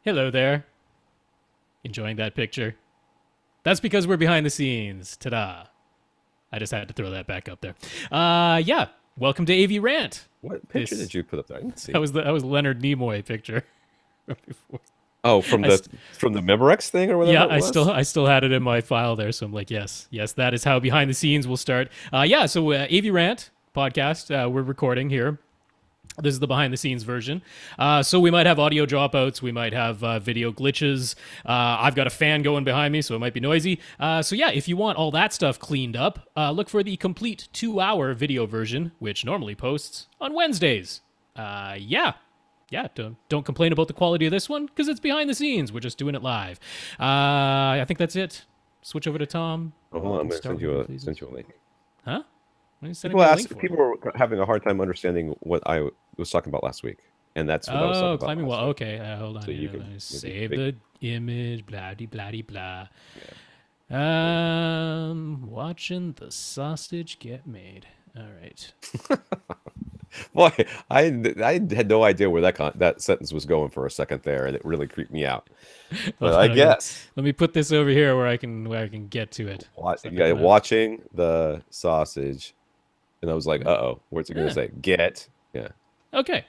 Hello there. Enjoying that picture? That's because we're behind the scenes. Ta-da. I just had to throw that back up there. Yeah. Welcome to AV Rant. What picture did you put up there? I didn't see. That was Leonard Nimoy picture. Oh, from the Memorex thing or whatever. Yeah, I still had it in my file there, so I'm like, yes, that is how behind the scenes will start. So AV Rant podcast, we're recording here. This is the behind the scenes version. So we might have audio dropouts. We might have video glitches. I've got a fan going behind me, so it might be noisy. If you want all that stuff cleaned up, look for the complete 2-hour video version, which normally posts on Wednesdays. Don't complain about the quality of this one because it's behind the scenes. We're just doing it live. I think that's it. Switch over to Tom. Oh, hold on, I'm going to send you a link. Huh? People were having a hard time understanding what I was talking about last week, and that's what I was talking about. Climbing wall. Okay, hold on. So you can save the image. Blah blah blah. Yeah. Watching the sausage get made. All right. Boy, I had no idea where that sentence was going for a second there, and it really creeped me out. But I guess let me put this over here where I can get to it. Watching the sausage, and I was like, "Uh-oh, what's it going to say? Get." Yeah. Okay.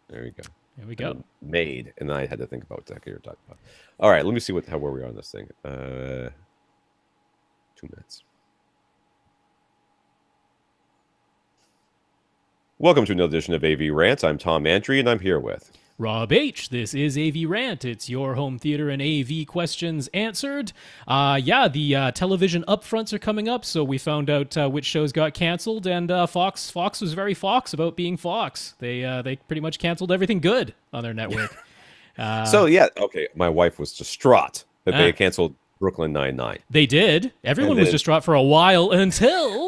There you go. Here we go. Made, and then I had to think about what exactly you're talking about. All right, let me see where we are on this thing. 2 minutes. Welcome to another edition of AV Rant. I'm Tom Andry, and I'm here with Rob H. This is AV Rant. It's your home theater and AV questions answered. The television upfronts are coming up, so we found out which shows got canceled, and Fox was very Fox about being Fox. They pretty much canceled everything good on their network. My wife was distraught that they canceled Brooklyn Nine-Nine. They did. Everyone was distraught for a while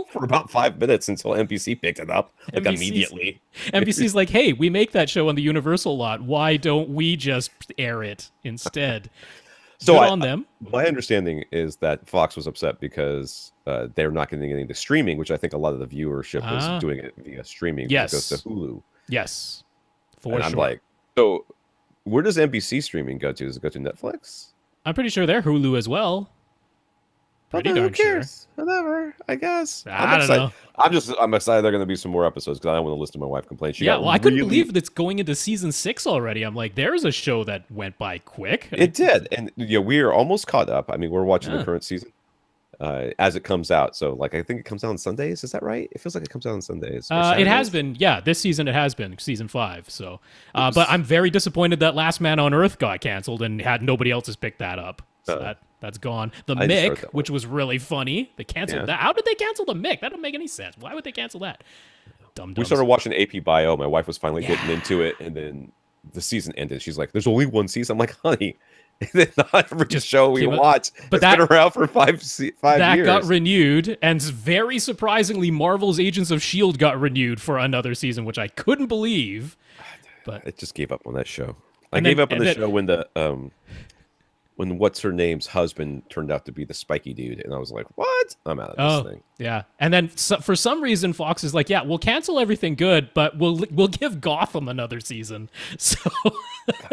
for about 5 minutes until NBC picked it up immediately. NBC's like, hey, we make that show on the Universal lot. Why don't we just air it instead? So on them. My understanding is that Fox was upset because they're not getting into streaming, which I think a lot of the viewership was doing it via streaming. Yes. It goes to Hulu. Yes. I'm like, so where does NBC streaming go to? Does it go to Netflix? I'm pretty sure they're Hulu as well. Pretty darn sure. Whatever, I guess. I don't know. I'm excited there are going to be some more episodes because I don't want to listen to my wife complain. I couldn't believe it's going into season 6 already. I'm like, there's a show that went by quick. It did, and we are almost caught up. I mean, we're watching the current season as it comes out. So, I think it comes out on Sundays. Is that right? It feels like it comes out on Sundays. It has been, this season it has been season 5. So, but I'm very disappointed that Last Man on Earth got canceled and nobody else has picked that up. So that's gone. The Mick, which was really funny, they canceled that. How did they cancel the Mick? That doesn't make any sense. Why would they cancel that? We started watching AP Bio. My wife was finally getting into it, and then the season ended. She's like, "There's only one season." I'm like, "Honey." Not every show we watch, but that's been around for 5 years. That got renewed, and very surprisingly, Marvel's Agents of S.H.I.E.L.D. got renewed for another season, which I couldn't believe. But I just gave up on that show. I gave up on the show when what's her name's husband turned out to be the spiky dude, and I was like, "What? I'm out of this thing." Yeah, and then for some reason, Fox is like, "Yeah, we'll cancel everything good, but we'll give Gotham another season." So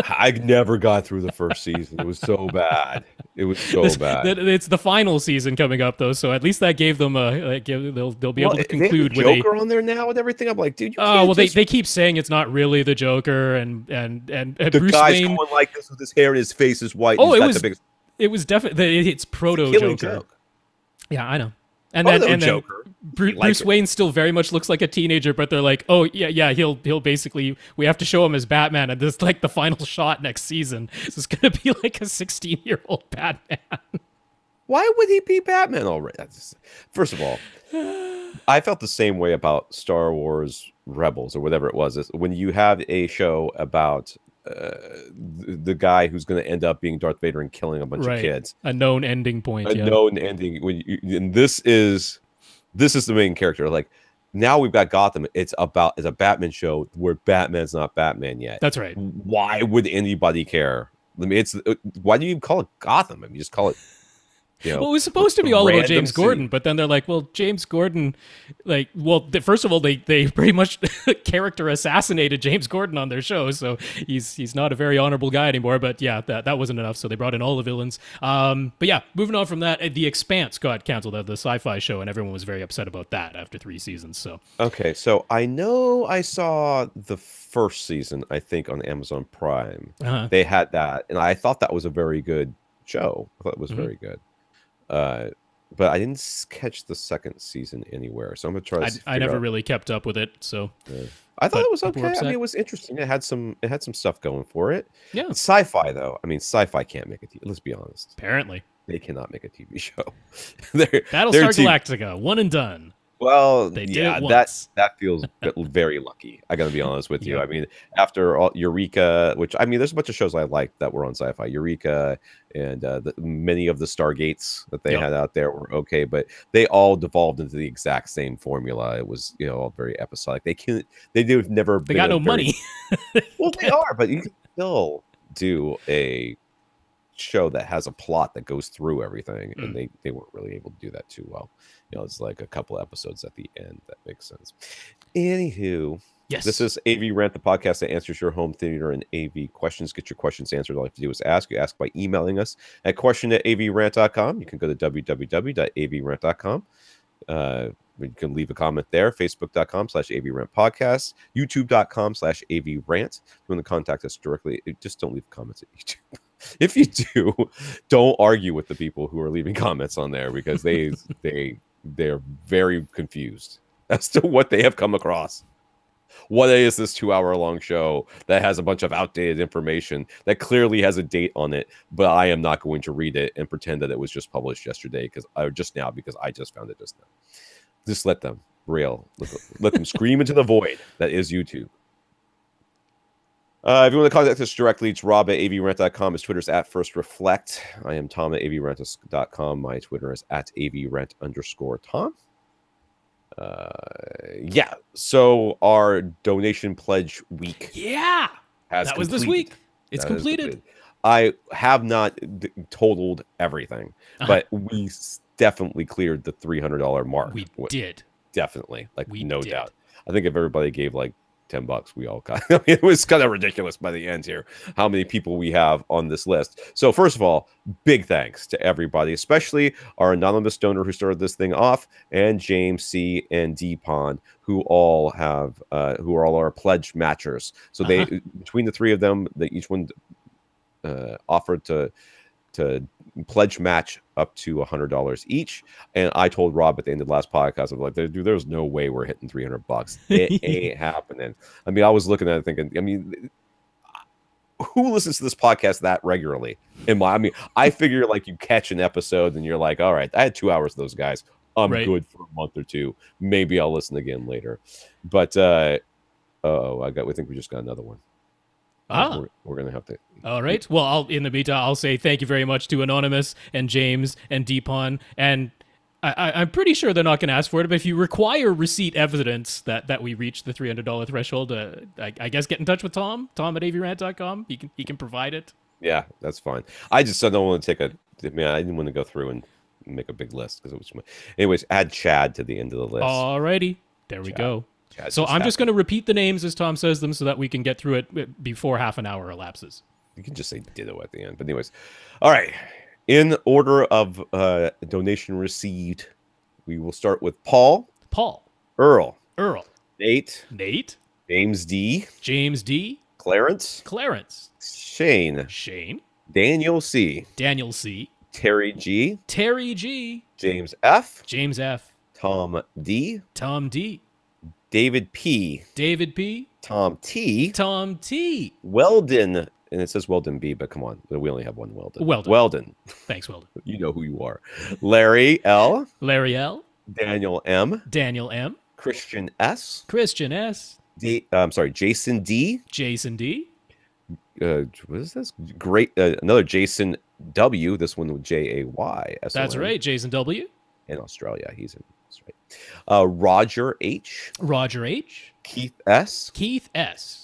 I never got through the first season. It was so bad. Bad. It's the final season coming up though, so at least that gave them they'll be able to conclude with Joker on there now and everything. I'm like, dude, they keep saying it's not really the Joker, and the Bruce guy's Wayne going like this with his hair and his face is white. It was definitely it's proto Joker. Yeah, I know. And then Joker. Bruce Wayne still very much looks like a teenager, but they're like, oh yeah, he'll basically, we have to show him as Batman, and this is like the final shot next season. So it's gonna be like a 16-year-old Batman. Why would he be Batman already? First of all, I felt the same way about Star Wars Rebels or whatever it was. When you have a show about the guy who's going to end up being Darth Vader and killing a bunch of kids, a known ending point, known ending. And this is the main character. Like, now we've got Gotham. It's a Batman show where Batman's not Batman yet. That's right. Why would anybody care? I mean, why do you call it Gotham? I mean, just call it You know, Well, it was supposed to be all about random James Gordon, scene. but then they're like, well, James Gordon, like, well, first of all, they pretty much character assassinated James Gordon on their show, so he's not a very honorable guy anymore. But yeah, that wasn't enough, so they brought in all the villains. But yeah, moving on from that, The Expanse got canceled at the sci-fi show, and everyone was very upset about that after 3 seasons. So Okay, so I know I saw the first season, I think, on Amazon Prime. uh-huh. They had that, and I thought that was a very good show. I thought it was Mhm. very good. Uh, but I didn't catch the second season anywhere, so I'm gonna try to I figure never out. really kept up with it, so I thought but it was people were okay. I mean, upset. it was interesting. It had some stuff going for it. Yeah, It's sci-fi though. I mean, sci-fi can't make it. Let's be honest. apparently. They cannot make a TV show. they're, they're Battlestar too, Galactica, one and done. well, They did yeah, it that once. that feels very lucky. I got to be honest with you. Yep. I mean, after all, Eureka, which I mean, there's a bunch of shows I liked that were on Sci-Fi. Eureka and many of the Stargates that they Yep. had out there were okay, but they all devolved into the exact same formula. It was all very episodic. They've never They been got a no very- money. Well, they are, but you can still do a show that has a plot that goes through everything, and they weren't really able to do that too well. It's like a couple episodes at the end that makes sense. Anywho, Yes. this is AV Rant, the podcast that answers your home theater and AV questions. Get your questions answered. All you have to do is ask. You ask by emailing us at question@avrant.com. You can go to www.avrant.com. You can leave a comment there. Facebook.com/AVRant podcast. YouTube.com/AVRant. If you want to contact us directly, just don't leave comments at YouTube. If you do, don't argue with the people who are leaving comments on there, because they're very confused as to what they have come across. What is this 2-hour-long show that has a bunch of outdated information that clearly has a date on it, but I am not going to read it and pretend that it was just published yesterday because I just found it just now. Just let them let them scream into the void that is YouTube. If you want to contact us directly, it's Rob at AVRant.com. His Twitter's at First Reflect. I am Tom at AVRant.com. My Twitter is at AVRant_Tom. Yeah. So our donation pledge week Yeah. That was this week. It's completed. I have not totaled everything, but we definitely cleared the $300 mark. We did. Definitely. We no did. doubt. I think if everybody gave like $10, we all got. I mean, it was kind of ridiculous by the end here how many people we have on this list. So first of all, big thanks to everybody, especially our anonymous donor who started this thing off, and James C and D Pond, who are all our pledge matchers. So they between the three of them, each one offered to pledge match up to $100 each. And I told Rob at the end of the last podcast, I'm like, dude, there's no way we're hitting $300. It ain't happening. I mean, I was looking at it thinking, I mean, who listens to this podcast that regularly? I figure like you catch an episode and you're like, all right, I had 2 hours of those guys. I'm good for a month or two. Maybe I'll listen again later. But we think we just got another one. We're gonna have to. All right. Well, in the meantime, I'll say thank you very much to Anonymous and James and Deepon, and I'm pretty sure they're not going to ask for it. But if you require receipt evidence that we reached the $300 threshold, I guess get in touch with Tom at avrant.com. He can provide it. Yeah, that's fine. I don't want to I didn't want to go through and make a big list because it was. Anyways, add Chad to the end of the list. Alrighty, there we go. So I'm just going to repeat the names as Tom says them so that we can get through it before half an hour elapses. You can just say ditto at the end. But anyways, all right. In order of donation received, we will start with Paul, Earl, Nate, James D, Clarence, Shane, Daniel C, Terry G, James F, Tom D, David P, Tom T, Weldon, and it says Weldon B, but come on, we only have one Weldon. Weldon. Thanks, Weldon. You know who you are. Larry L, Daniel M, Christian S, Jason D. What is this? Great, another Jason W. This one with Jay. That's right, Jason W. In Australia, he's in Australia. Roger H. Keith S.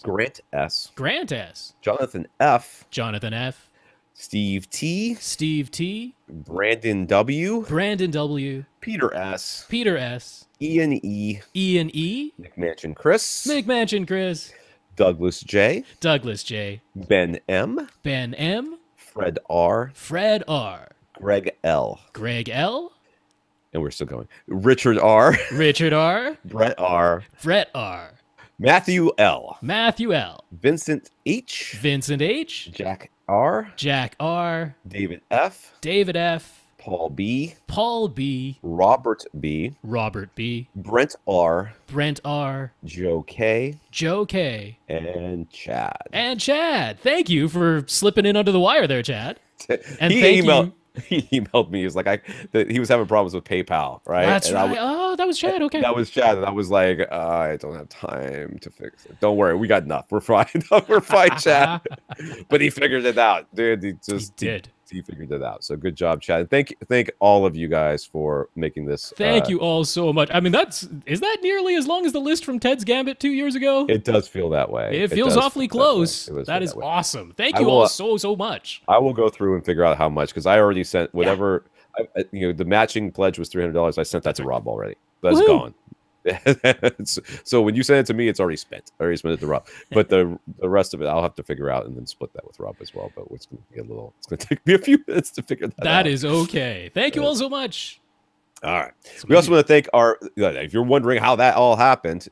Grant S. Jonathan F. Steve T, Steve T, Brandon W, Brandon W, Peter S, Peter S, Ian E, Ian E, McMansion Chris, McMansion Chris, Douglas J, Douglas J, Ben M, Ben M, Fred R, Fred R, Greg L, Greg L, and we're still going. Richard R, Richard R, Brett R, Brett R, Matthew L, Matthew L, Vincent H, Vincent H, Jack R, Jack R, David F, David F, Paul B, Paul B, Robert B, Robert B, Brent R, Brent R, Joe K, Joe K, and Chad. and Chad. Thank you for slipping in under the wire there, Chad. And he thank emailed, you. He emailed me. He was like, he was having problems with PayPal, right? That's and right. Oh, that was Chad. Okay. That was Chad, and I was like, I don't have time to fix it. Don't worry, we got enough. We're fine. We're fine, Chad. But he figured it out, dude. He did. He figured it out. So good job, Chad. Thank all of you guys for making this. Thank you all so much. I mean, is that nearly as long as the list from Ted's Gambit 2 years ago? It does feel that way. It feels awfully close. That is awesome. Thank you all so much. I will go through and figure out how much, because I already sent whatever. Yeah. The matching pledge was $300. I sent that to Rob already. That's gone. So when you send it to me, it's already spent. I already spent it to Rob. But the rest of it, I'll have to figure out and then split that with Rob as well. But it's going to be it's going to take me a few minutes to figure that out. That is okay. Thank you all so much. All right. We also want to thank if you're wondering how that all happened,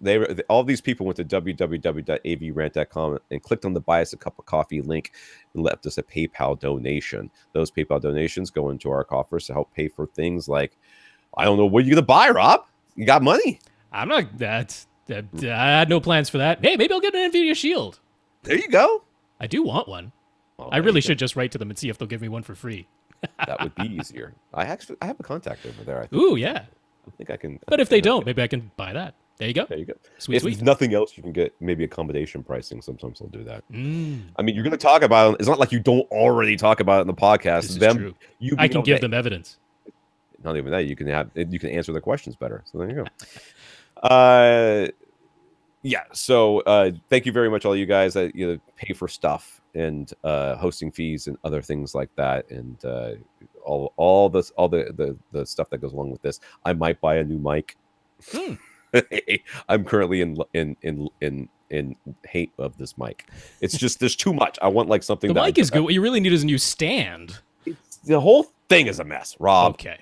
all these people went to www.avrant.com and clicked on the Buy Us a Cup of Coffee link and left us a PayPal donation. Those PayPal donations go into our coffers to help pay for things like, I don't know, what are you going to buy, Rob? You got money? I'm not, I had no plans for that. Hey, maybe I'll get an NVIDIA Shield. There you go. I do want one. Well, I really should just write to them and see if they'll give me one for free. That would be easier. I have a contact over there. I think. Ooh, yeah. I think I can. But if they don't, maybe I can buy that. There you go. There you go. Sweet, if nothing else, you can get maybe accommodation pricing. Sometimes they'll do that. I mean, you're going to talk about it. It's not like you don't already talk about it in the podcast. This is true. I can give them evidence. Not even that. You can answer their questions better. So there you go. Yeah. So thank you very much, all you guys that pay for stuff and hosting fees and other things like that, and all the stuff that goes along with this. I might buy a new mic. I'm currently in hate of this mic. It's just there's too much. I want like something. The mic is good. What you really need is a new stand. The whole thing is a mess, Rob. Okay.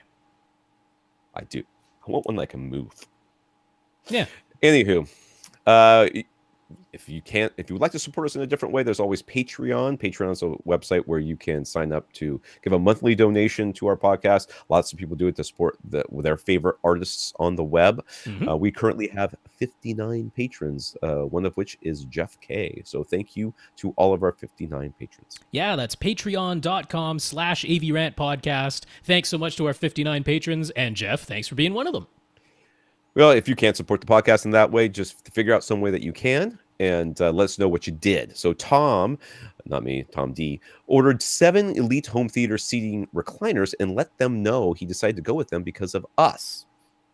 I do. I want one that can move. Yeah. Anywho, if you would like to support us in a different way, there's always Patreon. Patreon's a website where you can sign up to give a monthly donation to our podcast. Lots of people do it to support their favorite artists on the web. Mm-hmm. We currently have 59 patrons, one of which is Jeff K. So thank you to all of our 59 patrons. Yeah, that's patreon.com/AVRant podcast. Thanks so much to our 59 patrons. And Jeff, thanks for being one of them. Well, if you can't support the podcast in that way, just figure out some way that you can and let us know what you did. So Tom, not me, Tom D, ordered 7 Elite Home Theater seating recliners and let them know he decided to go with them because of us.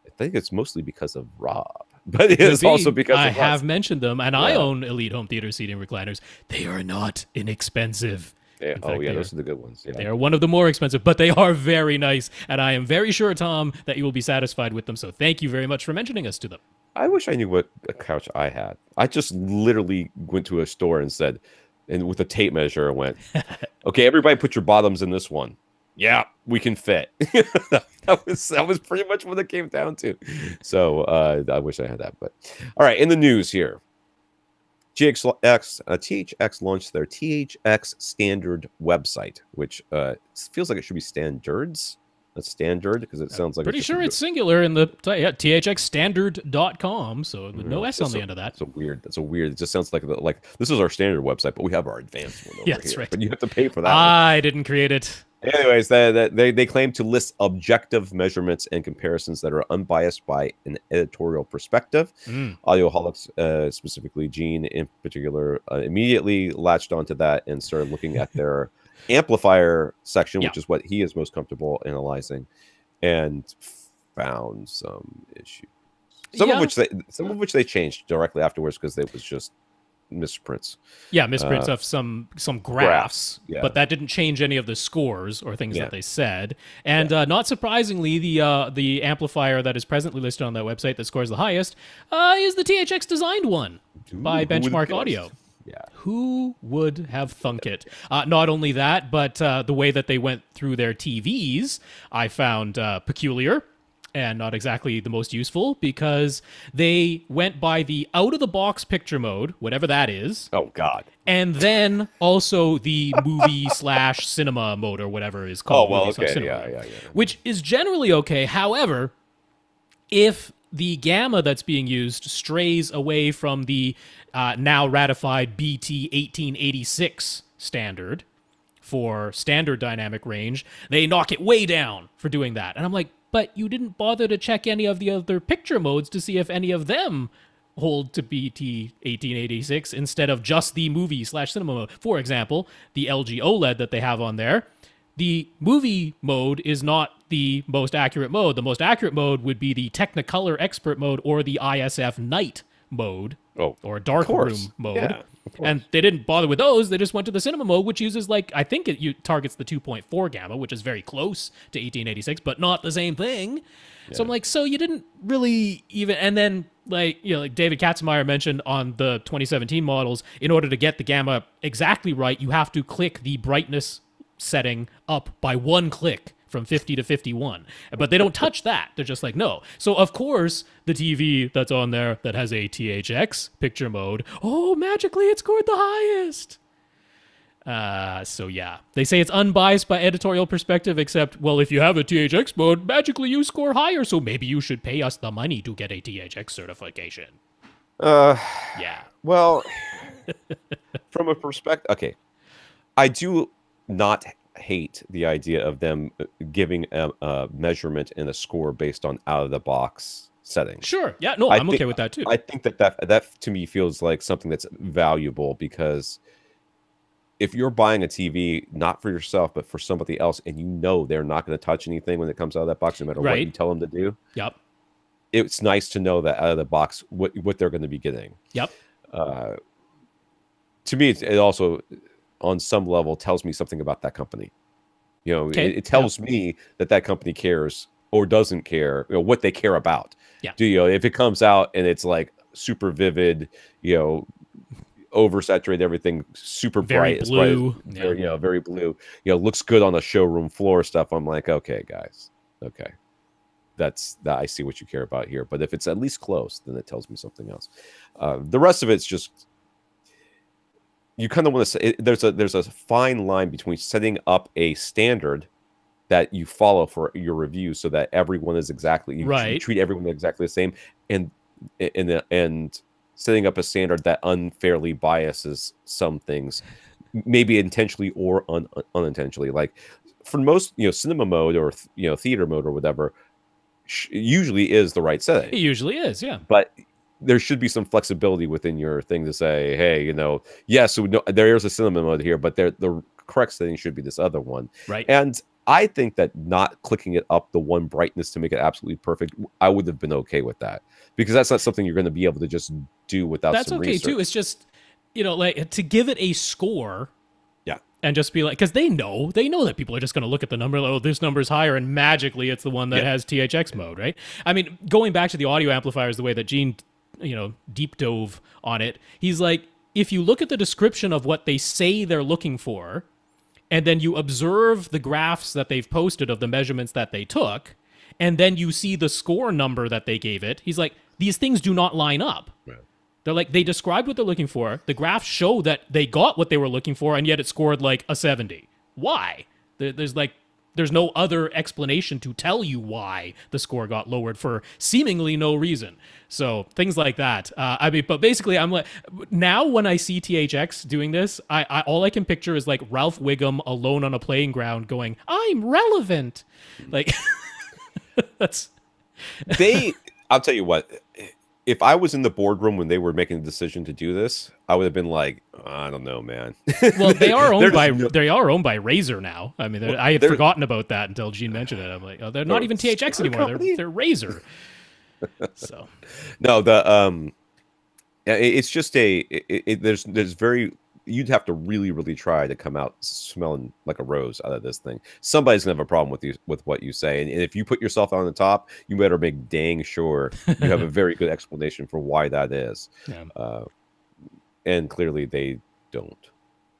I think it's mostly because of Rob, but it is also because I of have us. mentioned them, and I own Elite Home Theater seating recliners. They are not inexpensive. Those are the good ones. Yeah. They are one of the more expensive, but they are very nice, and I am very sure, Tom, that you will be satisfied with them. So thank you very much for mentioning us to them. I wish I knew what a couch I had. I just literally went to a store and said, and with a tape measure, went, okay, everybody put your bottoms in this one. Yeah, we can fit. that was pretty much what it came down to. So I wish I had that. But all right, in the news here. THX launched their THX standard website, which feels like it should be standards. That's standard because it sounds like pretty sure it's singular in the THXstandard.com, so no S on the end of that. That's weird. It just sounds like this is our standard website, but we have our advanced one over here. That's right. But you have to pay for that. I didn't create it. Anyways, they claim to list objective measurements and comparisons that are unbiased by an editorial perspective. Audioholics, specifically Gene in particular, immediately latched onto that and started looking at their amplifier section, which is what he is most comfortable analyzing, and found some issues. Some of which they changed directly afterwards because it was just misprints. Yeah, misprints of some graphs, yeah. but that didn't change any of the scores or things that they said. And not surprisingly, the amplifier that is presently listed on that website that scores the highest is the THX designed one by Benchmark Audio. Yeah. Who would have thunk it? Not only that, but the way that they went through their TVs, I found peculiar and not exactly the most useful, because they went by the out-of-the-box picture mode, whatever that is. Oh, God. And then also the movie/cinema mode, or whatever is called. Oh, well, movie/cinema okay, mode, yeah. which is generally okay. However, if the gamma that's being used strays away from the now ratified BT 1886 standard for standard dynamic range, they knock it way down for doing that. And I'm like, but you didn't bother to check any of the other picture modes to see if any of them hold to BT 1886 instead of just the movie/cinema mode. For example, the LG OLED that they have on there, the movie mode is not the most accurate mode. The most accurate mode would be the Technicolor Expert mode or the ISF Night mode, or Dark Room mode. Yeah, and they didn't bother with those. They just went to the cinema mode, which uses, like, I think it targets the 2.4 gamma, which is very close to 1886, but not the same thing. Yeah. So I'm like, so you didn't really even, and then like David Katzenmeier mentioned on the 2017 models, in order to get the gamma exactly right, you have to click the brightness setting up by one click from 50 to 51. But they don't touch that. They're just like, no. So, of course, the TV that's on there that has a THX picture mode, magically it scored the highest. So, yeah. They say it's unbiased by editorial perspective, except, well, if you have a THX mode, magically you score higher, so maybe you should pay us the money to get a THX certification. Yeah. Well, from a perspective... Okay. I do not hate the idea of them giving a measurement and a score based on out-of-the-box settings. Sure. Yeah, no, I'm okay with that too. I think that to me feels like something that's valuable, because if you're buying a TV not for yourself but for somebody else, and you know they're not going to touch anything when it comes out of that box, no matter what you tell them to do. Yep. It's nice to know that out of the box what they're going to be getting. Yep. To me, it also, on some level, tells me something about that company. It tells me that company cares or doesn't care, what they care about. Yeah. If it comes out and it's like super vivid, oversaturated, everything super very bright, blue, very blue, looks good on a showroom floor stuff. I'm like, okay, guys, okay, that I see what you care about here. But if it's at least close, then it tells me something else. The rest of it's just, you kind of want to say there's a fine line between setting up a standard that you follow for your review, so that everyone is exactly you treat everyone exactly the same, and setting up a standard that unfairly biases some things, maybe intentionally or unintentionally. Like for most, cinema mode or theater mode or whatever, usually is the right setting. It usually is, yeah. But there should be some flexibility within your thing to say, hey, yes, there is a cinema mode here, but the correct setting should be this other one. Right. And I think that not clicking it up the one brightness to make it absolutely perfect, I would have been okay with that, because that's not something you're going to be able to just do without some research. That's okay too. It's just, like, to give it a score. Yeah. And just be like, because they know that people are just going to look at the number, like, this number's higher, and magically it's the one that has THX mode, right? I mean, going back to the audio amplifiers, the way that Gene deep dove on it, he's like, if you look at the description of what they say they're looking for, and then you observe the graphs that they've posted of the measurements that they took, and then you see the score number that they gave it, he's like, these things do not line up. Right. They're like, they described what they're looking for, the graphs show that they got what they were looking for, and yet it scored like a 70. Why? There's no other explanation to tell you why the score got lowered for seemingly no reason. So things like that. But basically, I'm like, now when I see THX doing this, I all I can picture is like Ralph Wiggum alone on a playing ground going, "I'm relevant." Like that's. I'll tell you what. If I was in the boardroom when they were making the decision to do this, I would have been like, I don't know, man. Well, they are owned by Razer now. I mean, I had forgotten about that until Gene mentioned it. I'm like, they're not even THX anymore. They're Razer. So no, It's just there's very you'd have to really try to come out smelling like a rose out of this thing. Somebody's gonna have a problem with what you say, and if you put yourself on the top, you better make dang sure you have a very good explanation for why that is. Yeah. And clearly they don't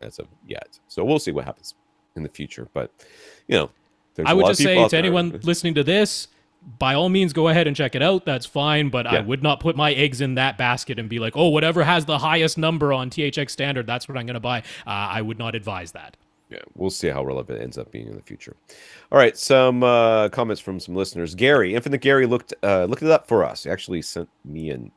as of yet. So we'll see what happens in the future. But there's I a would lot just of people say out to there. anyone listening to this, by all means, go ahead and check it out. That's fine, but I would not put my eggs in that basket and be like, oh, whatever has the highest number on THX standard, that's what I'm going to buy. I would not advise that. Yeah, we'll see how relevant it ends up being in the future. All right, some comments from some listeners. Gary, Infinite Gary looked it up for us. He actually sent me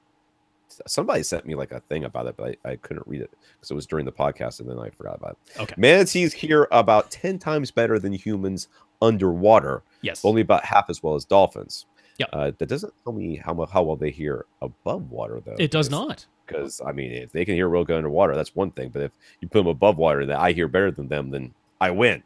somebody sent me like a thing about it, but I couldn't read it because it was during the podcast and then I forgot about it. Okay. Manatees hear about 10 times better than humans underwater. Yes. Only about half as well as dolphins. Yeah. That doesn't tell me how well they hear above water, though. It does not. Because, I mean, if they can hear real good underwater, that's one thing. But if you put them above water and I hear better than them, then I win.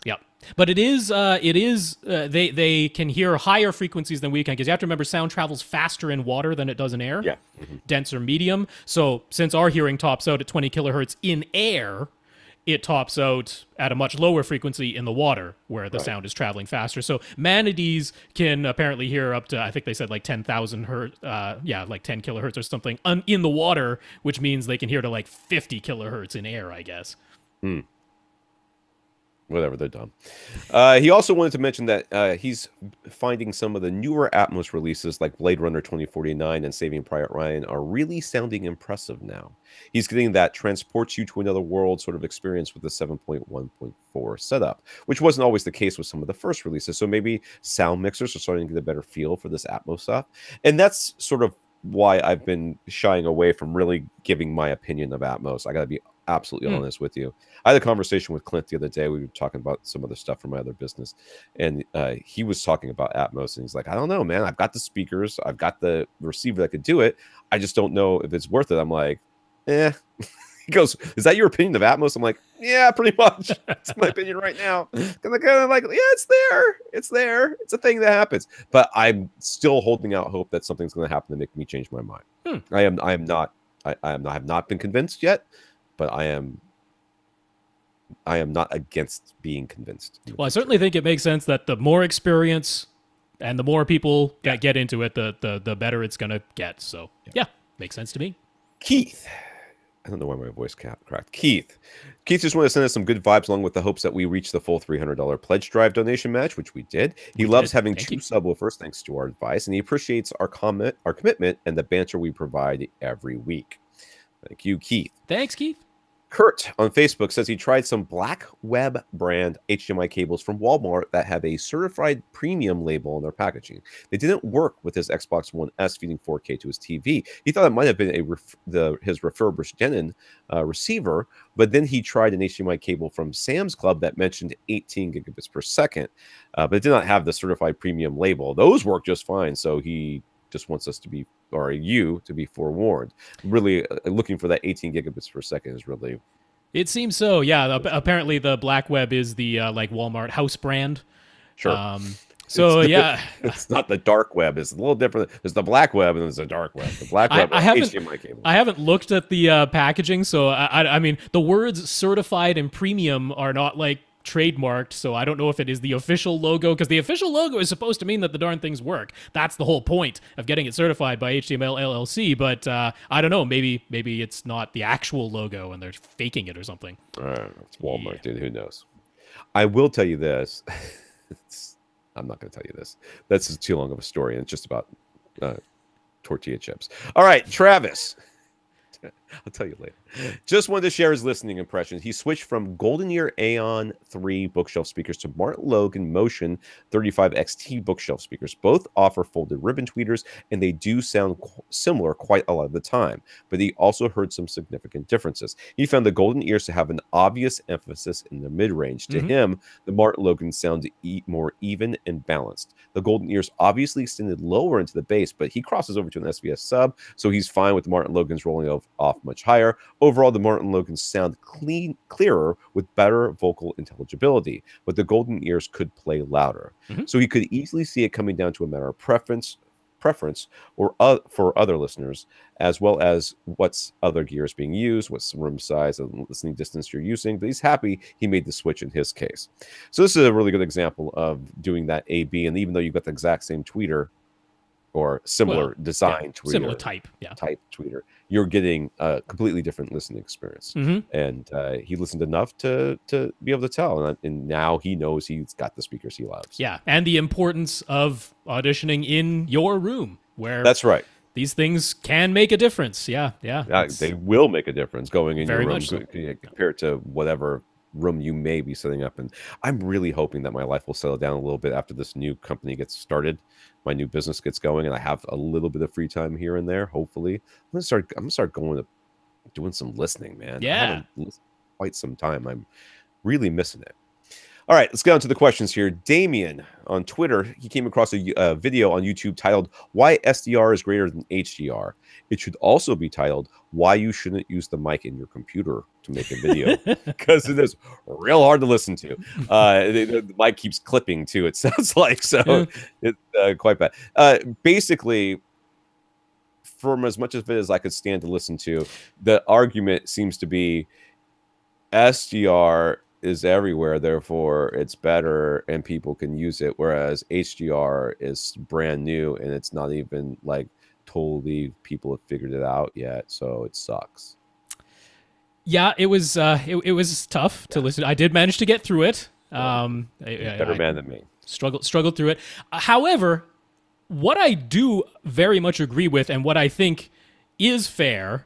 Yeah, but they can hear higher frequencies than we can, because you have to remember sound travels faster in water than it does in air. Yeah. Denser medium. So since our hearing tops out at 20 kilohertz in air, it tops out at a much lower frequency in the water where the sound is traveling faster. So manatees can apparently hear up to, I think they said like 10,000 hertz, like 10 kilohertz or something in the water, which means they can hear to like 50 kilohertz in air, I guess. Whatever, they're dumb. He also wanted to mention that he's finding some of the newer Atmos releases like Blade Runner 2049 and Saving Private Ryan are really sounding impressive now. He's getting that transports you to another world sort of experience with the 7.1.4 setup, which wasn't always the case with some of the first releases. So maybe sound mixers are starting to get a better feel for this Atmos stuff. And that's sort of why I've been shying away from really giving my opinion of Atmos. I got to be absolutely honest with you. I had a conversation with Clint the other day. We were talking about some other stuff from my other business, and he was talking about Atmos, and he's like, I don't know, man. I've got the speakers, I've got the receiver that could do it. I just don't know if it's worth it. I'm like, He goes, is that your opinion of Atmos? I'm like, yeah, pretty much. That's my opinion right now. Because I kind of like, yeah, it's there. It's there. It's a thing that happens. But I'm still holding out hope that something's going to happen to make me change my mind. I have not been convinced yet, but I am not against being convinced. Well, I certainly think it makes sense that the more experience and the more people that get into it, the better it's going to get. So, yeah, makes sense to me. Keith. I don't know why my voice cracked. Keith just wanted to send us some good vibes along with the hopes that we reach the full $300 pledge drive donation match, which we did. He loves having two subwoofers thanks to our advice, and he appreciates our commitment and the banter we provide every week. Thank you, Keith. Thanks, Keith. Kurt on Facebook says he tried some Black Web brand HDMI cables from Walmart that have a certified premium label on their packaging. They didn't work with his Xbox One S feeding 4K to his TV. He thought it might have been his refurbished Denon receiver, but then he tried an HDMI cable from Sam's Club that mentioned 18 gigabits per second, but it did not have the certified premium label. Those work just fine, so he just wants us to be, or you to be forewarned. Really looking for that 18 gigabits per second is really... It seems so, yeah. Apparently the Black Web is the like Walmart house brand. Sure. So yeah, it's not the dark web. It's a little different. There's the black web and there's the dark web. The black web HDMI cable. I haven't looked at the packaging, so I mean the words certified and premium are not like trademarked, so I don't know if it is the official logo, because the official logo is supposed to mean that the darn things work. That's the whole point of getting it certified by HTML LLC, but I don't know, maybe it's not the actual logo and they're faking it or something. It's Walmart, dude. Who knows? I will tell you this. I'm not going to tell you this. That's just too long of a story, and it's just about tortilla chips. All right, Travis. I'll tell you later. Just wanted to share his listening impressions. He switched from Golden Ear Aeon 3 bookshelf speakers to Martin Logan Motion 35XT bookshelf speakers. Both offer folded ribbon tweeters, and they do sound similar quite a lot of the time. But he also heard some significant differences. He found the Golden Ears to have an obvious emphasis in the mid-range. To him, the Martin Logan sounded more even and balanced. The Golden Ears obviously extended lower into the bass, but he crosses over to an SVS sub, so he's fine with the Martin Logan's rolling off much higher. Overall, the Martin Logans sound clearer with better vocal intelligibility, but the Golden Ears could play louder. So he could easily see it coming down to a matter of preference preference or for other listeners, as well as what's other gear is being used, what's room size and listening distance you're using. But he's happy he made the switch in his case. So this is a really good example of doing that A/B. And even though you've got the exact same tweeter or similar design tweeter, similar type tweeter, you're getting a completely different listening experience. And he listened enough to be able to tell, and now he knows he's got the speakers he loves. Yeah, and the importance of auditioning in your room, where that's right. These things can make a difference. Yeah. They will make a difference going in your room so. compared to whatever room you may be setting up. And I'm really hoping that my life will settle down a little bit after this new company gets started, my new business gets going, and I have a little bit of free time here and there. Hopefully, I'm gonna start going to doing some listening, man. Yeah, I haven't listened quite some time. I'm really missing it. All right, let's get on to the questions here. Damien on Twitter, he came across a video on YouTube titled "Why SDR is Greater Than HDR." It should also be titled "Why You Shouldn't Use the Mic in Your Computer to Make a Video," because it is real hard to listen to. The mic keeps clipping too, it sounds like, so it's quite bad. Basically, from as much of it as I could stand to listen to, the argument seems to be SDR is everywhere, therefore it's better and people can use it, whereas HDR is brand new and it's not even like totally people have figured it out yet, so it sucks. Yeah, it was tough to listen. I did manage to get through it. Better man than me. Struggled through it. However, what I do very much agree with, and what I think is fair,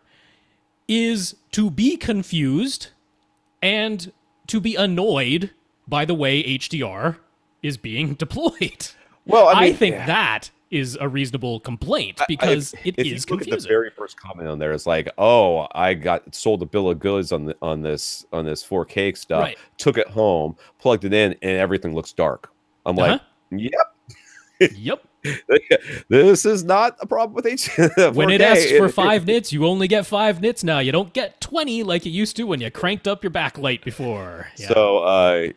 is to be confused and to be annoyed by the way HDR is being deployed. Well, I think that is a reasonable complaint, because it is confusing. The very first comment on there is like, "Oh, I got sold a bill of goods on this 4K stuff. Right. Took it home, plugged it in, and everything looks dark." I'm like, "Yep." This is not a problem with HDR. When it asks for 5 nits, you only get 5 nits now. You don't get 20 like you used to when you cranked up your backlight before. Yeah. So,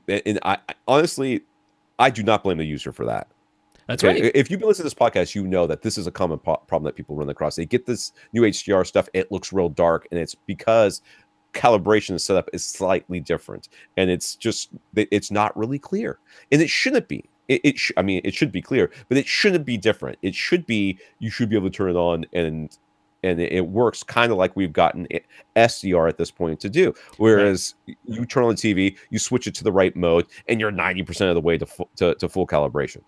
and I honestly, I do not blame the user for that. That's right. If you've been listening to this podcast, you know that this is a common problem that people run across. They get this new HDR stuff, it looks real dark, and it's because calibration and setup is slightly different, and it's not really clear, and it shouldn't be. It should be clear, but it shouldn't be different. It should be, you should be able to turn it on, and it works kind of like we've gotten SDR at this point to do. Whereas you turn on the TV, you switch it to the right mode, and you're 90% of the way to full calibration.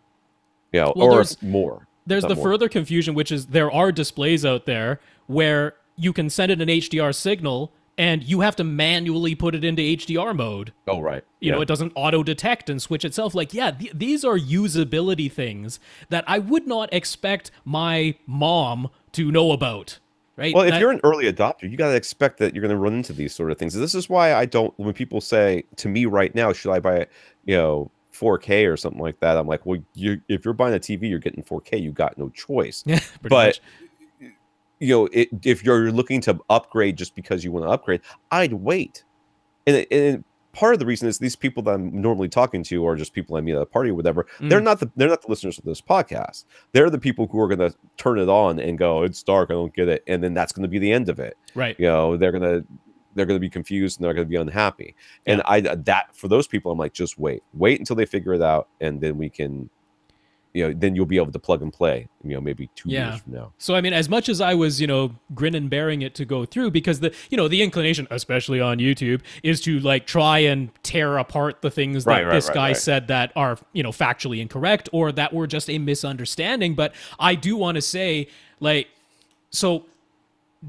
Or more. There's the further confusion, which is there are displays out there where you can send it an HDR signal, and you have to manually put it into HDR mode. Oh, right. You know, it doesn't auto-detect and switch itself. Like, these are usability things that I would not expect my mom to know about, right? Well, if you're an early adopter, you got to expect that you're going to run into these sort of things. This is why I don't, when people say to me right now, should I buy, 4K or something like that? I'm like, well, if you're buying a TV, you're getting 4K. You got no choice. But much. If you're looking to upgrade just because you want to upgrade, I'd wait. And part of the reason is these people that I'm normally talking to, or just people I meet at a party or whatever, they're not the listeners of this podcast. They're the people who are going to turn it on and go, "It's dark, I don't get it," and then that's going to be the end of it. Right? They're going to be confused and they're going to be unhappy. And for those people, I'm like, just wait until they figure it out, and then we can. Then you'll be able to plug and play, maybe 2 years from now. So, I mean, as much as I was, grin and bearing it to go through, because the inclination, especially on YouTube, is to like try and tear apart the things that this guy said that are, factually incorrect or that were just a misunderstanding. But I do want to say, so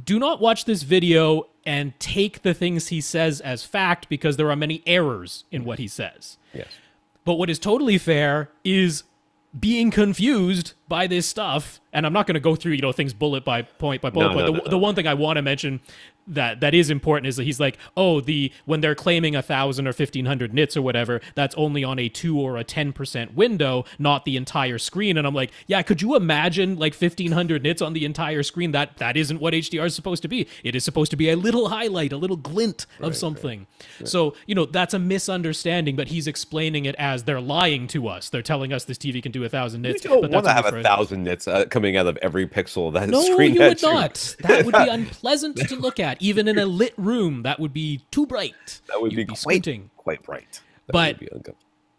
do not watch this video and take the things he says as fact, because there are many errors in what he says. Yes. But what is totally fair is being confused by this stuff, and I'm not going to go through things bullet by point. The one thing I want to mention that is important is that he's like, when they're claiming 1,000 or 1,500 nits or whatever, that's only on a 2 or a 10% window, not the entire screen. And I'm like, could you imagine like 1,500 nits on the entire screen? That isn't what HDR is supposed to be. It is supposed to be a little highlight, a little glint of something. Right. So that's a misunderstanding, but he's explaining it as they're lying to us. They're telling us this TV can do 1,000 nits. You don't want to have 1,000 nits coming out of every pixel of that No, screen. you would not. That would be unpleasant to look at. Even in a lit room, that would be too bright. That would You'd be squinting. quite bright. But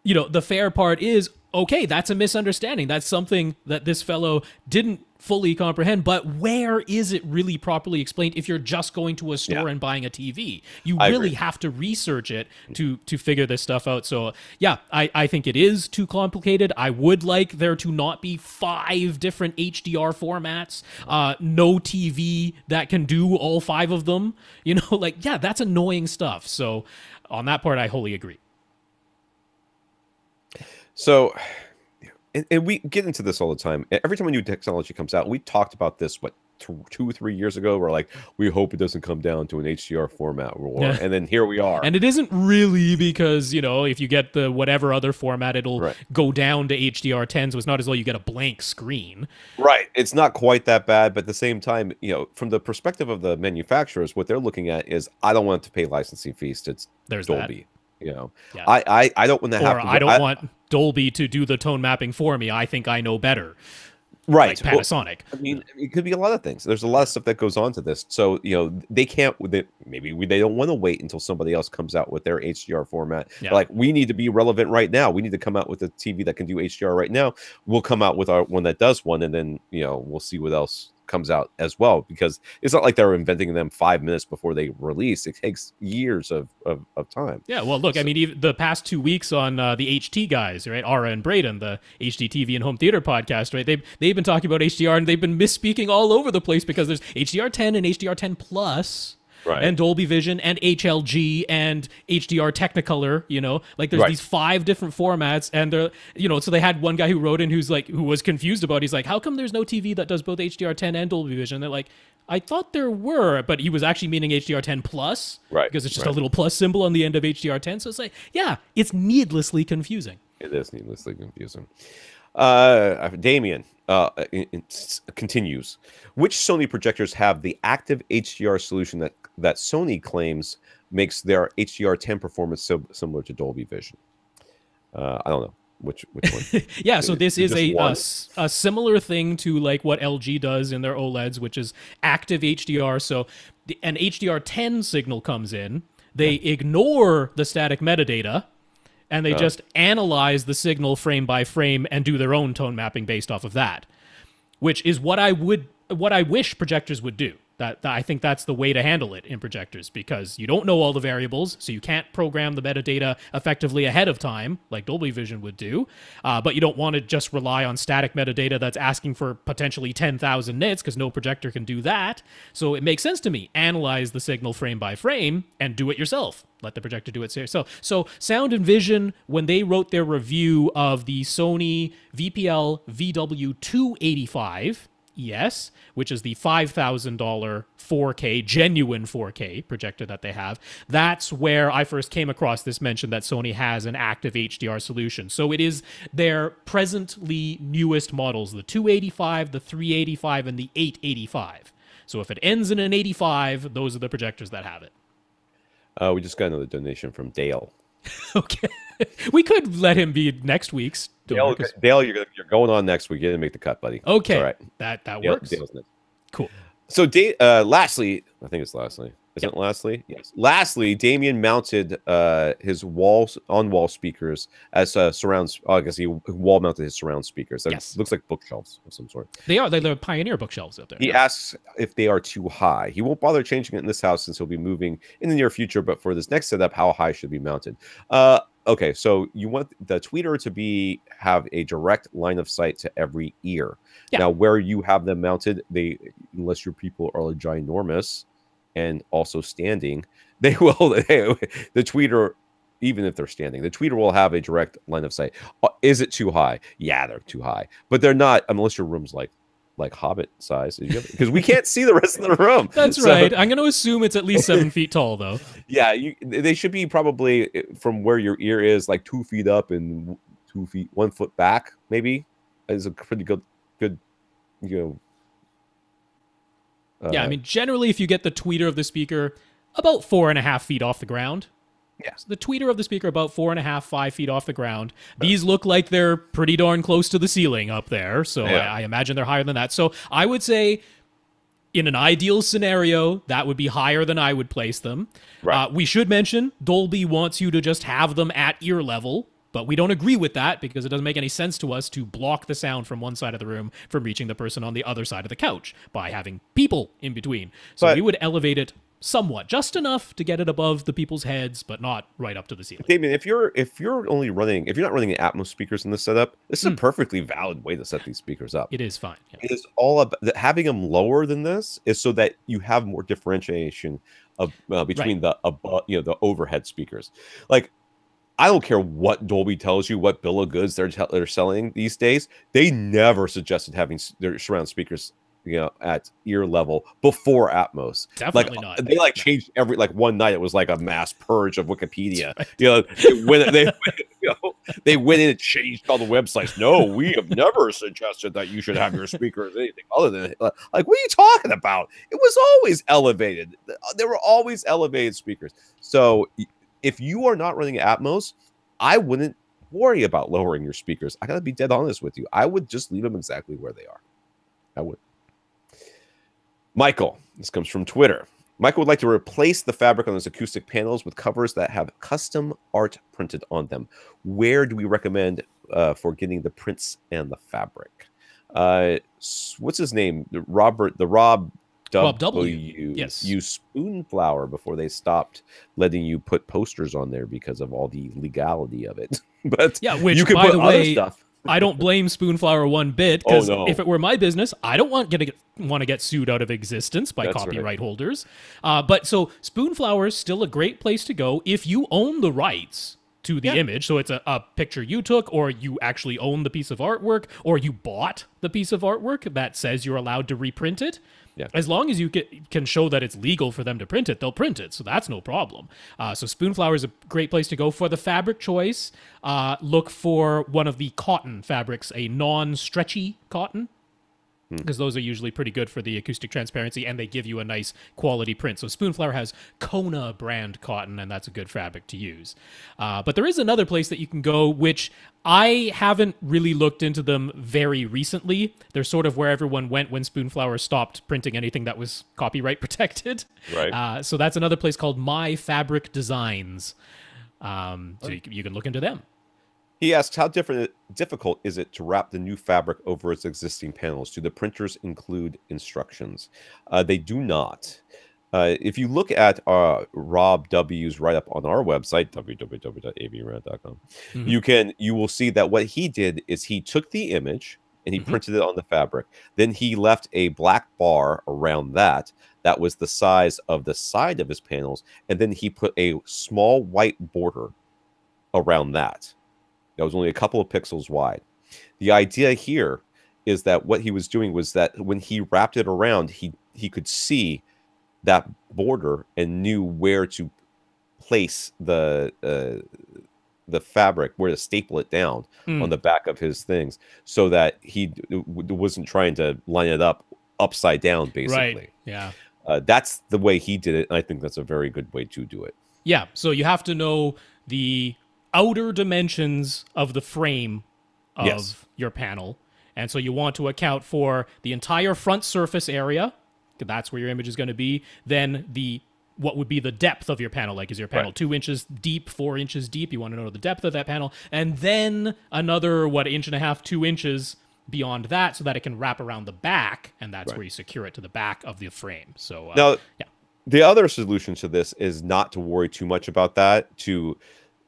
the fair part is, okay, that's a misunderstanding. That's something that this fellow didn't fully comprehend. But where is it really properly explained if you're just going to a store and buying a TV? You really have to research it to figure this stuff out. So, yeah, I think it is too complicated. I would like there to not be 5 different HDR formats, no TV that can do all 5 of them. That's annoying stuff. So on that part, I wholly agree. So, and we get into this all the time. Every time a new technology comes out, we talked about this, 2-3 years ago, we're like, we hope it doesn't come down to an HDR format war. And then here we are. And it isn't really because, if you get the whatever other format, it'll go down to HDR10. So it's not as though you get a blank screen. Right. It's not quite that bad. But at the same time, from the perspective of the manufacturers, what they're looking at is, I don't want to pay licensing fees to Dolby. I don't want to have to. I don't want Dolby to do the tone mapping for me. I think I know better. Right. Like Panasonic. It could be a lot of things. There's a lot of stuff that goes on to this. So, they can't, maybe they don't want to wait until somebody else comes out with their HDR format. Yeah. Like, we need to be relevant right now. We need to come out with a TV that can do HDR right now. We'll come out with our one that does one, and then, we'll see what else comes out as well, because it's not like they're inventing them 5 minutes before they release. It takes years of time. Yeah, well, look, even the past 2 weeks on the HT guys, right, Ara and Braden, the HT TV and home theater podcast, right, they've been talking about HDR, and they've been misspeaking all over the place, because there's HDR10 and HDR10 Plus. Right. And Dolby Vision and HLG and HDR Technicolor, there's these 5 different formats, and they're, so they had one guy who wrote in who was confused about it. He's like, how come there's no TV that does both HDR10 and Dolby Vision? And they're like, I thought there were, but he was actually meaning HDR10 Plus, because it's just a little plus symbol on the end of HDR10. So it's like, yeah, it's needlessly confusing. It is needlessly confusing. Damien continues. Which Sony projectors have the active HDR solution that Sony claims makes their HDR10 performance so similar to Dolby Vision? I don't know which one. Yeah, so this is a similar thing to like what LG does in their OLEDs, which is active HDR. So an HDR10 signal comes in, they ignore the static metadata, and they just analyze the signal frame by frame and do their own tone mapping based off of that, which is what I wish projectors would do. That I think that's the way to handle it in projectors, because you don't know all the variables, so you can't program the metadata effectively ahead of time like Dolby Vision would do, but you don't want to just rely on static metadata that's asking for potentially 10,000 nits, because no projector can do that. So it makes sense to me. Analyze the signal frame by frame and do it yourself. Let the projector do it yourself. So Sound and Vision, when they wrote their review of the Sony VPL VW285, ES, which is the $5,000 4K, genuine 4K projector that they have, that's where I first came across this mention that Sony has an active HDR solution. So it is their presently newest models, the 285, the 385, and the 885. So if it ends in an 85, those are the projectors that have it. We just got another donation from Dale. Okay. We could let him be next week's. Dale, you're going on next week. You didn't make the cut, buddy. Okay. All right. That works. Dale's next. Cool. So, lastly, I think it's lastly. Isn't it lastly? Yes. Lastly, Damien mounted his on-wall speakers as surrounds. I guess he wall-mounted his surround speakers. That looks like bookshelves of some sort. They are. They're Pioneer bookshelves out there. He asks if they are too high. He won't bother changing it in this house since he'll be moving in the near future. But for this next setup, how high should be mounted? Okay, so you want the tweeter to have a direct line of sight to every ear. Yeah. Now, where you have them mounted, unless your people are ginormous and also standing, they will. The tweeter, even if they're standing, the tweeter will have a direct line of sight. Is it too high? Yeah, they're too high, but they're not unless your room's like Hobbit size, because we can't see the rest of the room. That's right. I'm going to assume it's at least 7 feet tall, though. Yeah, they should be probably from where your ear is, like 2 feet up and 2 feet, 1 foot back. Maybe is a pretty good. Yeah, I mean, generally, if you get the tweeter of the speaker about 4.5 feet off the ground, Yeah. So the tweeter of the speaker about 4.5, 5 feet off the ground. These look like they're pretty darn close to the ceiling up there. So Yeah. I imagine they're higher than that. So I would say in an ideal scenario, that would be higher than I would place them. Right. We should mention Dolby wants you to just have them at ear level, but we don't agree with that because it doesn't make any sense to us to block the sound from one side of the room from reaching the person on the other side of the couch by having people in between. So we would elevate it somewhat, just enough to get it above the people's heads, but not right up to the ceiling. Damien, if you're not running Atmos speakers in this setup, this is a perfectly valid way to set these speakers up. It is fine. Yeah. It is all about having them lower than this is so that you have more differentiation of between the overhead speakers. Like, I don't care what Dolby tells you, what bill of goods they're selling these days. They never suggested having their surround speakers at ear level before Atmos. Definitely not. They changed every one night. It was like a mass purge of Wikipedia. Right. They went in and changed all the websites. No, we have never suggested that you should have your speakers anything other than what are you talking about? It was always elevated. There were always elevated speakers. So if you are not running Atmos, I wouldn't worry about lowering your speakers. I gotta be dead honest with you. I would just leave them exactly where they are. I would. Michael, this comes from Twitter. Michael would like to replace the fabric on his acoustic panels with covers that have custom art printed on them. Where do we recommend for getting the prints and the fabric? What's his name? Rob W. Yes. Used Spoonflower before they stopped letting you put posters on there because of all the legality of it. But which, you can by put the other way, stuff. I don't blame Spoonflower one bit, because if it were my business, I don't want to get sued out of existence by copyright holders. But so Spoonflower is still a great place to go if you own the rights to the image. So it's a picture you took, or you actually own the piece of artwork, or you bought the piece of artwork that says you're allowed to reprint it. Yeah. As long as you can show that it's legal for them to print it, they'll print it. So that's no problem. So Spoonflower is a great place to go. For the fabric choice, look for one of the cotton fabrics, a non-stretchy cotton, because those are usually pretty good for the acoustic transparency, and they give you a nice quality print. So Spoonflower has Kona brand cotton, and that's a good fabric to use. But there is another place that you can go, which I haven't really looked into them very recently. They're sort of where everyone went when Spoonflower stopped printing anything that was copyright protected. Right. So that's another place called My Fabric Designs. So you can look into them. He asks, how difficult is it to wrap the new fabric over its existing panels? Do the printers include instructions? They do not. If you look at Rob W's write-up on our website, www.avrant.com, you will see that what he did is he took the image and he printed it on the fabric. Then he left a black bar around that was the size of the side of his panels, and then he put a small white border around that. That was only a couple of pixels wide. The idea here is that what he was doing was that when he wrapped it around, he could see that border and knew where to place the fabric, where to staple it down on the back of his things, so that he wasn't trying to line it up upside down, basically. Right. Yeah. That's the way he did it, and I think that's a very good way to do it. Yeah. So you have to know the outer dimensions of the frame of your panel. And so you want to account for the entire front surface area. That's where your image is going to be. Then what would be the depth of your panel? Like, is your panel 2 inches deep, 4 inches deep? You want to know the depth of that panel. And then another, 1.5 to 2 inches beyond that, so that it can wrap around the back. And that's where you secure it to the back of the frame. So now, the other solution to this is not to worry too much about that,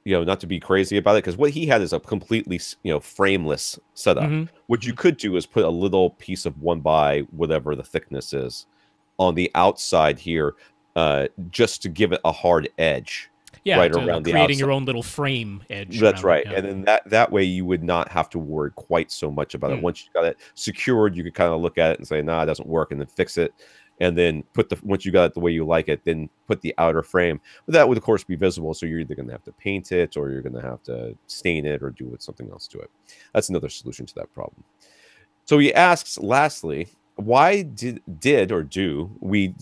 not to be crazy about it, because what he had is a completely, frameless setup. What you could do is put a little piece of 1 by whatever the thickness is on the outside here, just to give it a hard edge. Yeah, right around the outside. Creating your own little frame edge. That's right. And then that way you would not have to worry quite so much about it. Once you got it secured, you could kind of look at it and say, nah, it doesn't work, and then fix it. And then once you got it the way you like it, then put the outer frame. But that would, of course, be visible. So you're either going to have to paint it, or you're going to have to stain it, or do something else to it. That's another solution to that problem. So he asks, lastly, why do we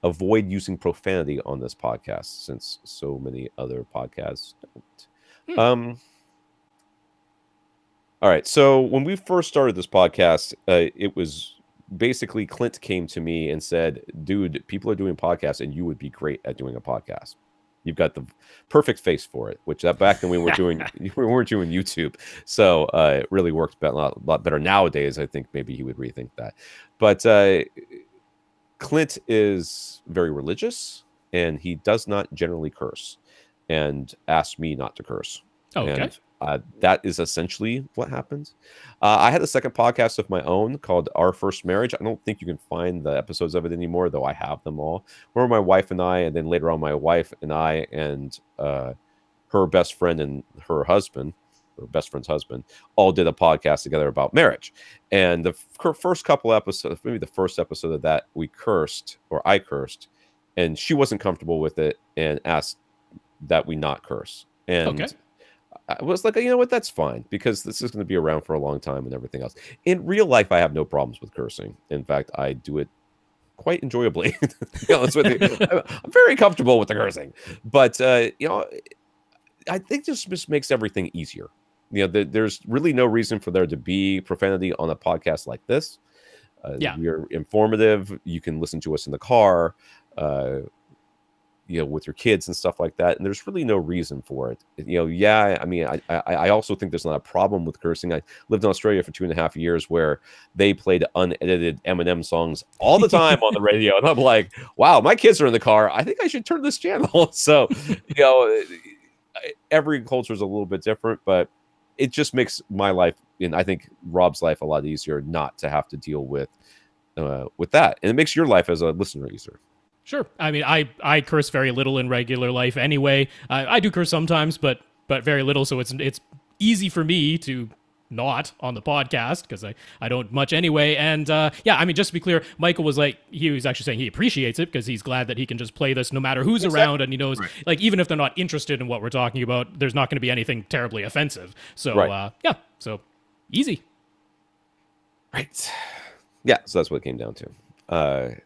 avoid using profanity on this podcast, since so many other podcasts don't. All right. So when we first started this podcast, it was basically Clint came to me and said, dude, people are doing podcasts and you would be great at doing a podcast. You've got the perfect face for it, which back then we weren't doing YouTube. So it really worked a lot better nowadays. I think maybe he would rethink that. But Clint is very religious and he does not generally curse, and asked me not to curse. Okay. And that is essentially what happens. I had a second podcast of my own called Our First Marriage. I don't think you can find the episodes of it anymore, though I have them all. Where my wife and I, and then later on my wife and I and her best friend and her husband, her best friend's husband, all did a podcast together about marriage. And the first couple episodes, maybe the first episode of that, we cursed, or I cursed, and she wasn't comfortable with it and asked that we not curse. And Okay. I was like, you know what, that's fine, because this is going to be around for a long time and everything else. In real life, I have no problems with cursing. In fact, I do it quite enjoyably. To be honest with you, I'm very comfortable with the cursing. But you know, I think this just makes everything easier. You know, there's really no reason for there to be profanity on a podcast like this. Yeah. We're informative. You can listen to us in the car. You know, with your kids and stuff like that, and there's really no reason for it. You know, yeah, I mean, I also think there's not a problem with cursing. I lived in Australia for 2.5 years, where they played unedited Eminem songs all the time on the radio, and I'm like, wow, my kids are in the car, I think I should turn this channel. So, you know, every culture is a little bit different, but it just makes my life, and I think Rob's life, a lot easier not to have to deal with that, and it makes your life as a listener easier. Sure. I mean, I curse very little in regular life anyway. I do curse sometimes, but very little. So it's easy for me to not on the podcast, because I don't much anyway. And yeah, I mean, just to be clear, Michael was like, he was actually saying he appreciates it because he's glad that he can just play this no matter who's around, and he knows, like, even if they're not interested in what we're talking about, there's not going to be anything terribly offensive. So yeah, so easy. Right. Yeah. So that's what it came down to.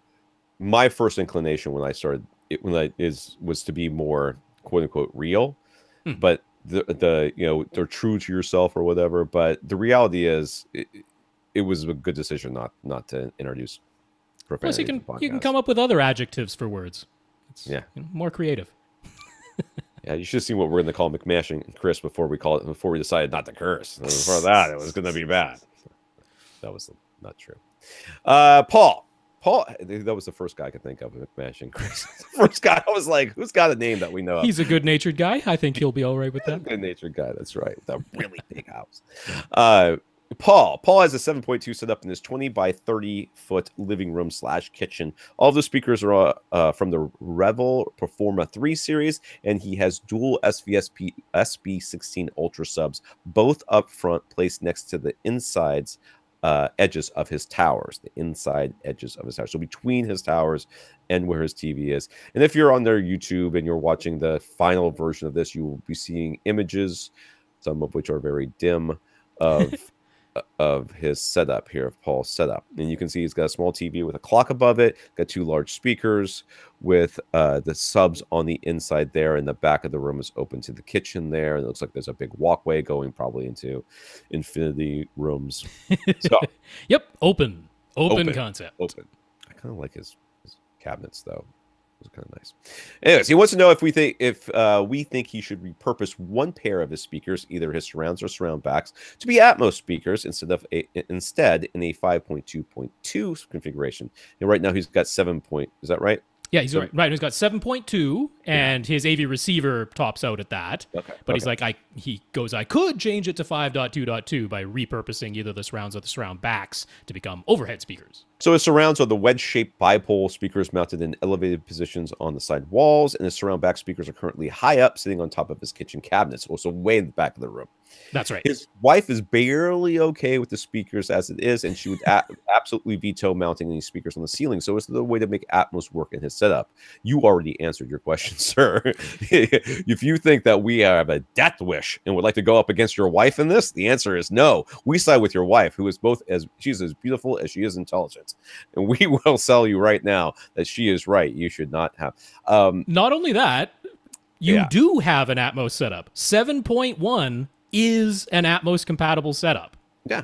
My first inclination when I started was to be more quote unquote real, but the you know, they're true to yourself or whatever. But the reality is, it was a good decision not to introduce profanity. Plus, you can come up with other adjectives for words. It's, yeah, you know, more creative. Yeah, you should have seen what we're going to call McMashing and Chris before we decided not to curse. Before that, it was going to be bad. That was not true. Paul, that was the first guy I could think of, McMashing Chris. First guy, I was like, who's got a name that we know of? He's a good-natured guy. I think he'll be all right with that. Good-natured guy, that's right. With a really big house. Paul has a 7.2 set up in his 20 by 30 foot living room / kitchen. All of the speakers are from the Revel Performa 3 series, and he has dual SVSP SB16 Ultra subs, both up front, placed next to the insides edges of his towers, so between his towers and where his TV is. And if you're on their YouTube and you're watching the final version of this, you will be seeing images, some of which are very dim, of his setup here, of Paul's setup. And you can see he's got a small TV with a clock above it, got 2 large speakers with the subs on the inside there, and the back of the room is open to the kitchen there. And it looks like there's a big walkway going probably into infinity rooms. So, yep, open concept. Open. I kind of like his cabinets though. It was kind of nice. Anyways, he wants to know if we think he should repurpose one pair of his speakers, either his surrounds or surround backs, to be Atmos speakers instead in a 5.2.2 configuration. And right now he's got 7. Is that right? Yeah, he's right. He's got 7.2, and his AV receiver tops out at that. Okay. But he's like, I could change it to 5.2.2 by repurposing either the surrounds or the surround backs to become overhead speakers. So his surrounds are the wedge-shaped bipole speakers mounted in elevated positions on the side walls, and his surround back speakers are currently high up, sitting on top of his kitchen cabinets, also way in the back of the room. That's right. His wife is barely okay with the speakers as it is, and she would absolutely veto mounting any speakers on the ceiling. So it's the way to make Atmos work in his setup. You already answered your question, sir. If you think that we have a death wish and would like to go up against your wife in this, the answer is no. We side with your wife, who is she's as beautiful as she is intelligent, and we will sell you right now that she is right. You should not have. Not only that, you do have an Atmos setup. 7.1 is an Atmos compatible setup. Yeah.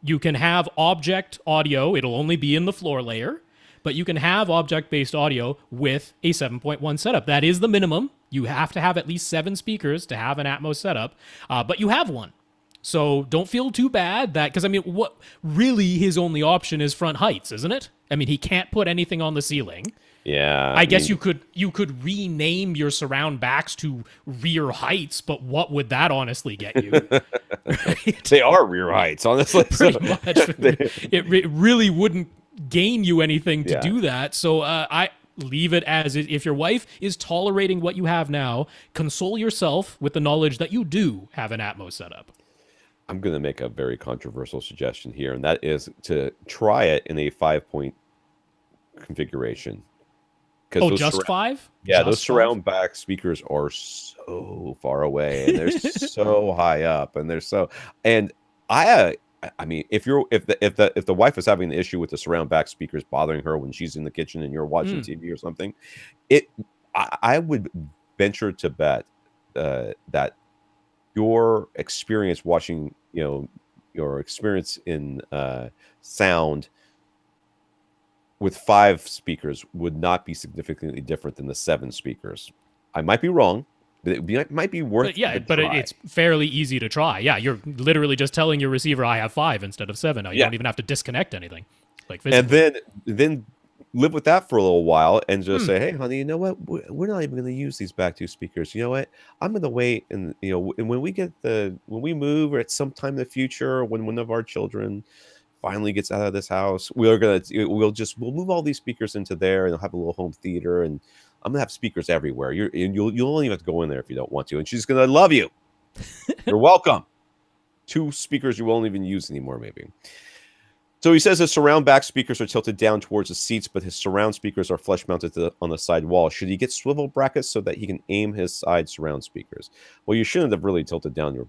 You can have object audio. It'll only be in the floor layer, but you can have object-based audio with a 7.1 setup. That is the minimum. You have to have at least 7 speakers to have an Atmos setup, but you have one. So don't feel too bad because what really his only option is front heights, isn't it? I mean, he can't put anything on the ceiling. Yeah, I guess you could rename your surround backs to rear heights, but what would that honestly get you? Right? They are rear heights, honestly. Pretty much. It really wouldn't gain you anything to do that. So I leave it as if your wife is tolerating what you have now, console yourself with the knowledge that you do have an Atmos setup. I'm going to make a very controversial suggestion here, and that is to try it in a 5-point configuration. Oh, just 5? Yeah, just those surround back speakers are so far away, and they're so high up, and they're so. And I mean, if the wife is having an issue with the surround back speakers bothering her when she's in the kitchen and you're watching TV or something, I would venture to bet that your experience watching, your experience in sound with 5 speakers would not be significantly different than the 7 speakers. I might be wrong, but it might be worth. It's fairly easy to try. Yeah, you're literally just telling your receiver, "I have 5" instead of 7. Now you don't even have to disconnect anything, like physically. And then live with that for a little while and just say, "Hey, honey, you know what? We're not even going to use these back 2 speakers. You know what? I'm going to wait, and and when we move, or at some time in the future, when one of our children finally gets out of this house, we'll move all these speakers into there, and they'll have a little home theater, and I'm gonna have speakers everywhere. You'll only have to go in there if you don't want to, and she's gonna love you. You're welcome." 2 speakers you won't even use anymore, maybe. So he says his surround back speakers are tilted down towards the seats, but his surround speakers are flush mounted on the side wall. Should he get swivel brackets so that he can aim his side surround speakers? Well, you shouldn't have really tilted down your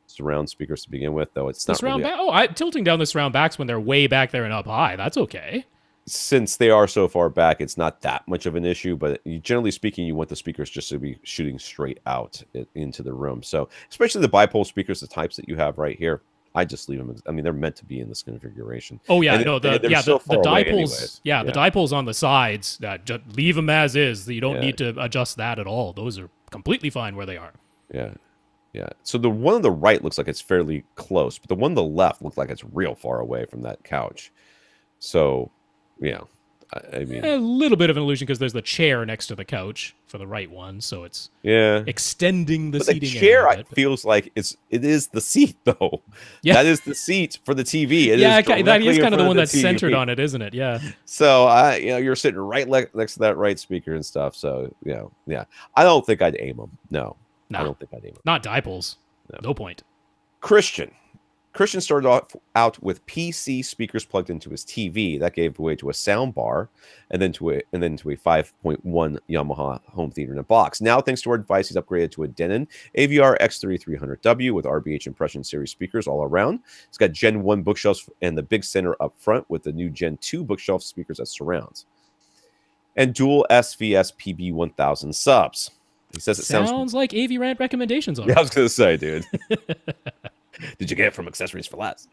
surround speakers to begin with, though. It's not surround back. Tilting down the surround backs when they're way back there and up high. That's okay. Since they are so far back, it's not that much of an issue. But generally speaking, you want the speakers just to be shooting straight out into the room. So, especially the bipole speakers, the types that you have right here, I just leave them. I mean, they're meant to be in this configuration. Oh yeah, the dipoles. Yeah, the dipoles on the sides. Just leave them as is. You don't need to adjust that at all. Those are completely fine where they are. Yeah. Yeah. So the one on the right looks like it's fairly close, but the one on the left looks like it's real far away from that couch. So, I mean, a little bit of an illusion because there's the chair next to the couch for the right one, so it's extending the seating. The chair feels like it is the seat though. Yeah, that is the seat for the TV. That is kind of the one that's centered on it, isn't it? Yeah. So you're sitting right next to that right speaker and stuff. So I don't think I'd aim them. No. I don't think I'd aim them. Not dipoles. No point. Christian started out with PC speakers plugged into his TV. That gave way to a sound bar, and then to a 5.1 Yamaha home theater in a box. Now, thanks to our advice, he's upgraded to a Denon AVR X3300W with RBH Impression Series speakers all around. It's got Gen 1 bookshelves and the big center up front with the new Gen 2 bookshelf speakers that surrounds. And dual SVS PB1000 subs. He says it sounds like AV Rant recommendations. Yeah, I was going to say, dude. Did you get it from Accessories for Less?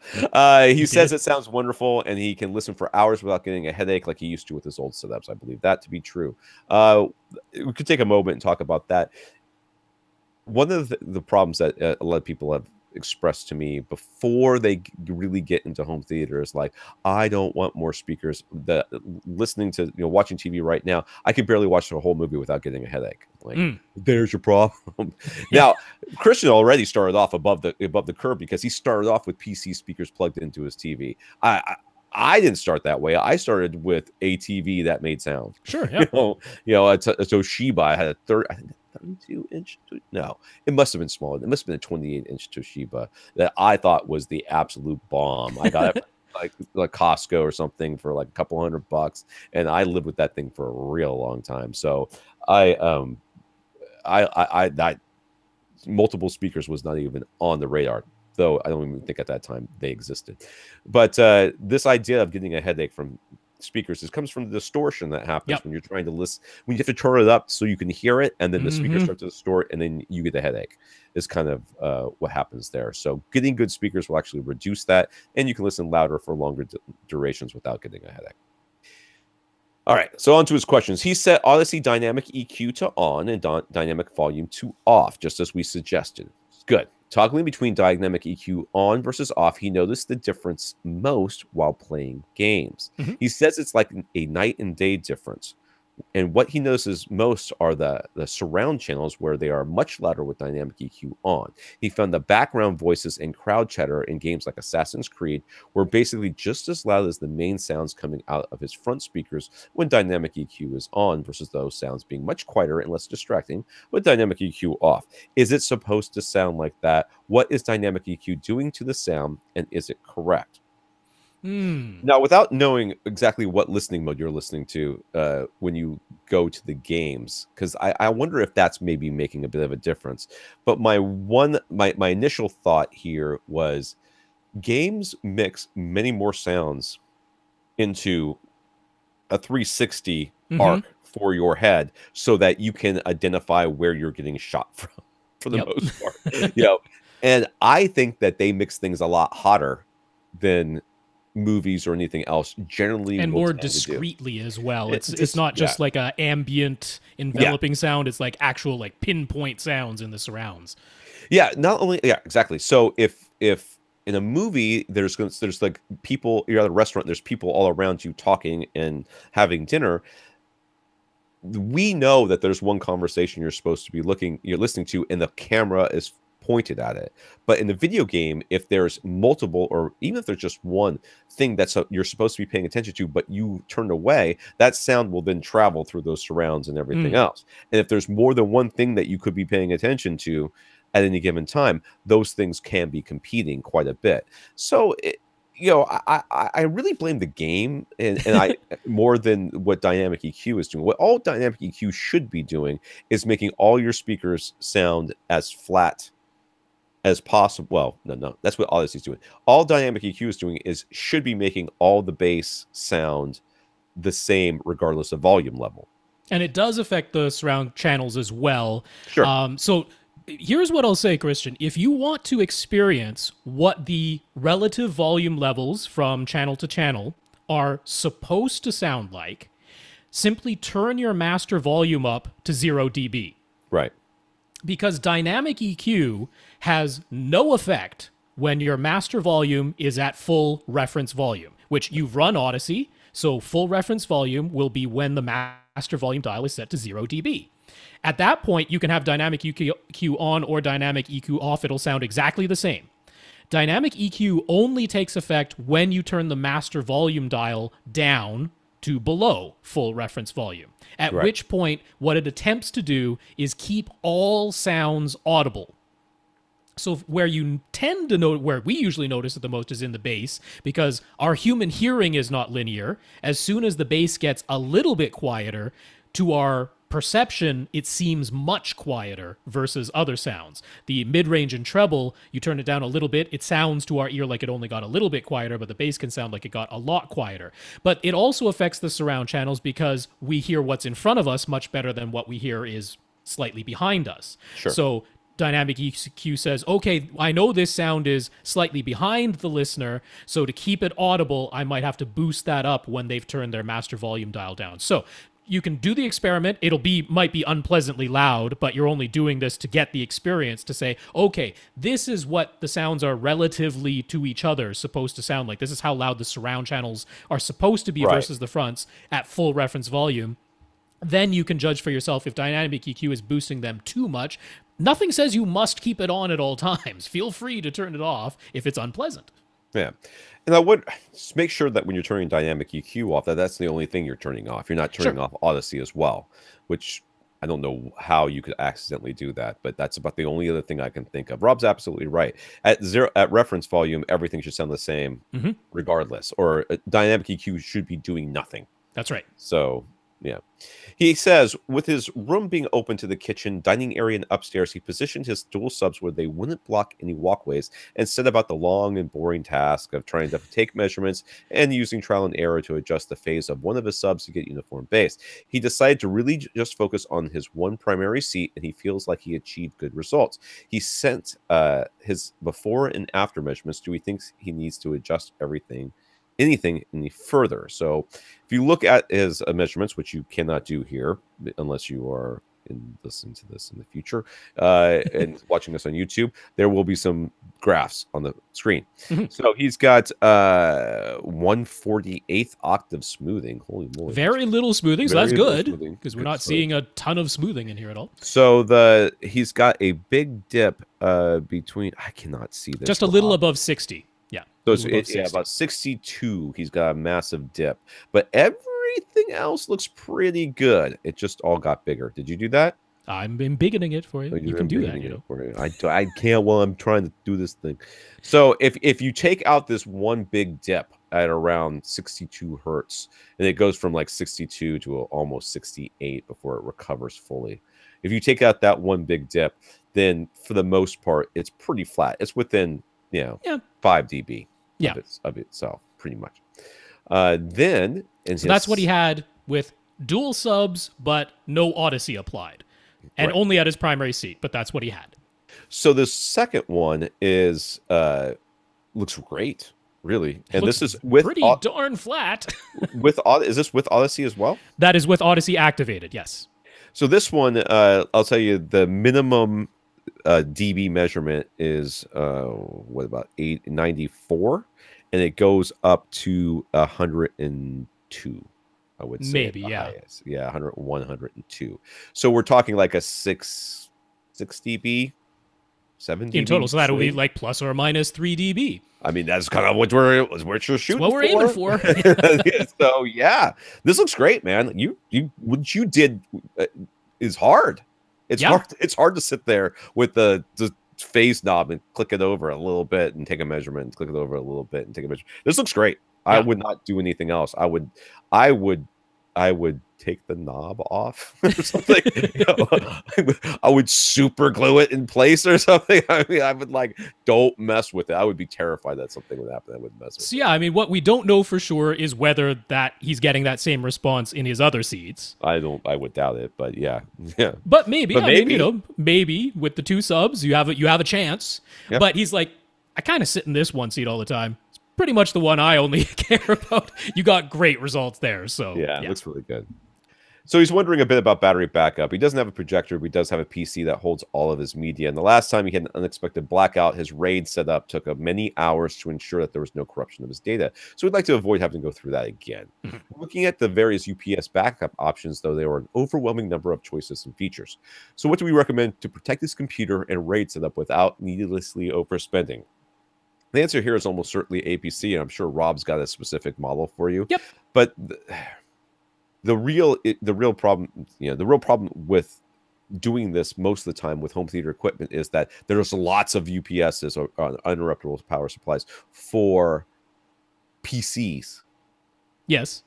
He says it sounds wonderful, and he can listen for hours without getting a headache like he used to with his old setups. I believe that to be true. We could take a moment and talk about that. One of the problems that a lot of people have expressed to me before they really get into home theater is like, I don't want more speakers. Listening to watching TV right now, I can barely watch the whole movie without getting a headache. Like, there's your problem. Now, Christian already started off above the curve because he started off with PC speakers plugged into his TV. I didn't start that way. I started with a TV that made sound. Sure, yeah. A Toshiba. I had a 32-inch? No, it must have been smaller. It must have been a 28-inch Toshiba that I thought was the absolute bomb. I got it like Costco or something for like a couple $100, and I lived with that thing for a real long time. So I that multiple speakers was not even on the radar, though I don't even think at that time they existed. But this idea of getting a headache from speakers comes from the distortion that happens when you're trying to listen, when you have to turn it up so you can hear it, and then the speakers start to distort, and then you get a headache is kind of what happens there. So getting good speakers will actually reduce that, and you can listen louder for longer durations without getting a headache. All right, so on to his questions. He set Odyssey dynamic EQ to on and dynamic volume to off, just as we suggested. Good. Toggling between dynamic EQ on versus off, he noticed the difference most while playing games. He says it's like a night and day difference. And what he notices most are the surround channels, where they are much louder with dynamic EQ on. He found the background voices and crowd chatter in games like Assassin's Creed were basically just as loud as the main sounds coming out of his front speakers when dynamic EQ is on, versus those sounds being much quieter and less distracting with dynamic EQ off. Is it supposed to sound like that? What is dynamic EQ doing to the sound, and is it correct? Now, without knowing exactly what listening mode you're listening to when you go to the games, because I wonder if that's maybe making a bit of a difference. But my initial thought here was games mix many more sounds into a 360 arc for your head, so that you can identify where you're getting shot from, for the most part. And I think that they mix things a lot hotter than movies or anything else generally, and more discreetly as well. It's not just like a ambient enveloping sound. It's like actual like pinpoint sounds in the surrounds. Not only exactly. So if in a movie there's like people, you're at a restaurant, there's people all around you talking and having dinner, we know that there's one conversation you're supposed to be listening to, and the camera is pointed at it. But in the video game, if there's multiple, or even if there's just one thing that's you're supposed to be paying attention to, but you turned away, that sound will then travel through those surrounds and everything else. And if there's more than one thing that you could be paying attention to at any given time, those things can be competing quite a bit. So I really blame the game, and I more than what dynamic EQ is doing. What all dynamic EQ should be doing is making all your speakers sound as flat as possible. Well, no, that's what Odyssey's doing. All dynamic EQ is doing should be making all the bass sound the same regardless of volume level. And it does affect the surround channels as well. Sure. So here's what I'll say, Christian. If you want to experience what the relative volume levels from channel to channel are supposed to sound like, simply turn your master volume up to 0 dB. Right. Because dynamic EQ has no effect when your master volume is at full reference volume, which you've run Odyssey, so full reference volume will be when the master volume dial is set to 0 dB. At that point, you can have dynamic EQ on or dynamic EQ off. It'll sound exactly the same. Dynamic EQ only takes effect when you turn the master volume dial down to below full reference volume, at which point what it attempts to do is keep all sounds audible. So where you tend to know, where we usually notice it the most, is in the bass, because our human hearing is not linear. As soon as the bass gets a little bit quieter, to our perception, it seems much quieter versus other sounds. The mid-range and treble, you turn it down a little bit, it sounds to our ear like it only got a little bit quieter, but the bass can sound like it got a lot quieter. But it also affects the surround channels because we hear what's in front of us much better than what we hear is slightly behind us. Sure. So dynamic EQ says, okay, I know this sound is slightly behind the listener, so to keep it audible, I might have to boost that up when they've turned their master volume dial down. So you can do the experiment. Might be unpleasantly loud, but you're only doing this to get the experience, to say, okay, this is what the sounds are relatively to each other supposed to sound like. This is how loud the surround channels are supposed to be versus the fronts at full reference volume. Then you can judge for yourself if dynamic EQ is boosting them too much. Nothing says you must keep it on at all times. Feel free to turn it off if it's unpleasant. Yeah. And I would just make sure that when you're turning dynamic EQ off, that's the only thing you're turning off. You're not turning off Odyssey as well, which I don't know how you could accidentally do that, but that's about the only other thing I can think of. Rob's absolutely right. At reference volume, everything should sound the same regardless, or dynamic EQ should be doing nothing. That's right. So, yeah. He says, with his room being open to the kitchen, dining area, and upstairs, he positioned his dual subs where they wouldn't block any walkways and set about the long and boring task of trying to take measurements and using trial and error to adjust the phase of one of his subs to get uniform base. He decided to really just focus on his one primary seat, and he feels like he achieved good results. He sent his before and after measurements. Do he thinks he needs to adjust anything any further? So if you look at his measurements, which you cannot do here unless you are listening to this in the future and watching us on YouTube, there will be some graphs on the screen. So he's got 1/48th octave smoothing. Holy moly. Very little smoothing, so that's good, because we're not seeing a ton of smoothing in here at all. So he's got a big dip between, I cannot see this. Just a little above 60. Yeah. So it's about 62. He's got a massive dip, but everything else looks pretty good. It just all got bigger. Did you do that? I'm embiggening it for you. You can do that. You know, I can't while I'm trying to do this thing. So if you take out this one big dip at around 62 hertz, and it goes from like 62 to almost 68 before it recovers fully. If you take out that one big dip, then for the most part, it's pretty flat. It's within 5 dB of itself, pretty much. Then so that's what he had with dual subs, but no Odyssey applied, and only at his primary seat. But that's what he had. So the second one is looks great, really, and this is with pretty darn flat. Is this with Odyssey as well? That is with Odyssey activated. Yes. So this one, I'll tell you, the minimum dB measurement is about 894, and it goes up to 102. I would say maybe highest. 101, 102. So we're talking like a 6 dB, 7 dB in total. So that would be like plus or minus 3 dB. I mean, that's kind of what we're shooting. What we're aiming for. So yeah, this looks great, man. What you did is hard. It's hard. It's hard to sit there with the phase knob and click it over a little bit and take a measurement, and click it over a little bit and take a measurement. This looks great. Yeah. I would not do anything else. I would take the knob off or something. I would super glue it in place or something. I mean, I would don't mess with it. I would be terrified that something would happen. I wouldn't mess with it. So yeah, I mean, what we don't know for sure is whether that he's getting that same response in his other seats. I would doubt it, but yeah. But maybe. I mean, maybe with the two subs, you have a chance. Yeah. But he's like, I kind of sit in this one seat all the time. It's pretty much the one I only care about. You got great results there. So yeah, it looks really good. So he's wondering a bit about battery backup. He doesn't have a projector, but he does have a PC that holds all of his media. And the last time he had an unexpected blackout, his RAID setup took many hours to ensure that there was no corruption of his data. So we'd like to avoid having to go through that again. Looking at the various UPS backup options, though, there were an overwhelming number of choices and features. So what do we recommend to protect his computer and RAID setup without needlessly overspending? The answer here is almost certainly APC, and I'm sure Rob's got a specific model for you. Yep. But the real problem with doing this most of the time with home theater equipment is that there's lots of UPSs or uninterruptible power supplies for PCs. Yes.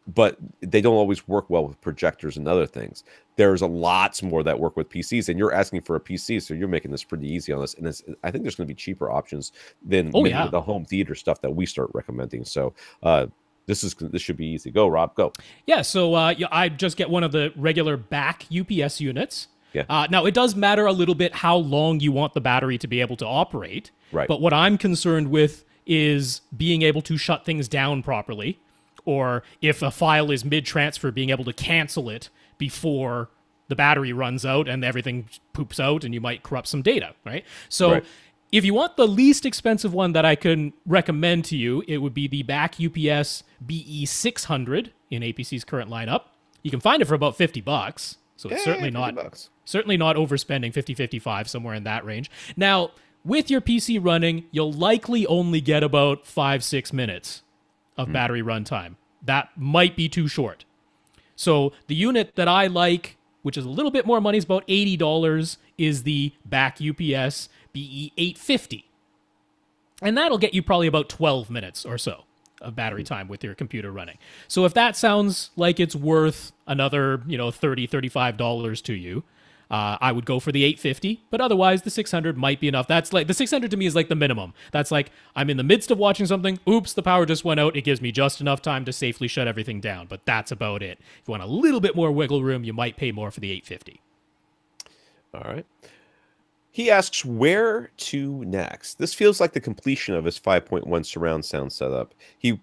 But they don't always work well with projectors and other things. There's a lots more that work with PCs, and you're asking for a PC, so you're making this pretty easy on us. And I think there's going to be cheaper options than the home theater stuff that we start recommending. So this should be easy. Go, Rob, go. Yeah, so I just get one of the regular back UPS units. Yeah. Now, it does matter a little bit how long you want the battery to be able to operate. Right. But what I'm concerned with is being able to shut things down properly, or if a file is mid-transfer, being able to cancel it before the battery runs out and everything poops out and you might corrupt some data, right? So if you want the least expensive one that I can recommend to you, it would be the back UPS BE600 in APC's current lineup. You can find it for about $50, so it's certainly not overspending, 50, 55, somewhere in that range. Now, with your PC running, you'll likely only get about 5-6 minutes of battery runtime. That might be too short. So the unit that I like which is a little bit more money. It's about $80, is the back UPS BE850. And that'll get you probably about 12 minutes or so of battery time with your computer running. So if that sounds like it's worth another, $30, $35 to you, I would go for the 850, but otherwise the 600 might be enough. That's like, the 600 to me is like the minimum. That's like, I'm in the midst of watching something. Oops, the power just went out. It gives me just enough time to safely shut everything down, but that's about it. If you want a little bit more wiggle room, you might pay more for the 850. All right. He asks, where to next? This feels like the completion of his 5.1 surround sound setup. He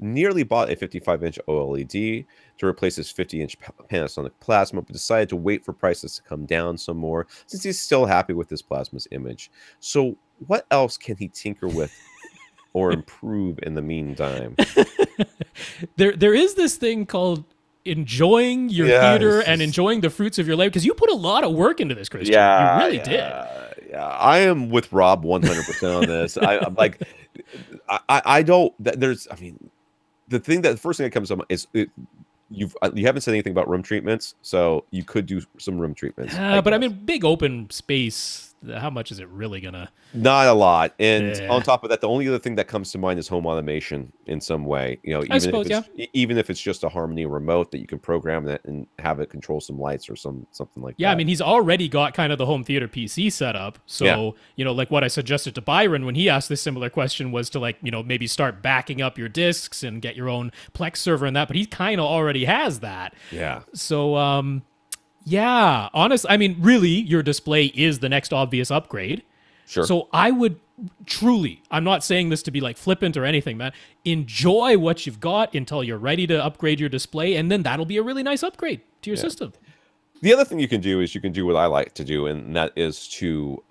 nearly bought a 55-inch OLED to replace his 50-inch Panasonic Plasma, but decided to wait for prices to come down some more since he's still happy with his Plasma's image. So what else can he tinker with or improve in the meantime? There is this thing called enjoying your theater and enjoying the fruits of your labor, because you put a lot of work into this, Christian. You really did. Yeah, I am with Rob 100% on this. I'm like, I don't. There's, I mean, the first thing that comes to mind is you haven't said anything about room treatments, so you could do some room treatments. But I mean, big open space. How much is it really gonna? Not a lot. And on top of that, the only other thing that comes to mind is home automation in some way. Even if it's just a Harmony remote that you can program that and have it control some lights or something like that. Yeah, I mean, he's already got kind of the home theater PC set up. So, like what I suggested to Byron when he asked this similar question was to maybe start backing up your discs and get your own Plex server and that. But he kind of already has that. Yeah. So, yeah, I mean, really, your display is the next obvious upgrade. Sure. So I would truly, I'm not saying this to be like flippant or anything, man. Enjoy what you've got until you're ready to upgrade your display, and then that'll be a really nice upgrade to your system. The other thing you can do is you can do what I like to do, and that is to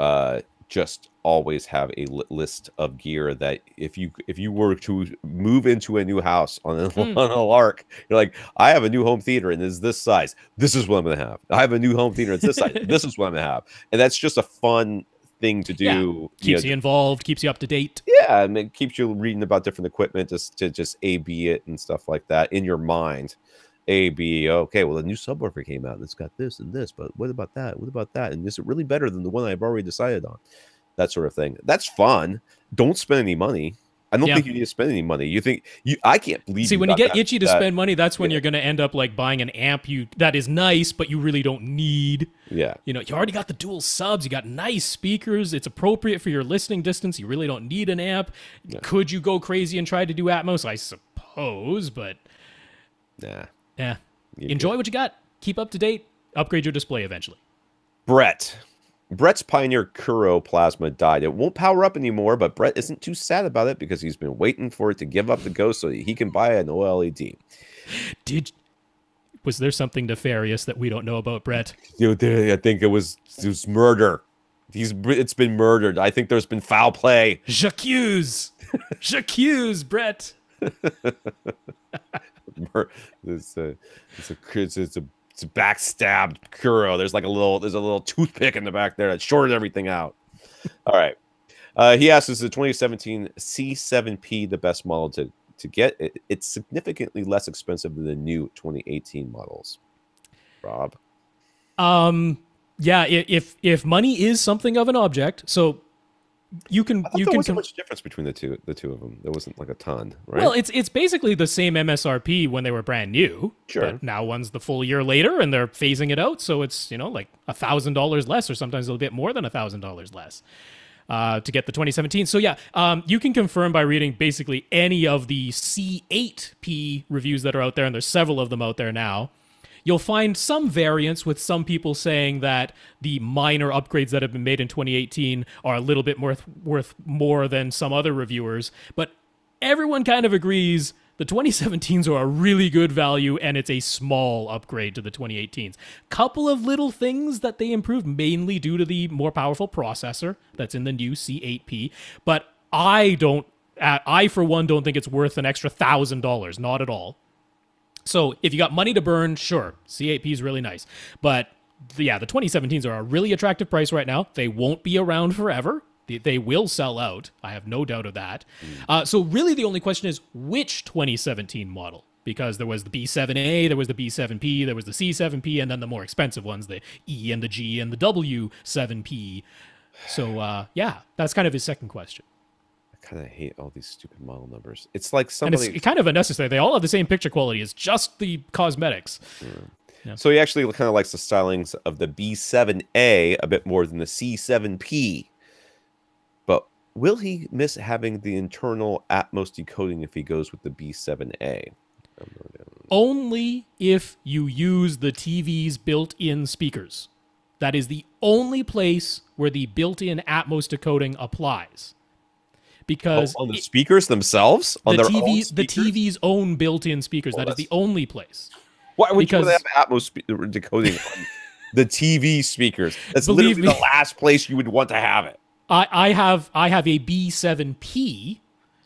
just always have a list of gear that if you were to move into a new house on a lark, you're like, I have a new home theater and it's this size. This is what I'm going to have. I have a new home theater. It's this size. This is what I'm going to have. And that's just a fun thing to do. Keeps you involved, keeps you up to date. Yeah, and it keeps you reading about different equipment just to just A/B it and stuff like that in your mind. A/B, okay, well, the new subwoofer came out and it's got this and this, but what about that? What about that? And is it really better than the one I've already decided on? That sort of thing. That's fun. Don't spend any money. I don't think you need to spend any money. I can't believe. See, when you get itchy to spend money, that's when you're going to end up like buying an amp that is nice, but you really don't need. Yeah. You already got the dual subs. You got nice speakers. It's appropriate for your listening distance. You really don't need an amp. Yeah. Could you go crazy and try to do Atmos? I suppose, but nah. Yeah. Enjoy what you got. Keep up to date. Upgrade your display eventually. Brett's Pioneer Kuro Plasma died. It won't power up anymore, but Brett isn't too sad about it because he's been waiting for it to give up the ghost so he can buy an OLED. Was there something nefarious that we don't know about Brett? I think it was murder. It's been murdered. I think there's been foul play. J'accuse Brett. It's a backstabbed Kuro. There's a little toothpick in the back there that shorted everything out. All right. He asks, is the 2017 C7P the best model to get? It's significantly less expensive than the new 2018 models. Rob? Yeah, if money is something of an object, so there wasn't much difference between the two of them. There wasn't like a ton, right? Well, it's basically the same MSRP when they were brand new. Sure. But now one's the full year later, and they're phasing it out, so it's like $1,000 less, or sometimes a little bit more than $1,000 less to get the 2017. So yeah, you can confirm by reading basically any of the C8P reviews that are out there, and there's several of them out there now. You'll find some variance with some people saying that the minor upgrades that have been made in 2018 are a little bit worth more than some other reviewers. But everyone kind of agrees the 2017s are a really good value, and it's a small upgrade to the 2018s. Couple of little things that they improved, mainly due to the more powerful processor that's in the new C8P. But I for one, don't think it's worth an extra $1,000. Not at all. So if you got money to burn, sure, C8P is really nice. But the 2017s are a really attractive price right now. They won't be around forever. They will sell out. I have no doubt of that. So really the only question is, which 2017 model because there was the B7A, there was the B7P, there was the C7P, and then the more expensive ones, the E and the G and the W7P. So, yeah, that's kind of his second question. I kind of hate all these stupid model numbers. It's like And somebody... it's kind of unnecessary. They all have the same picture quality. It's just the cosmetics. Yeah. So he actually kind of likes the stylings of the B7A a bit more than the C7P. But will he miss having the internal Atmos decoding if he goes with the B7A? Only if you use the TV's built-in speakers. That is the only place where the built-in Atmos decoding applies. Because on the speakers themselves? On their own speakers? The TV's own built-in speakers. That is the only place. Why would you have Atmos decoding on the TV speakers? That's literally the last place you would want to have it. I have a B7P,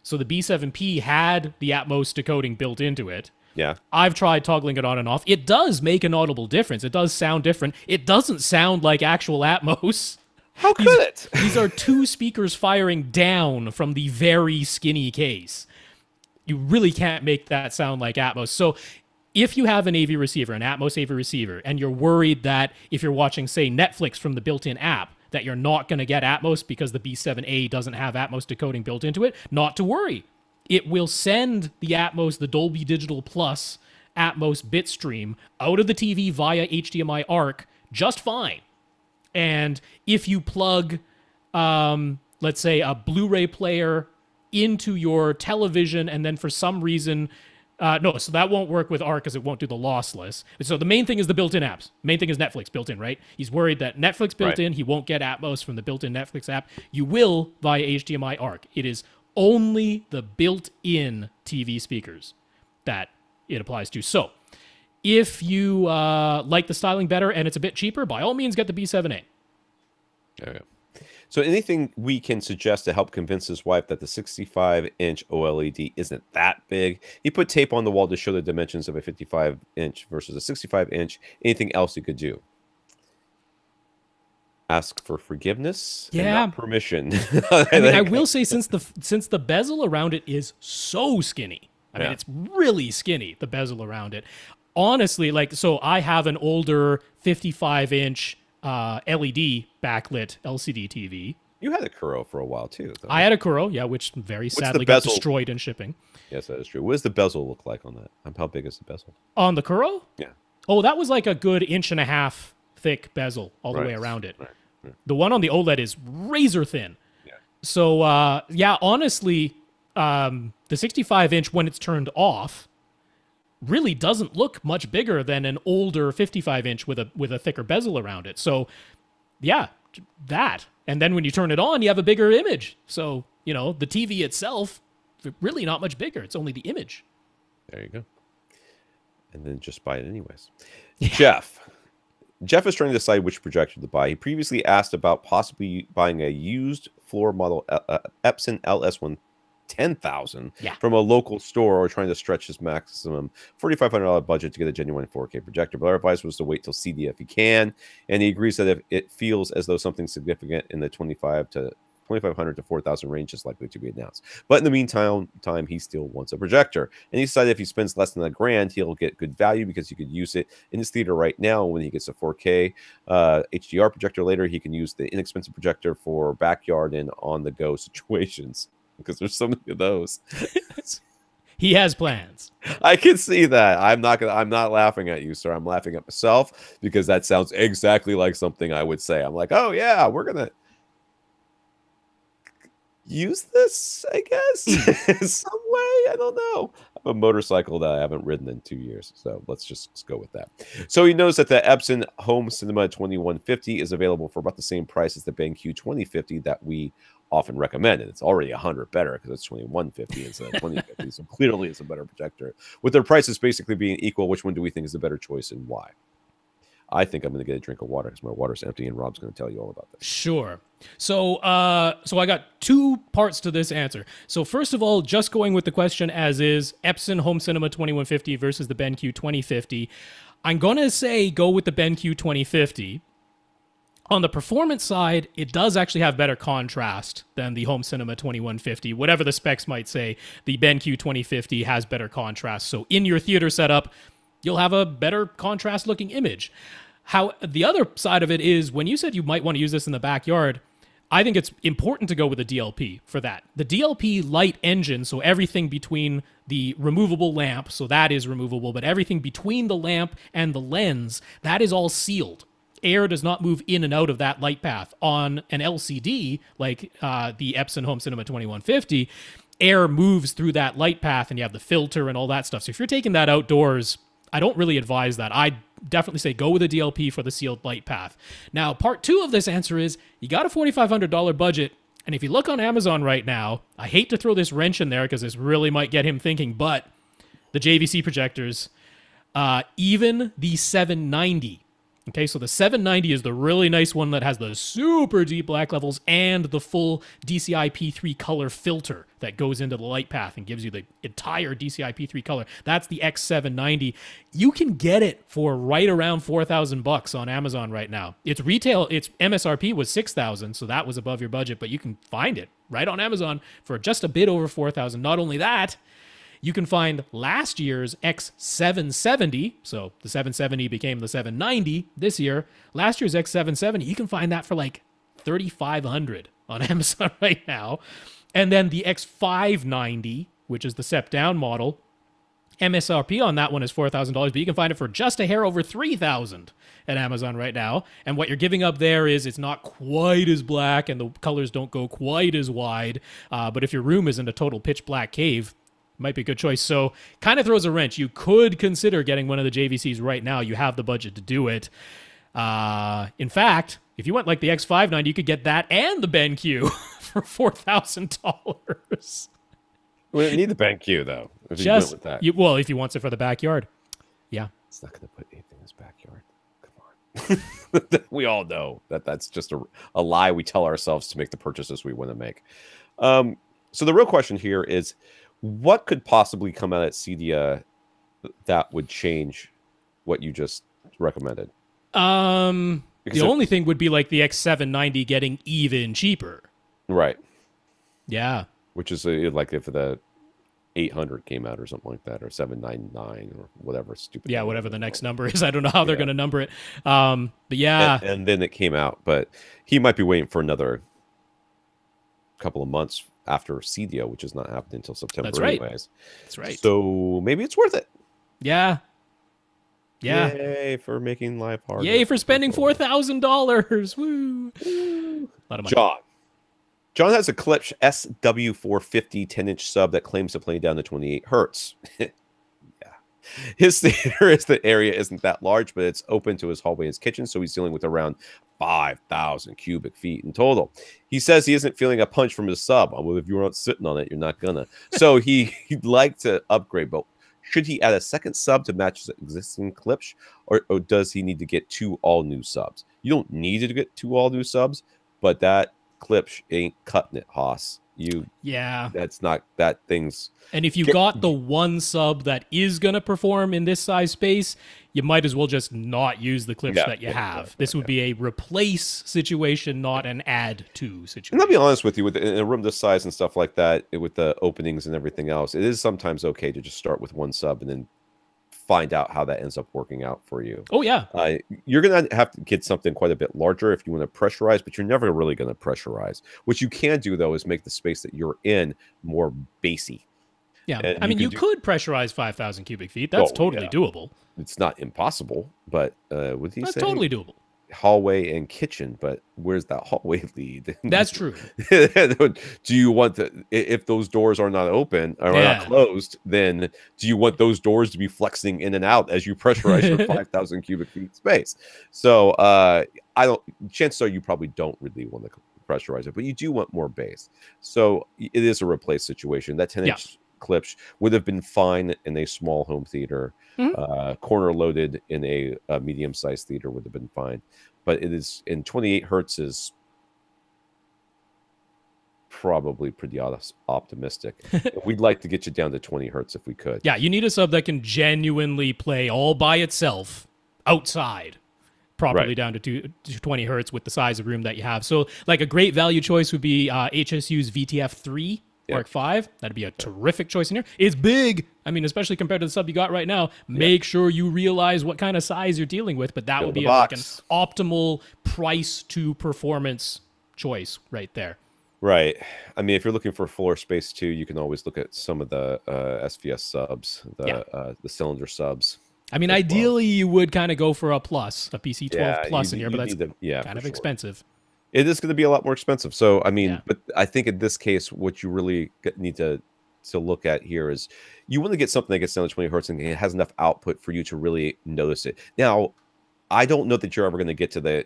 so the B7P had the Atmos decoding built into it. Yeah. I've tried toggling it on and off. It does make an audible difference. It does sound different. It doesn't sound like actual Atmos. How could it? These are two speakers firing down from the very skinny case. You really can't make that sound like Atmos. So if you have an AV receiver, an Atmos AV receiver, and you're worried that if you're watching, say, Netflix from the built-in app, that you're not going to get Atmos because the B7A doesn't have Atmos decoding built into it, not to worry. It will send the Atmos, the Dolby Digital Plus Atmos bit stream out of the TV via HDMI ARC just fine. And if you plug, let's say, a Blu-ray player into your television and then for some reason... no, so that won't work with ARC because it won't do the lossless. So the main thing is the built-in apps. Main thing is Netflix built in, right? He's worried that Netflix built in, he won't get Atmos from the built-in Netflix app. You will via HDMI ARC. It is only the built-in TV speakers that it applies to. So if you like the styling better and it's a bit cheaper, by all means get the B7A. There you go. So anything we can suggest to help convince his wife that the 65-inch OLED isn't that big? He put tape on the wall to show the dimensions of a 55-inch versus a 65-inch. Anything else he could do? Ask for forgiveness and not permission. I mean, I will say since the bezel around it is so skinny. I mean, it's really skinny, the bezel around it. Honestly, like, so I have an older 55-inch LED backlit LCD TV. You had a Kuro for a while too, though. I had a Kuro, yeah, which very sadly got destroyed in shipping. Yes, that is true. What does the bezel look like on that? How big is the bezel? On the Kuro? Yeah. Oh, that was like a good 1.5 inch thick bezel all the way around it. Right. The one on the OLED is razor thin. Yeah. So, yeah, honestly, the 65-inch, when it's turned off, really doesn't look much bigger than an older 55-inch with a thicker bezel around it. So, yeah, that. And then when you turn it on, you have a bigger image. So, you know, the TV itself, really not much bigger. It's only the image. There you go. And then just buy it anyways. Yeah. Jeff is trying to decide which projector to buy. He previously asked about possibly buying a used floor model Epson LS110,000 from a local store, or trying to stretch his maximum $4,500 budget to get a genuine 4K projector. But our advice was to wait till CD if he can. And he agrees that if it feels as though something significant in the $2,500 to $4,000 range is likely to be announced. But in the meantime, he still wants a projector. And he decided if he spends less than $1,000, he'll get good value because he could use it in his theater right now. When he gets a 4K HDR projector later, he can use the inexpensive projector for backyard and on-the-go situations, because there's so many of those. He has plans. I can see that. I'm not laughing at you, sir. I'm laughing at myself, because that sounds exactly like something I would say. I'm like, oh yeah, we're gonna use this, I guess, in some way. I don't know. I have a motorcycle that I haven't ridden in 2 years, so let's just go with that. So he knows that the Epson Home Cinema 2150 is available for about the same price as the BenQ 2050 that we often recommend, and it's already 100 better because it's 2150 instead of 2050. So clearly it's a better projector. With their prices basically being equal, which one do we think is the better choice and why? I think I'm going to get a drink of water because my water's empty, and Rob's going to tell you all about this. Sure. So I got two parts to this answer. So first of all, just going with the question as is, Epson Home Cinema 2150 versus the BenQ 2050. I'm going to say go with the BenQ 2050. On the performance side, it does actually have better contrast than the Home Cinema 2150. Whatever the specs might say, the BenQ 2050 has better contrast. So in your theater setup, you'll have a better contrast looking image. How the other side of it is, when you said you might want to use this in the backyard, I think it's important to go with a DLP for that. The DLP light engine, so everything between the removable lamp, so that is removable, but everything between the lamp and the lens, that is all sealed. Air does not move in and out of that light path. On an LCD, like the Epson Home Cinema 2150, air moves through that light path and you have the filter and all that stuff. So if you're taking that outdoors, I don't really advise that. I definitely say go with a DLP for the sealed light path. Now, part two of this answer is you got a $4,500 budget. And if you look on Amazon right now, I hate to throw this wrench in there because this really might get him thinking, but the JVC projectors, even the 790. Okay, so the 790 is the really nice one that has the super deep black levels and the full DCI P3 color filter that goes into the light path and gives you the entire DCI P3 color. That's the X790. You can get it for right around $4,000 on Amazon right now. Its retail, its MSRP was $6,000, so that was above your budget, but you can find it right on Amazon for just a bit over $4,000. Not only that, you can find last year's X770, so the 770 became the 790 this year. Last year's X770, you can find that for like $3,500 on Amazon right now. And then the X590, which is the step-down model, MSRP on that one is $4,000, but you can find it for just a hair over $3,000 at Amazon right now. And what you're giving up there is it's not quite as black and the colors don't go quite as wide. But if your room isn't a total pitch black cave, might be a good choice. So kind of throws a wrench. You could consider getting one of the JVCs right now. You have the budget to do it. In fact, if you went like the X590, you could get that and the BenQ for $4,000. We don't need the BenQ though. If you went with that. Well, if he wants it for the backyard. Yeah. It's not going to put anything in his backyard. Come on. We all know that that's just a lie we tell ourselves to make the purchases we want to make. So the real question here is, what could possibly come out at CEDIA that would change what you just recommended? The only thing would be like the X790 getting even cheaper. Right. Yeah. Which is like if the 800 came out or something like that, or 799 or whatever stupid. Yeah, whatever the next number is. I don't know how they're going to number it. But yeah. And then it came out, but he might be waiting for another couple of months after CEDIA, which is not happening until September. That's right. Anyways. That's right. So maybe it's worth it. Yeah. Yeah. Yay for making life hard. Yay for spending $4,000. Woo. A lot of money. John has a Klipsch SW450 10-inch sub that claims to play down to 28 hertz. Yeah. His theater is the area isn't that large, but it's open to his hallway and his kitchen, so he's dealing with around 5,000 cubic feet in total. He says he isn't feeling a punch from his sub. Well, if you're not sitting on it, you're not gonna. So he'd like to upgrade, but should he add a second sub to match his existing Klipsch, or does he need to get two all-new subs? You don't need to get two all-new subs, but that Klipsch ain't cutting it, Haas. That's not that thing's. And if you got the one sub that is going to perform in this size space, you might as well just not use the Klipsch that you have. This would be a replace situation, not an add to situation. And I'll be honest with you, in a room this size and stuff like that, with the openings and everything else, it is sometimes okay to just start with one sub and then find out how that ends up working out for you. Oh, yeah. You're going to have to get something quite a bit larger if you want to pressurize, but you're never really going to pressurize. What you can do, though, is make the space that you're in more bassy. Yeah. And I mean, you could pressurize 5,000 cubic feet. That's totally doable. It's not impossible, but what did he say? That's totally doable. Hallway and kitchen, but where's that hallway lead? That's true. Do you want if those doors are not open or not closed, then do you want those doors to be flexing in and out as you pressurize your 5,000 cubic feet space? So chances are you probably don't really want to pressurize it, but you do want more base. So it is a replace situation. That 10-inch Klipsch would have been fine in a small home theater. Corner loaded in a medium-sized theater would have been fine, but it is in 28 hertz is probably pretty optimistic. We'd like to get you down to 20 hertz if we could. Yeah, you need a sub that can genuinely play all by itself outside. properly down to 220 hertz with the size of room that you have. So like a great value choice would be HSU's VTF3 Mark 5. That'd be a terrific choice in here. It's big. I mean, especially compared to the sub you got right now. Make sure you realize what kind of size you're dealing with, but that would be like an optimal price to performance choice right there. Right. I mean, if you're looking for floor space too, you can always look at some of the SVS subs, the cylinder subs. I mean, ideally, you would kind of go for a PC12 plus in here, but that's kind of expensive. It is going to be a lot more expensive. So, I mean, but I think in this case, what you really need to look at here is you want to get something that gets down to 20 hertz and it has enough output for you to really notice it. Now, I don't know that you're ever going to get to the,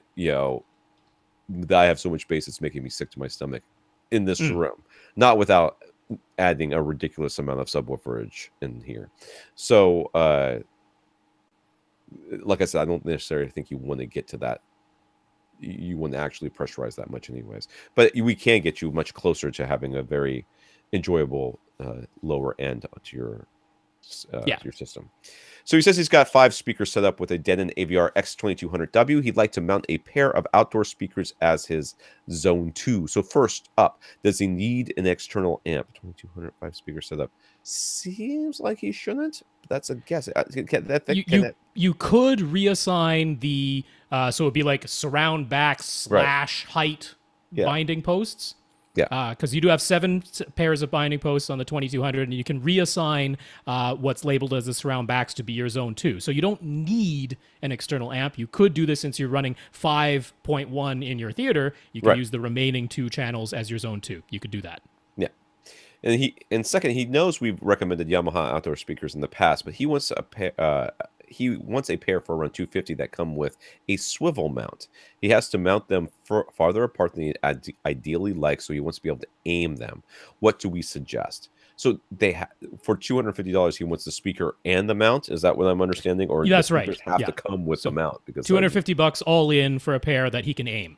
that I have so much bass it's making me sick to my stomach in this room, not without adding a ridiculous amount of subwooferage in here. So, like I said, I don't necessarily think you want to get to that. You want to actually pressurize that much anyways. But we can get you much closer to having a very enjoyable lower end to your system. So he says he's got 5 speakers set up with a Denon AVR X2200W. He'd like to mount a pair of outdoor speakers as his Zone 2. So first up, does he need an external amp? 2200 5-speaker setup. Seems like he shouldn't. That's a guess. You could reassign the so it'd be like surround back / height binding posts. Yeah, because you do have 7 pairs of binding posts on the 2200, and you can reassign what's labeled as the surround backs to be your Zone 2. So you don't need an external amp. You could do this since you're running 5.1 in your theater. You can use the remaining 2 channels as your Zone 2. You could do that. Yeah. And second, he knows we've recommended Yamaha outdoor speakers in the past, but he wants a pair. He wants a pair for around 250 that come with a swivel mount. He has to mount them farther apart than he ideally likes, so he wants to be able to aim them. What do we suggest? So for $250, he wants the speaker and the mount. Is that what I'm understanding? Or that's the speakers have to come with the mount? Because $250 all in for a pair that he can aim.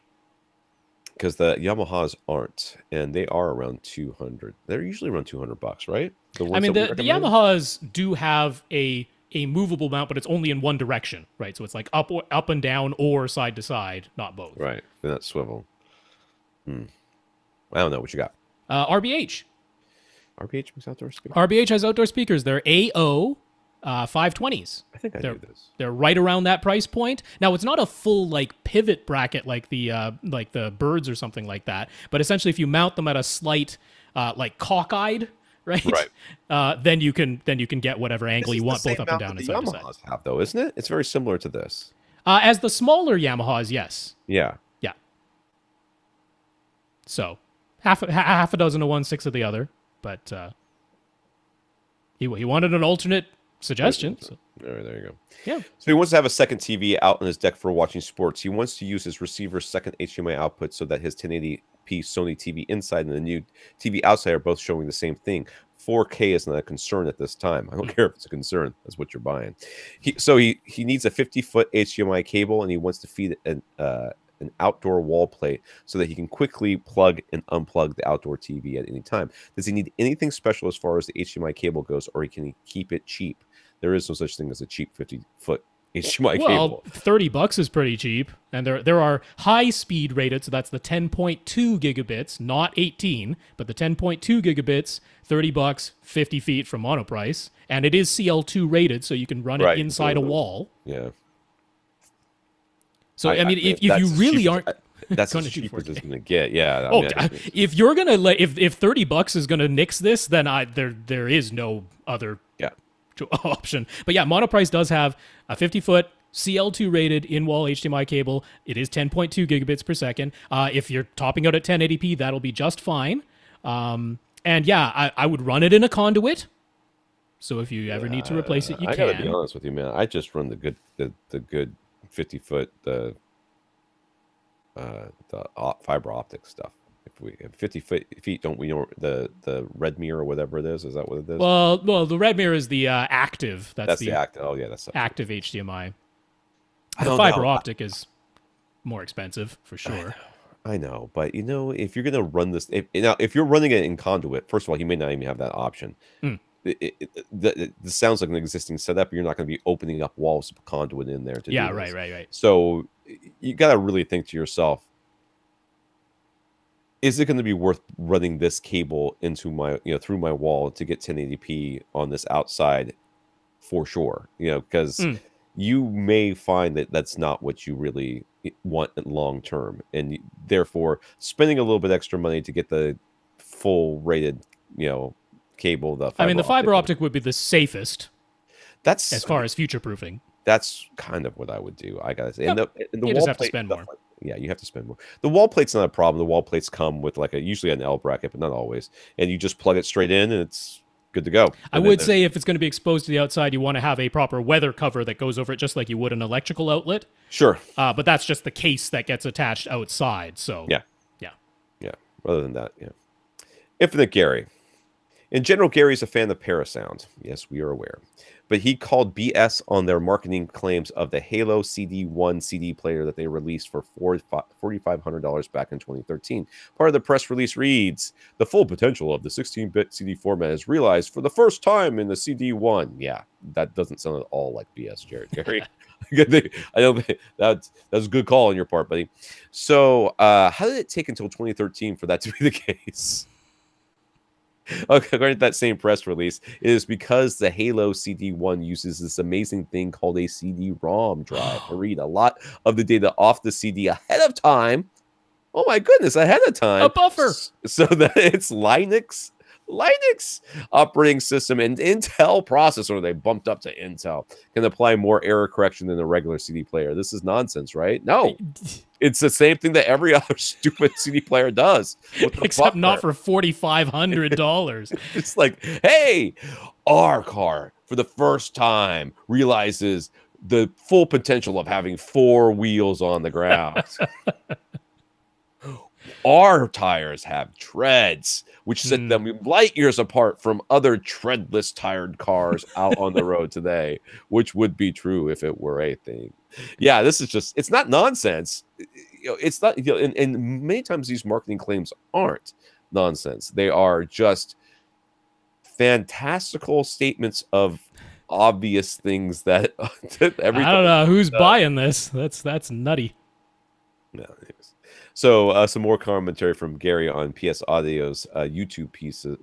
Because the Yamahas aren't, and they are around 200. They're usually around $200, right? I mean, the Yamahas do have a movable mount, but it's only in one direction, right? So it's like up and down or side to side, not both. Right. They're not swivel. I don't know. What you got? RBH. RBH makes outdoor speakers? RBH has outdoor speakers. They're AO 520s. I think I knew this. They're right around that price point. Now, it's not a full like pivot bracket like the Birds or something like that, but essentially if you mount them at a slight like cockeyed, right? Then you can get whatever angle you want, both up and down and side to side. Yamahas have, though, isn't it? It's very similar to this. As the smaller Yamahas, yes. Yeah. So half a dozen of one, 6 of the other, but he wanted an alternate suggestion. So. All right, there you go. Yeah. So he wants to have a second TV out on his deck for watching sports. He wants to use his receiver's second HDMI output so that his 1080p Sony TV inside and the new TV outside are both showing the same thing. 4K is not a concern at this time. I don't care if it's a concern. That's what you're buying. He needs a 50-foot HDMI cable, and he wants to feed an outdoor wall plate so that he can quickly plug and unplug the outdoor TV at any time. Does he need anything special as far as the HDMI cable goes, or can he keep it cheap? There is no such thing as a cheap 50-foot HDMI cable. Well, $30 is pretty cheap, and there are high speed rated, so that's the 10.2 gigabits, not 18, but the 10.2 gigabits, $30, 50 feet from Monoprice, and it is CL2 rated, so you can run it inside a wall. Yeah. So I mean, if you really aren't, that's as cheap as it's going to get. Yeah. If you're gonna if $30 is gonna nix this, then there is no other option. But yeah, Monoprice does have a 50-foot CL2 rated in-wall HDMI cable. It is 10.2 gigabits per second. If you're topping out at 1080p, that'll be just fine. And yeah, I would run it in a conduit. So if you ever need to replace it, you can. I gotta be honest with you, man. I just run the good 50-foot fiber optic stuff. If we have 50 feet, don't we know the red mirror or whatever it is? Is that what it is? Well, the red mirror is the active. That's the active. Oh yeah, that's active HDMI. The fiber optic is more expensive for sure. I know, but if you're gonna run this, if you're running it in conduit, first of all, you may not even have that option. this sounds like an existing setup. You're not going to be opening up walls of conduit in there to do this. Right. So you got to really think to yourself, is it going to be worth running this cable into my, through my wall to get 1080p on this outside? For sure, because you may find that that's not what you really want long term, and therefore spending a little bit extra money to get the full rated, cable. The fiber optic would be the safest. That's as far as future proofing. That's kind of what I would do. I gotta say, and the you just have to spend more. Yeah, you have to spend more. The wall plate's not a problem. The wall plates come with usually an L bracket, but not always, and you just plug it straight in, and it's good to go. I would say if it's going to be exposed to the outside, you want to have a proper weather cover that goes over it, just like you would an electrical outlet. Sure. But that's just the case that gets attached outside. So yeah. Other than that, yeah. Infinite Gary. In general, Gary's a fan of Parasound. Yes, we are aware. But he called BS on their marketing claims of the Halo CD1 CD player that they released for $4,500 back in 2013. Part of the press release reads, the full potential of the 16-bit CD format is realized for the first time in the CD1. Yeah, that doesn't sound at all like BS, Gary. I don't think that was a good call on your part, buddy. So how did it take until 2013 for that to be the case? Okay, according to that same press release, it is because the Halo CD1 uses this amazing thing called a CD-ROM drive to read a lot of the data off the CD ahead of time. Oh my goodness, ahead of time. A buffer. So that it's Linux operating system and Intel processor, they bumped up to Intel, can apply more error correction than a regular CD player. This is nonsense, right? No. It's the same thing that every other stupid CD player does. Except not for $4,500. It's like, hey, our car, for the first time, realizes the full potential of having 4 wheels on the ground. Our tires have treads, which set them light years apart from other treadless tired cars out on the road today, which would be true if it were a thing. Yeah, this is just, it's not nonsense. It's not, and many times these marketing claims aren't nonsense. They are just fantastical statements of obvious things that everybody. I don't know who's buying this. That's nutty. No, so some more commentary from Gary on PS Audio's YouTube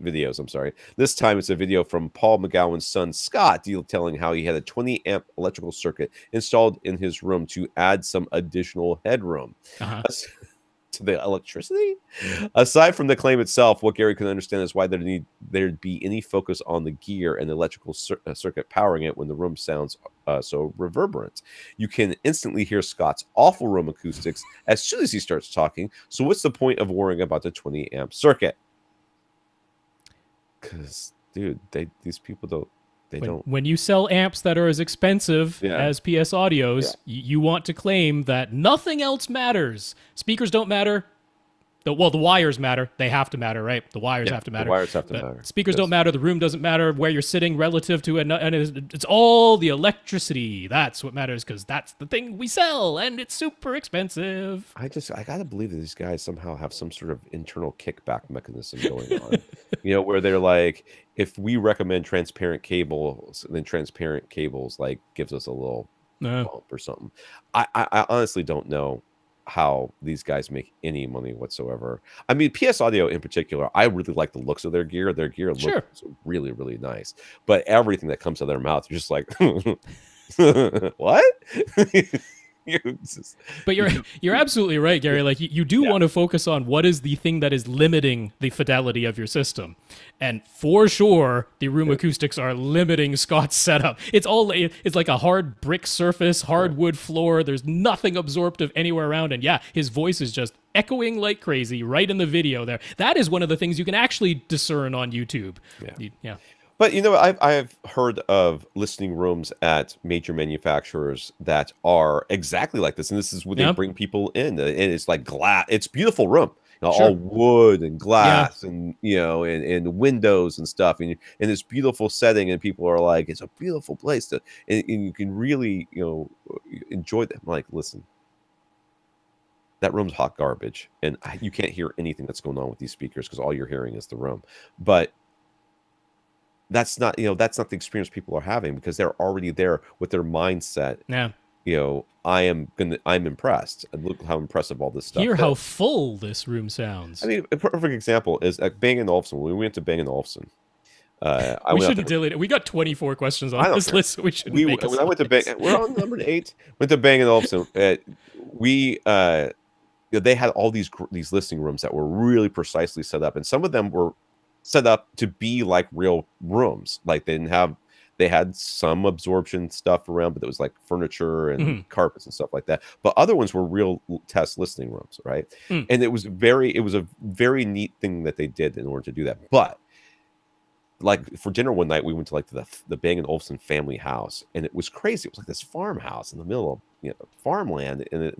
videos. I'm sorry. This time it's a video from Paul McGowan's son Scott detailing how he had a 20 amp electrical circuit installed in his room to add some additional headroom. To the electricity. Aside from the claim itself, what Gary could understand is why there'd be any focus on the gear and the electrical circuit powering it when the room sounds so reverberant. You can instantly hear Scott's awful room acoustics as soon as he starts talking. So what's the point of worrying about the 20 amp circuit? Because, dude, these people don't. When you sell amps that are as expensive as PS Audios, you want to claim that nothing else matters. Speakers don't matter. The wires matter. They have to matter, right? The wires have to matter. The wires have to matter. Speakers don't matter. The room doesn't matter. Where you're sitting relative to it. And it's all the electricity. That's what matters, because that's the thing we sell, and it's super expensive. I gotta believe that these guys somehow have some sort of internal kickback mechanism going on. Where they're like, if we recommend transparent cables, then transparent cables gives us a little bump or something. I honestly don't know how these guys make any money whatsoever. I mean, PS Audio in particular, I really like the looks of their gear. Their gear looks really, really nice. But everything that comes out of their mouth, you're just like, what? But you're absolutely right, Gary. You do want to focus on what is the thing that is limiting the fidelity of your system, and for sure the room acoustics are limiting Scott's setup. It's like a hard brick surface, hardwood floor. There's nothing absorptive anywhere around, and his voice is just echoing like crazy right in the video there. That is one of the things you can actually discern on YouTube. Yeah. But I've heard of listening rooms at major manufacturers that are exactly like this, and this is where they bring people in, and it's like glass. It's a beautiful room, all wood and glass, and and windows and stuff, and in this beautiful setting, and people are like, it's a beautiful place and you can really enjoy them. Like, listen, that room's hot garbage, and you can't hear anything that's going on with these speakers because all you're hearing is the room, but that's not, that's not the experience people are having because they're already there with their mindset. Yeah. I'm impressed. And look how impressive all this stuff Hear is. how full this room sounds. I mean, a perfect example is at Bang & Olufsen. When we went to Bang & Olufsen, we shouldn't delete it. We got 24 questions on this list, so we shouldn't make when I went to Bang, we're on number 8. Went to Bang & Olufsen. They had all these listing rooms that were really precisely set up, and some of them were set up to be like real rooms. Like they had some absorption stuff around, but it was like furniture and carpets and stuff like that. But other ones were real test listing rooms, right? And it was a very neat thing that they did in order to do that. But like for dinner one night, we went to like the Bang & Olufsen family house, and it was crazy. It was like this farmhouse in the middle of farmland, and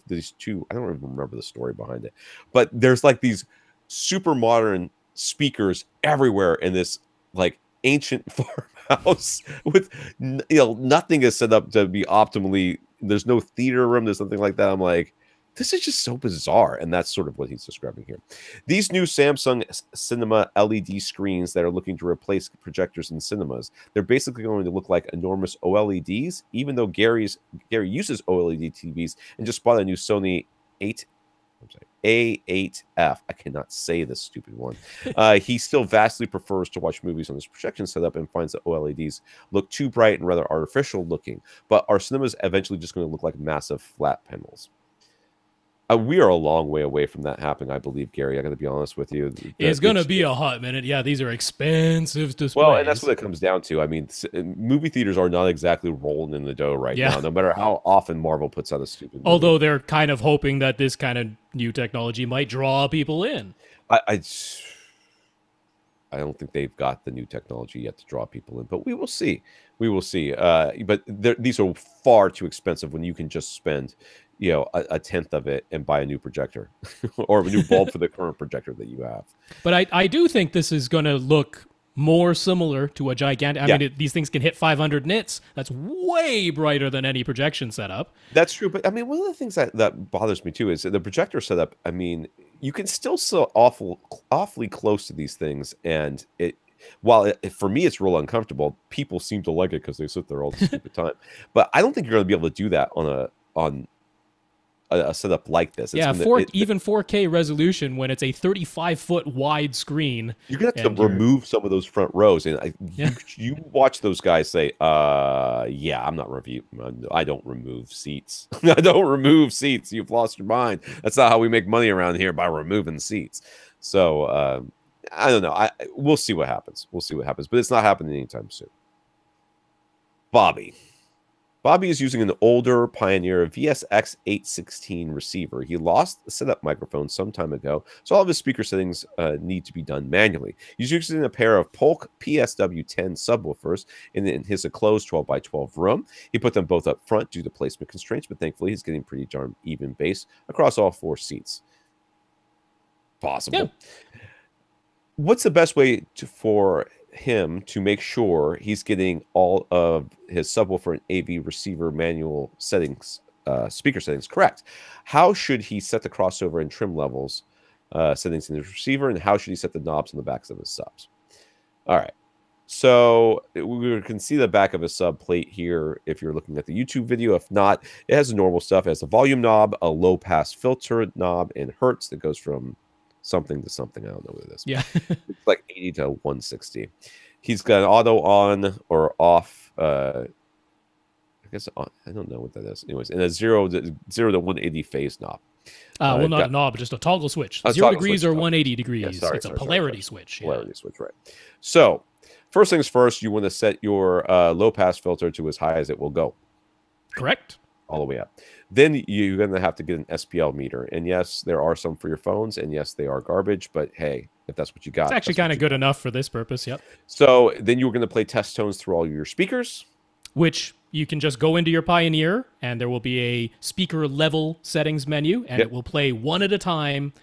these two, I don't even remember the story behind it, but there's like these super modern speakers everywhere in this like ancient farmhouse with nothing is set up to be optimally. There's no theater room, there's something like that. I'm like, this is just so bizarre, and that's sort of what he's describing here. These new Samsung Cinema LED screens that are looking to replace projectors in cinemas, they're basically going to look like enormous OLEDs, even though Gary uses OLED TVs and just bought a new Sony A8F. I cannot say this stupid one. He still vastly prefers to watch movies on this projection setup and finds that OLEDs look too bright and rather artificial looking. But our cinemas eventually just going to look like massive flat panels. We are a long way away from that happening, I believe, Gary. I got to be honest with you. It's going to be a hot minute. Yeah, these are expensive displays. Well, and that's what it comes down to. I mean, movie theaters are not exactly rolling in the dough right now, no matter how often Marvel puts out a stupid movie. Although they're kind of hoping that this kind of new technology might draw people in. I don't think they've got the new technology yet to draw people in, but we will see. We will see. But these are far too expensive when you can just spend a tenth of it and buy a new projector or a new bulb for the current projector that you have. But I do think this is going to look more similar to a gigantic. I mean, these things can hit 500 nits. That's way brighter than any projection setup. That's true. But I mean, one of the things that bothers me too is the projector setup. I mean, you can still awfully close to these things, and for me it's real uncomfortable. People seem to like it because they sit there all the stupid time. But I don't think you're going to be able to do that on a setup like this. Even 4K resolution when it's a 35-foot wide screen. You're gonna have to remove some of those front rows, and you watch those guys say, I'm not reviewing. I don't remove seats. I don't remove seats. You've lost your mind. That's not how we make money around here, by removing seats." So I don't know. We'll see what happens. But it's not happening anytime soon. Bobby is using an older Pioneer VSX816 receiver. He lost the setup microphone some time ago, so all of his speaker settings need to be done manually. He's using a pair of Polk PSW10 subwoofers in his enclosed 12x12 room. He put them both up front due to placement constraints, but thankfully he's getting pretty darn even bass across all 4 seats. Possible. Yeah. What's the best way for him to make sure he's getting all of his subwoofer and AV receiver manual settings, speaker settings correct? How should he set the crossover and trim levels settings in his receiver, and how should he set the knobs on the backs of his subs? All right. So we can see the back of a sub plate here if you're looking at the YouTube video. If not, it has the normal stuff. It has a volume knob, a low pass filter knob, and hertz that goes from something to something. I don't know what it is. Yeah. It's like 80 to 160. He's got an auto on or off. I guess I don't know what that is. Anyways, and a 0 to 180 phase knob. Well, not a knob, just a toggle switch. 0 degrees or 180 degrees. Yeah, it's a polarity switch. Polarity switch, right. So first things first, you want to set your low pass filter to as high as it will go. Correct. All the way up. Then you're going to have to get an SPL meter. And yes, there are some for your phones. And yes, they are garbage. But hey, if that's what you got. It's actually kind of good enough for this purpose, yep. So then you're going to play test tones through all your speakers. Which you can just go into your Pioneer, and there will be a speaker level settings menu, and it will play one at a time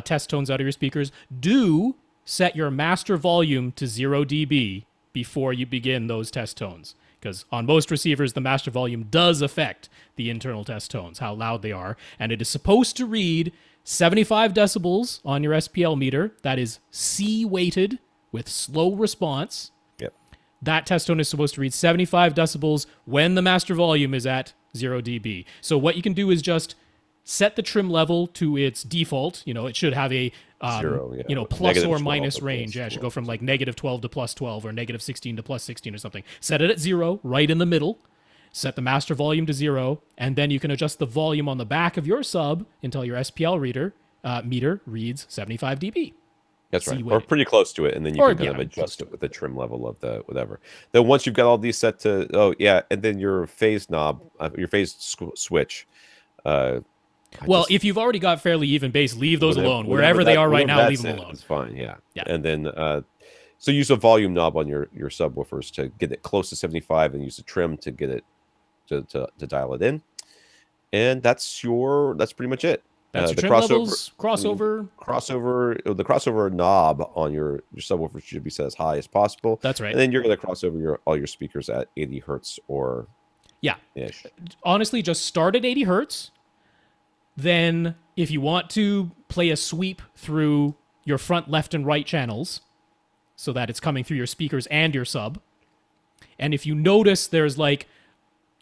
test tones out of your speakers. Do set your master volume to 0 dB before you begin those test tones. Because on most receivers, the master volume does affect the internal test tones, how loud they are. And it is supposed to read 75 decibels on your SPL meter. That is C-weighted with slow response. Yep. that test tone is supposed to read 75 decibels when the master volume is at 0 dB. So what you can do is just set the trim level to its default. It should have a Zero, yeah. plus Negative or 12 minus or range. plus Yeah, it should 12 go from or like negative 12 to plus 12 or negative 16 to plus 16 or something. Set it at 0, right in the middle. Set the master volume to 0, and then you can adjust the volume on the back of your sub until your SPL meter reads 75 dB. That's right, or pretty close to it, and then you can kind of adjust it with the trim level of the whatever. Then once you've got all these set to, and then your phase knob, your phase switch. If you've already got fairly even bass, leave those alone. Wherever they are right now, leave them alone. It's fine, yeah. And then, so use a volume knob on your subwoofers to get it close to 75, and use the trim to get it to dial it in. And that's pretty much it. That's the trim levels, crossover. The crossover knob on your subwoofer should be set as high as possible. That's right. And then you're going to cross over all your speakers at 80 hertz or ish. Honestly, just start at 80 hertz. Then, if you want to play a sweep through your front left and right channels so that it's coming through your speakers and your sub, and if you notice there's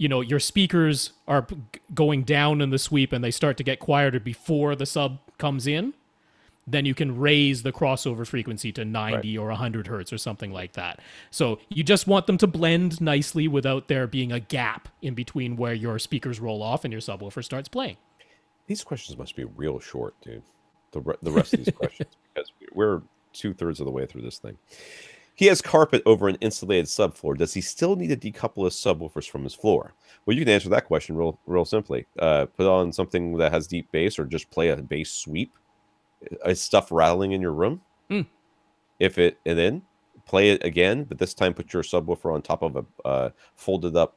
your speakers are going down in the sweep and they start to get quieter before the sub comes in, then you can raise the crossover frequency to 90 or 100 hertz or something like that. So you just want them to blend nicely without there being a gap in between where your speakers roll off and your subwoofer starts playing. These questions must be real short, dude. The rest of these questions, because we're 2/3 of the way through this thing. He has carpet over an insulated subfloor. Does he still need to decouple his subwoofers from his floor? Well, you can answer that question real simply. Put on something that has deep bass, or just play a bass sweep. Is stuff rattling in your room? And then play it again, but this time put your subwoofer on top of a folded up,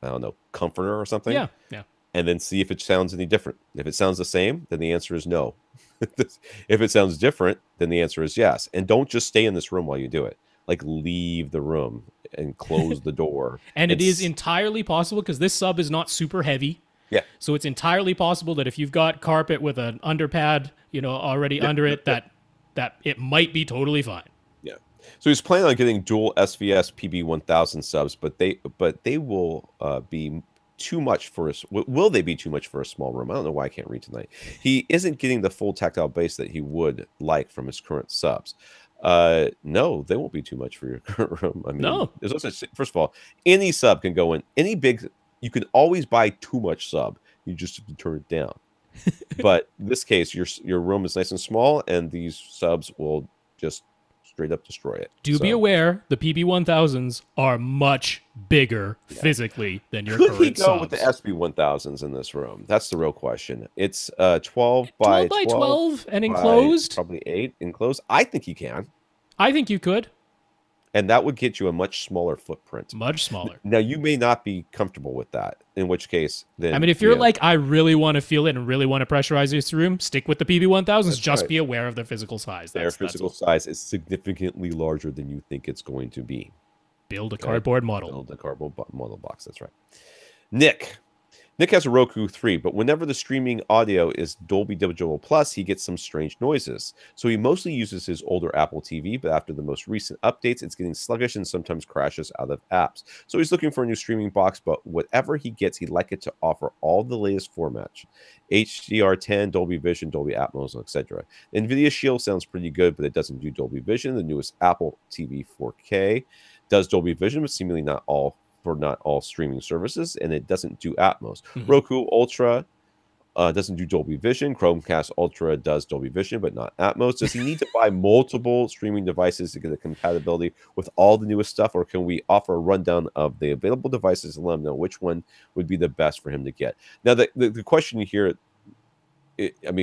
I don't know, comforter or something. Yeah. And then see if it sounds any different. If it sounds the same, then the answer is no. If it sounds different, then the answer is yes. And don't just stay in this room while you do it. Leave the room and close the door. And it is entirely possible, because this sub is not super heavy. Yeah. So it's entirely possible that if you've got carpet with an underpad, already under it, that it might be totally fine. Yeah. So he's planning on getting dual SVS PB1000 subs, but they will be too much for us. Will they be too much for a small room? I don't know why I can't read tonight. He isn't getting the full tactile bass that he would like from his current subs. No, they won't be too much for your current room. I mean, no. There's also, first of all, any sub can go in. Any big, you can always buy too much sub. You just have to turn it down. But in this case, your room is nice and small, and these subs will just straight up destroy it. Be aware, the PB1000s are much bigger physically than your current subs. Could he go with the SB1000s in this room? That's the real question. It's 12 by 12 and enclosed? Probably 8 enclosed. I think he can. I think you could. And that would get you a much smaller footprint. Much smaller. Now, you may not be comfortable with that, in which case, then... I mean, if you're I really want to feel it and really want to pressurize this room, stick with the PB1000s. Just be aware of their physical size. Their physical size is significantly larger than you think it's going to be. Build a cardboard model. Build a cardboard model box, that's right. Nick has a Roku 3, but whenever the streaming audio is Dolby Digital Plus, he gets some strange noises. So he mostly uses his older Apple TV, but after the most recent updates, it's getting sluggish and sometimes crashes out of apps. So he's looking for a new streaming box, but whatever he gets, he'd like it to offer all the latest formats. HDR10, Dolby Vision, Dolby Atmos, etc. NVIDIA Shield sounds pretty good, but it doesn't do Dolby Vision. The newest Apple TV 4K does Dolby Vision, but seemingly not all streaming services, and it doesn't do Atmos. Roku Ultra doesn't do Dolby Vision. Chromecast Ultra does Dolby Vision, but not Atmos. Does he need to buy multiple streaming devices to get the compatibility with all the newest stuff, or can we offer a rundown of the available devices and let him know which one would be the best for him to get? Now, the question here,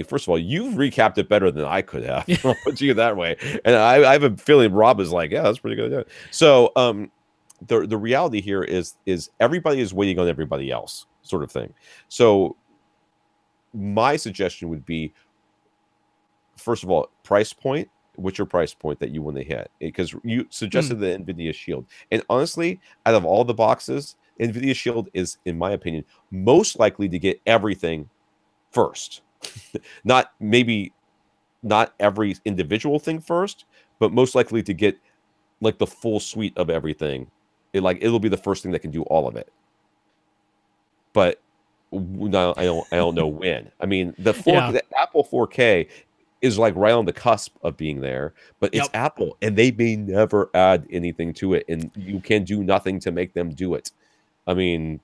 first of all, you've recapped it better than I could have. I'll put you that way. And I have a feeling Rob is like, yeah, that's pretty good. So, the reality here is everybody is waiting on everybody else, sort of thing. So my suggestion would be, first of all, price point. What's your price point that you want to hit? Because you suggested the NVIDIA Shield. And honestly, out of all the boxes, NVIDIA Shield is, in my opinion, most likely to get everything first. Not every individual thing first, but most likely to get like the full suite of everything, it'll be the first thing that can do all of it. But no, I don't know when. I mean, the Apple 4K is like right on the cusp of being there, but it's Apple, and they may never add anything to it, and you can do nothing to make them do it. I mean,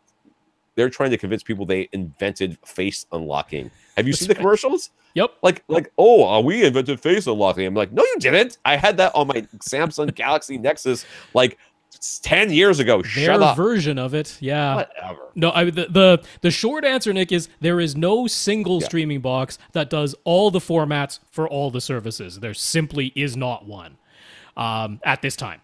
they're trying to convince people they invented face unlocking. Have you seen the commercials? Yep. We invented face unlocking. I'm like, no, you didn't. I had that on my Samsung Galaxy Nexus like 10 years ago. Shut up. Their version of it, yeah. Whatever. No, the short answer, Nick, is there is no single streaming box that does all the formats for all the services. There simply is not one at this time.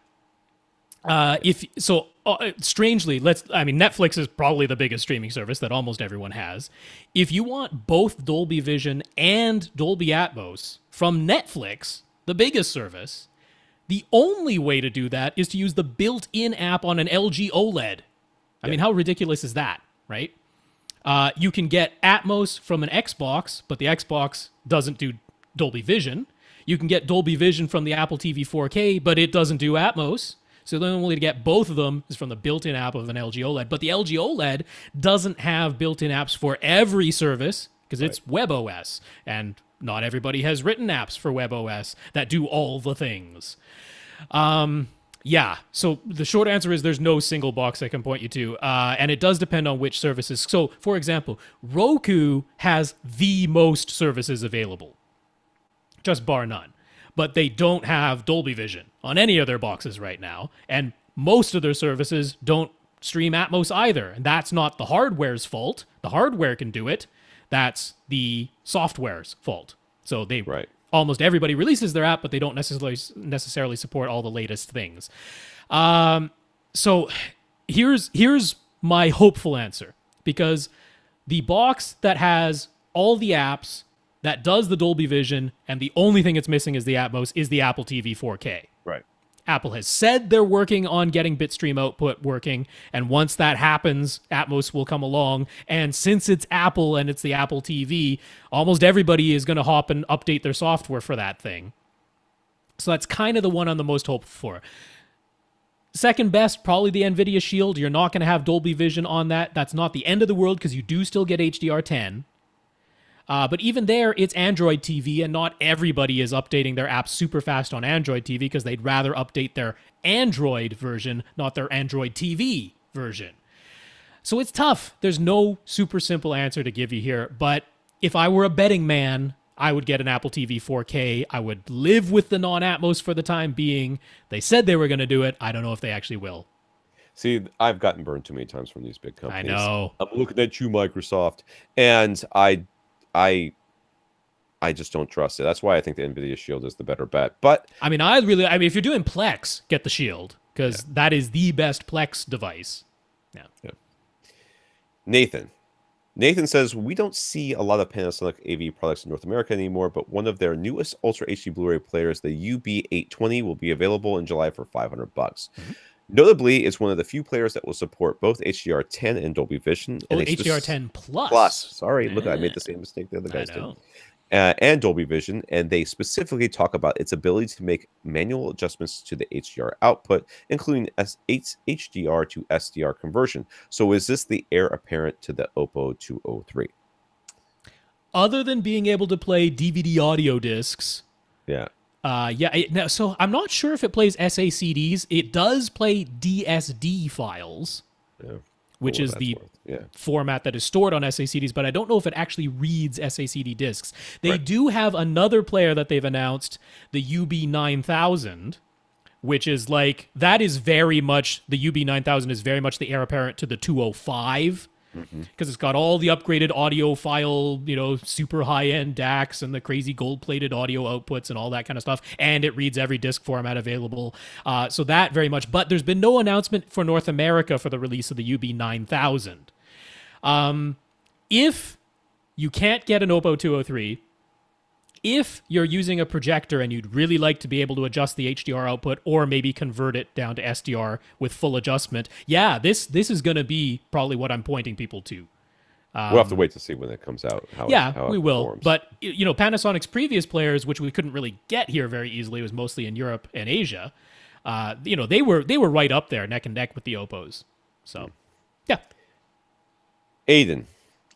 Strangely, Netflix is probably the biggest streaming service that almost everyone has. If you want both Dolby Vision and Dolby Atmos from Netflix, the biggest service, the only way to do that is to use the built-in app on an LG OLED. I mean, how ridiculous is that, right? You can get Atmos from an Xbox, but the Xbox doesn't do Dolby Vision. You can get Dolby Vision from the Apple TV 4K, but it doesn't do Atmos. So the only way to get both of them is from the built-in app of an LG OLED. But the LG OLED doesn't have built-in apps for every service because it's WebOS. And not everybody has written apps for WebOS that do all the things. So the short answer is there's no single box I can point you to. And it does depend on which services. So, for example, Roku has the most services available, just bar none. But they don't have Dolby Vision on any of their boxes right now. And most of their services don't stream Atmos either. And that's not the hardware's fault. The hardware can do it. That's the software's fault. So almost everybody releases their app, but they don't necessarily support all the latest things. So here's my hopeful answer. Because the box that has all the apps, that does the Dolby Vision, and the only thing it's missing is the Atmos, is the Apple TV 4K. Right. Apple has said they're working on getting bitstream output working, and once that happens, Atmos will come along. And since it's Apple and it's the Apple TV, almost everybody is going to hop and update their software for that thing. So that's kind of the one I'm the most hopeful for. Second best, probably the NVIDIA Shield. You're not going to have Dolby Vision on that. That's not the end of the world because you do still get HDR10. But even there, it's Android TV, and not everybody is updating their apps super fast on Android TV because they'd rather update their Android version, not their Android TV version. So it's tough. There's no super simple answer to give you here. But if I were a betting man, I would get an Apple TV 4K. I would live with the non-Atmos for the time being. They said they were going to do it. I don't know if they actually will. See, I've gotten burned too many times from these big companies. I know. I'm looking at you, Microsoft, and I just don't trust it. That's why I think the NVIDIA Shield is the better bet. But if you're doing Plex, get the Shield because that is the best Plex device. Yeah. Nathan says, we don't see a lot of Panasonic AV products in North America anymore, but one of their newest Ultra HD Blu-ray players, the UB820, will be available in July for $500. Mm-hmm. Notably, it's one of the few players that will support both HDR10 and Dolby Vision. And HDR10 Plus. Sorry, look, I made the same mistake the other guys did. And Dolby Vision, and they specifically talk about its ability to make manual adjustments to the HDR output, including HDR to SDR conversion. So is this the heir apparent to the Oppo 203? Other than being able to play DVD audio discs. Yeah. So I'm not sure if it plays SACDs. It does play DSD files, which is the format that is stored on SACDs, but I don't know if it actually reads SACD discs. They do have another player that they've announced, the UB9000, which is that is very much, the UB9000 is very much the heir apparent to the 205. Because it's got all the upgraded audio file, super high-end DACs and the crazy gold-plated audio outputs and all that kind of stuff. And it reads every disc format available. So that very much. But there's been no announcement for North America for the release of the UB9000. If you can't get an Oppo 203, if you're using a projector and you'd really like to be able to adjust the HDR output or maybe convert it down to SDR with full adjustment, this is going to be probably what I'm pointing people to. We'll have to wait to see when it comes out. We will. Performs. But, Panasonic's previous players, which we couldn't really get here very easily, was mostly in Europe and Asia. they were right up there, neck and neck with the Oppos. So, yeah. Aiden.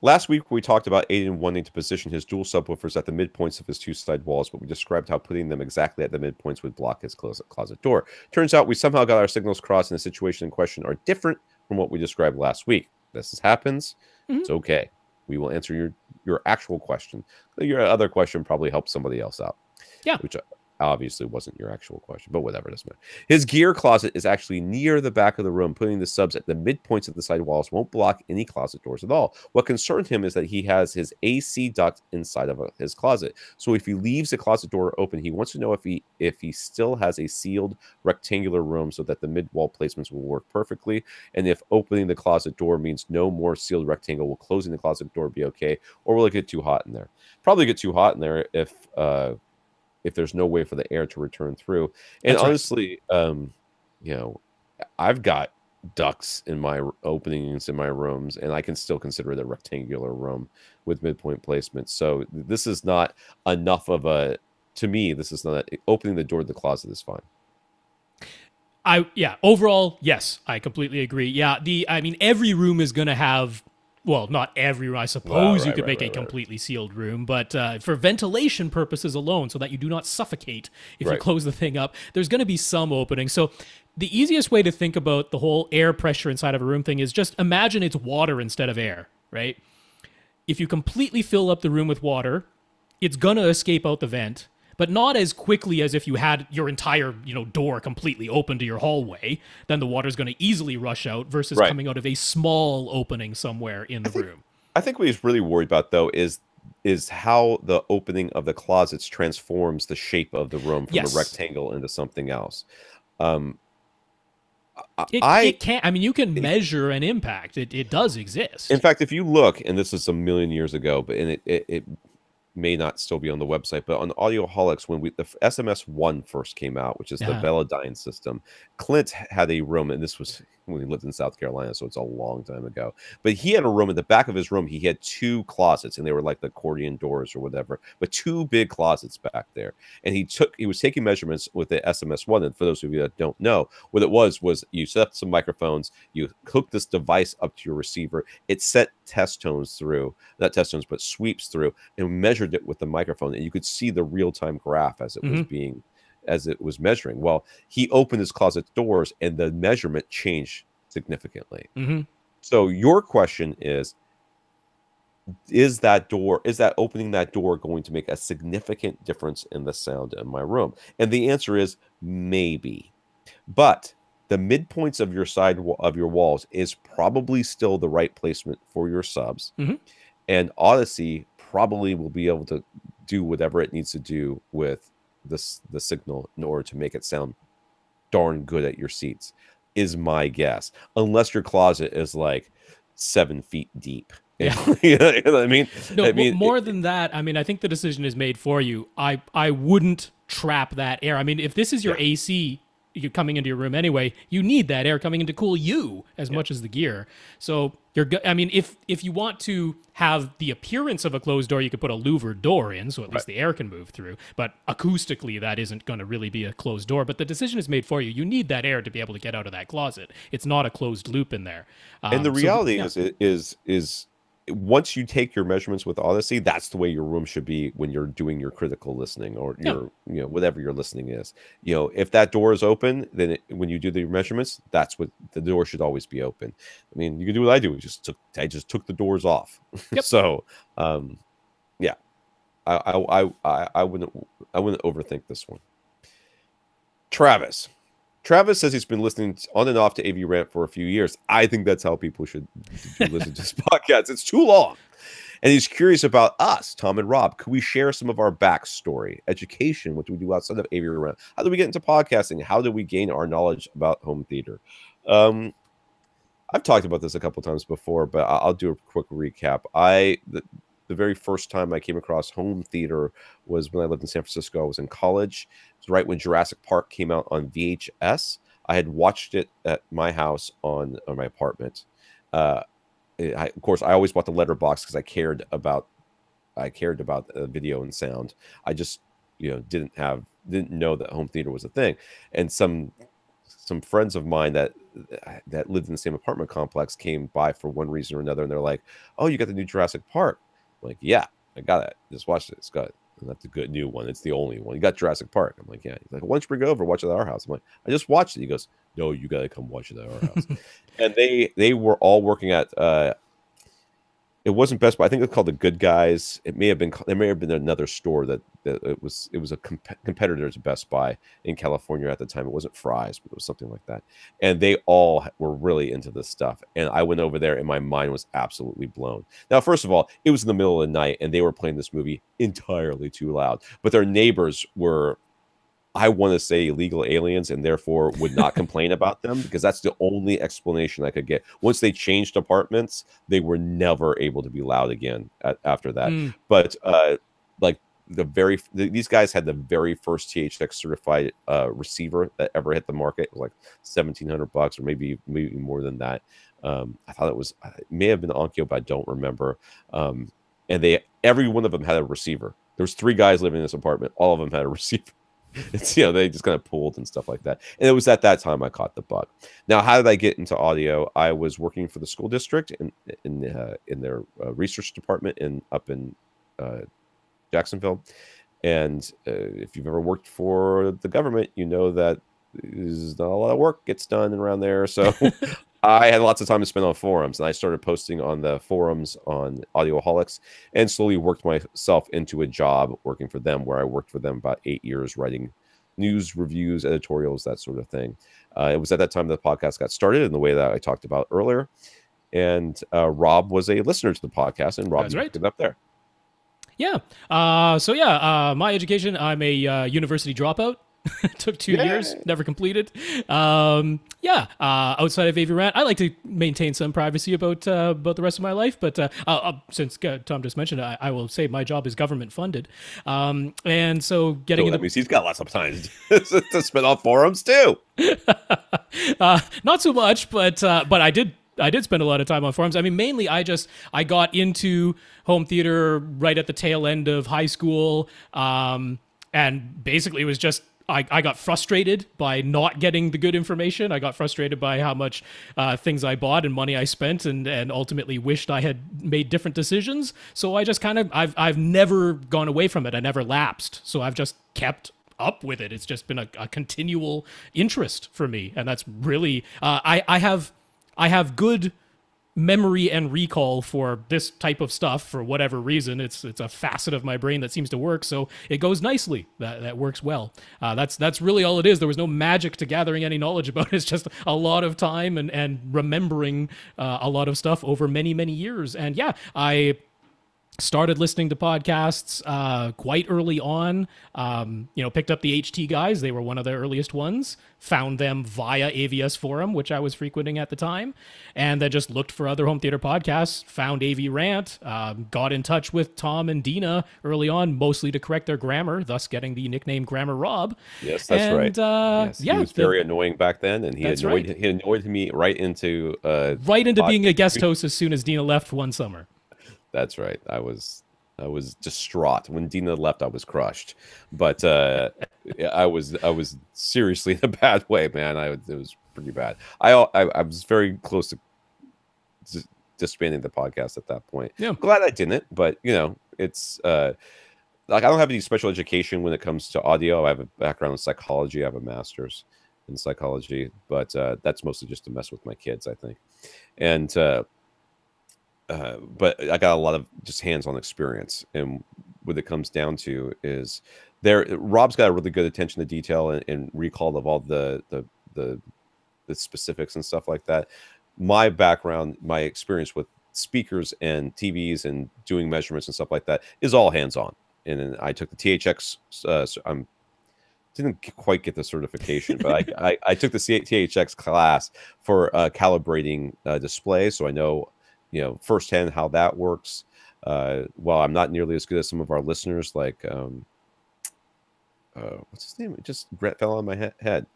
Last week, we talked about Aiden wanting to position his dual subwoofers at the midpoints of his two side walls, but we described how putting them exactly at the midpoints would block his closet door. Turns out we somehow got our signals crossed, and the situation in question are different from what we described last week. This happens. Mm-hmm. It's okay. We will answer your actual question. Your other question probably helped somebody else out. Yeah. Which obviously wasn't your actual question, but whatever, it doesn't matter. His gear closet is actually near the back of the room. Putting the subs at the midpoints of the side walls won't block any closet doors at all. What concerned him is that he has his AC duct inside of his closet. So if he leaves the closet door open, he wants to know if he still has a sealed rectangular room so that the mid-wall placements will work perfectly. And if opening the closet door means no more sealed rectangle, will closing the closet door be okay? Or will it get too hot in there? Probably get too hot in there if there's no way for the air to return through. And That's honestly, I've got ducts in my openings in my rooms, and I can still consider it a rectangular room with midpoint placement. So this is not enough of a, to me, this is not, opening the door to the closet is fine. Overall, yes, I completely agree. Yeah, every room is going to have, well, not every room. I suppose you could make a completely sealed room, but for ventilation purposes alone, so that you do not suffocate if you close the thing up, there's going to be some opening. So the easiest way to think about the whole air pressure inside of a room thing is just imagine it's water instead of air, right? If you completely fill up the room with water, it's going to escape out the vent, but not as quickly as if you had your entire, door completely open to your hallway. Then the water's going to easily rush out versus coming out of a small opening somewhere in the room. I think what he's really worried about, though, is how the opening of the closets transforms the shape of the room from a rectangle into something else. It can't. I mean, you can measure an impact. It does exist. In fact, if you look, and this is a million years ago, but it may not still be on the website, but on Audioholics, when the SMS-1 first came out, which is the Velodyne system, Clint had a room, and this was when he lived in South Carolina, so it's a long time ago. But he had a room, at the back of his room, he had two closets, and they were like the accordion doors or whatever, but two big closets back there. And he was taking measurements with the SMS-1, and for those of you that don't know, what it was you set up some microphones, you hook this device up to your receiver, it set test tones through, not test tones, but sweeps through, and measured it with the microphone, and you could see the real-time graph as it was measuring. Well, he opened his closet doors and the measurement changed significantly. So your question is that opening that door going to make a significant difference in the sound in my room? And the answer is maybe. But the midpoints of your side of your walls is probably still the right placement for your subs. And Odyssey probably will be able to do whatever it needs to do with the signal in order to make it sound darn good at your seats, is my guess. Unless your closet is like 7 feet deep. Yeah. You know what I mean? No, more than that, I think the decision is made for you. I wouldn't trap that air. If this is your AC you're coming into your room anyway, you need that air coming in to cool you as much as the gear. So if you want to have the appearance of a closed door, you could put a louvered door in, so at least the air can move through. But acoustically, that isn't going to really be a closed door. But the decision is made for you. You need that air to be able to get out of that closet. It's not a closed loop in there. And the reality is once you take your measurements with Odyssey, that's the way your room should be when you're doing your critical listening or your whatever your listening is. If that door is open, then when you do the measurements, that's what the door should always be open. You can do what I do. I just took the doors off. So, I wouldn't overthink this one. Travis says he's been listening on and off to AV Rant for a few years. I think that's how people should listen to this podcast. It's too long. And he's curious about us, Tom and Rob. Could we share some of our backstory, education? What do we do outside of AV Rant? How do we get into podcasting? How do we gain our knowledge about home theater? I've talked about this a couple times before, but I'll do a quick recap. The very first time I came across home theater was when I lived in San Francisco. I was in college. It was right when Jurassic Park came out on VHS. I had watched it at my house on my apartment. Of course, I always bought the letterbox because I cared about video and sound. I just didn't know that home theater was a thing. And some some friends of mine that lived in the same apartment complex came by for one reason or another, and they're like, "Oh, you got the new Jurassic Park?" I'm like, "Yeah, I got it. Just watch it. It's good. And that's a good new one. It's the only one. You got Jurassic Park." I'm like, "Yeah." He's like, "Why don't you bring it over? Watch it at our house?" I'm like, "I just watched it." He goes, "No, you got to come watch it at our house." And they were all working at it wasn't Best Buy. I think it was called the Good Guys. It may have been. There may have been another store that it was. It was a competitor to Best Buy in California at the time. It wasn't Fry's, but it was something like that. And they all were really into this stuff. And I went over there, and my mind was absolutely blown. Now, first of all, it was in the middle of the night, and they were playing this movie entirely too loud. But their neighbors were, I want to say, illegal aliens, and therefore would not complain about them, because that's the only explanation I could get. Once they changed apartments, they were never able to be loud again after that. But like these guys had the very first THX certified receiver that ever hit the market. It was like $1,700 or maybe more than that. I thought it may have been Onkyo, but I don't remember. And every one of them had a receiver. There was 3 guys living in this apartment. All of them had a receiver. It's, they just kind of pulled and stuff like that. And it was at that time I caught the bug. Now, how did I get into audio? I was working for the school district in their research department up in Jacksonville. And if you've ever worked for the government, you know that there's not a lot of work gets done around there. So I had lots of time to spend on forums, and I started posting on the forums on Audioholics, and slowly worked myself into a job working for them, where I worked for them about 8 years, writing news, reviews, editorials, that sort of thing. It was at that time that the podcast got started in the way that I talked about earlier. And Rob was a listener to the podcast, and Rob picked it up there. Yeah. My education, I'm a university dropout. Took 2 years, never completed. Outside of AV Rant, I like to maintain some privacy about the rest of my life. But since Tom just mentioned it, I will say my job is government funded. And so getting that means he's got lots of time to spend on forums too. Not so much, but I did spend a lot of time on forums. I mean, mainly I got into home theater right at the tail end of high school. And basically it was just, I got frustrated by not getting the good information. I got frustrated by how much things I bought and money I spent, and ultimately wished I had made different decisions. So I just I've never gone away from it. I never lapsed. So I've just kept up with it. It's just been a continual interest for me. And that's really, I have good memory and recall for this type of stuff for whatever reason. It's a facet of my brain that seems to work, so it goes nicely. That works well. That's really all it is. There was no magic to gathering any knowledge about it. It's just a lot of time and remembering a lot of stuff over many years. And I started listening to podcasts quite early on. Picked up the HT guys. They were one of the earliest ones. Found them via AVS Forum, which I was frequenting at the time. And then just looked for other home theater podcasts. Found AV Rant. Got in touch with Tom and Dina early on, mostly to correct their grammar, thus getting the nickname Grammar Rob. Yes, that's right. Yes, he was very annoying back then, and he annoyed me right into being a guest host as soon as Dina left one summer. That's right. I was distraught when Dina left. I was crushed, but I was seriously in a bad way, man. It was pretty bad. I was very close to disbanding the podcast at that point. Yeah, I'm glad I didn't, but it's like I don't have any special education when it comes to audio. I have a background in psychology. I have a master's in psychology, but that's mostly just to mess with my kids, I think, and. But I got a lot of just hands-on experience, and what it comes down to is Rob's got a really good attention to detail and recall of all the specifics and stuff like that. My background, my experience with speakers and TVs and doing measurements and stuff like that is all hands-on. And then I took the THX. Didn't quite get the certification, but I took the THX class for calibrating displays, so I know. Firsthand how that works. While I'm not nearly as good as some of our listeners, like what's his name? It just fell on my head.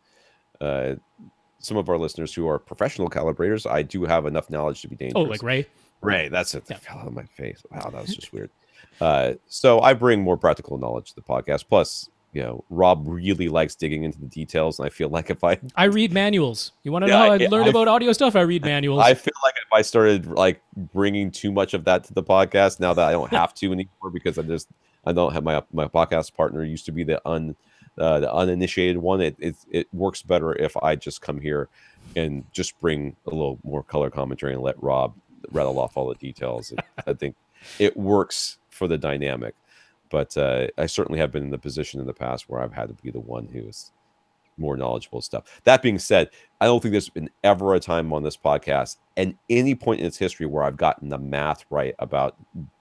Some of our listeners who are professional calibrators, I do have enough knowledge to be dangerous. Oh, like Ray? Ray, that's it. That fell on my face. Wow, that was just weird. So I bring more practical knowledge to the podcast. Plus, Rob really likes digging into the details, and I feel like if I read manuals. You want to know how I learned about audio stuff? I read manuals. I feel like if I started like bringing too much of that to the podcast, now that I don't have to anymore because I don't have my podcast partner used to be the uninitiated one. It works better if I just come here and just bring a little more color commentary and let Rob rattle off all the details. I think it works for the dynamic. But I certainly have been in the position in the past where I've had to be the one who is more knowledgeable stuff. That being said, I don't think there's been ever a time on this podcast and any point in its history where I've gotten the math right about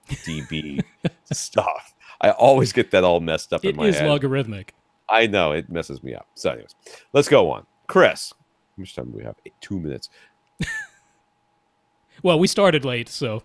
DB stuff. I always get that all messed up in my head. It is logarithmic. I know, it messes me up. So anyways, let's go on. Chris, how much time do we have? 2 minutes. Well, we started late, so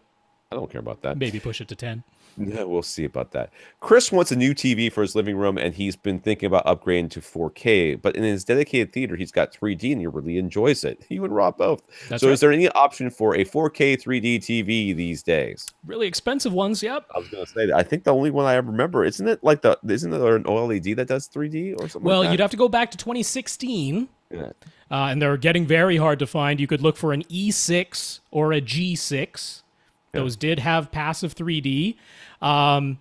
I don't care about that. Maybe push it to 10. Yeah, we'll see about that. Chris wants a new TV for his living room, and he's been thinking about upgrading to 4K. But in his dedicated theater, he's got 3D, and he really enjoys it. You and Rob both. That's right. Is there any option for a 4K 3D TV these days? Really expensive ones, yep. I was going to say that. I think the only one I ever remember, isn't it an OLED that does 3D or something? Well, like that? You'd have to go back to 2016. Yeah. And they're getting very hard to find. You could look for an E6 or a G6. Those did have passive 3D.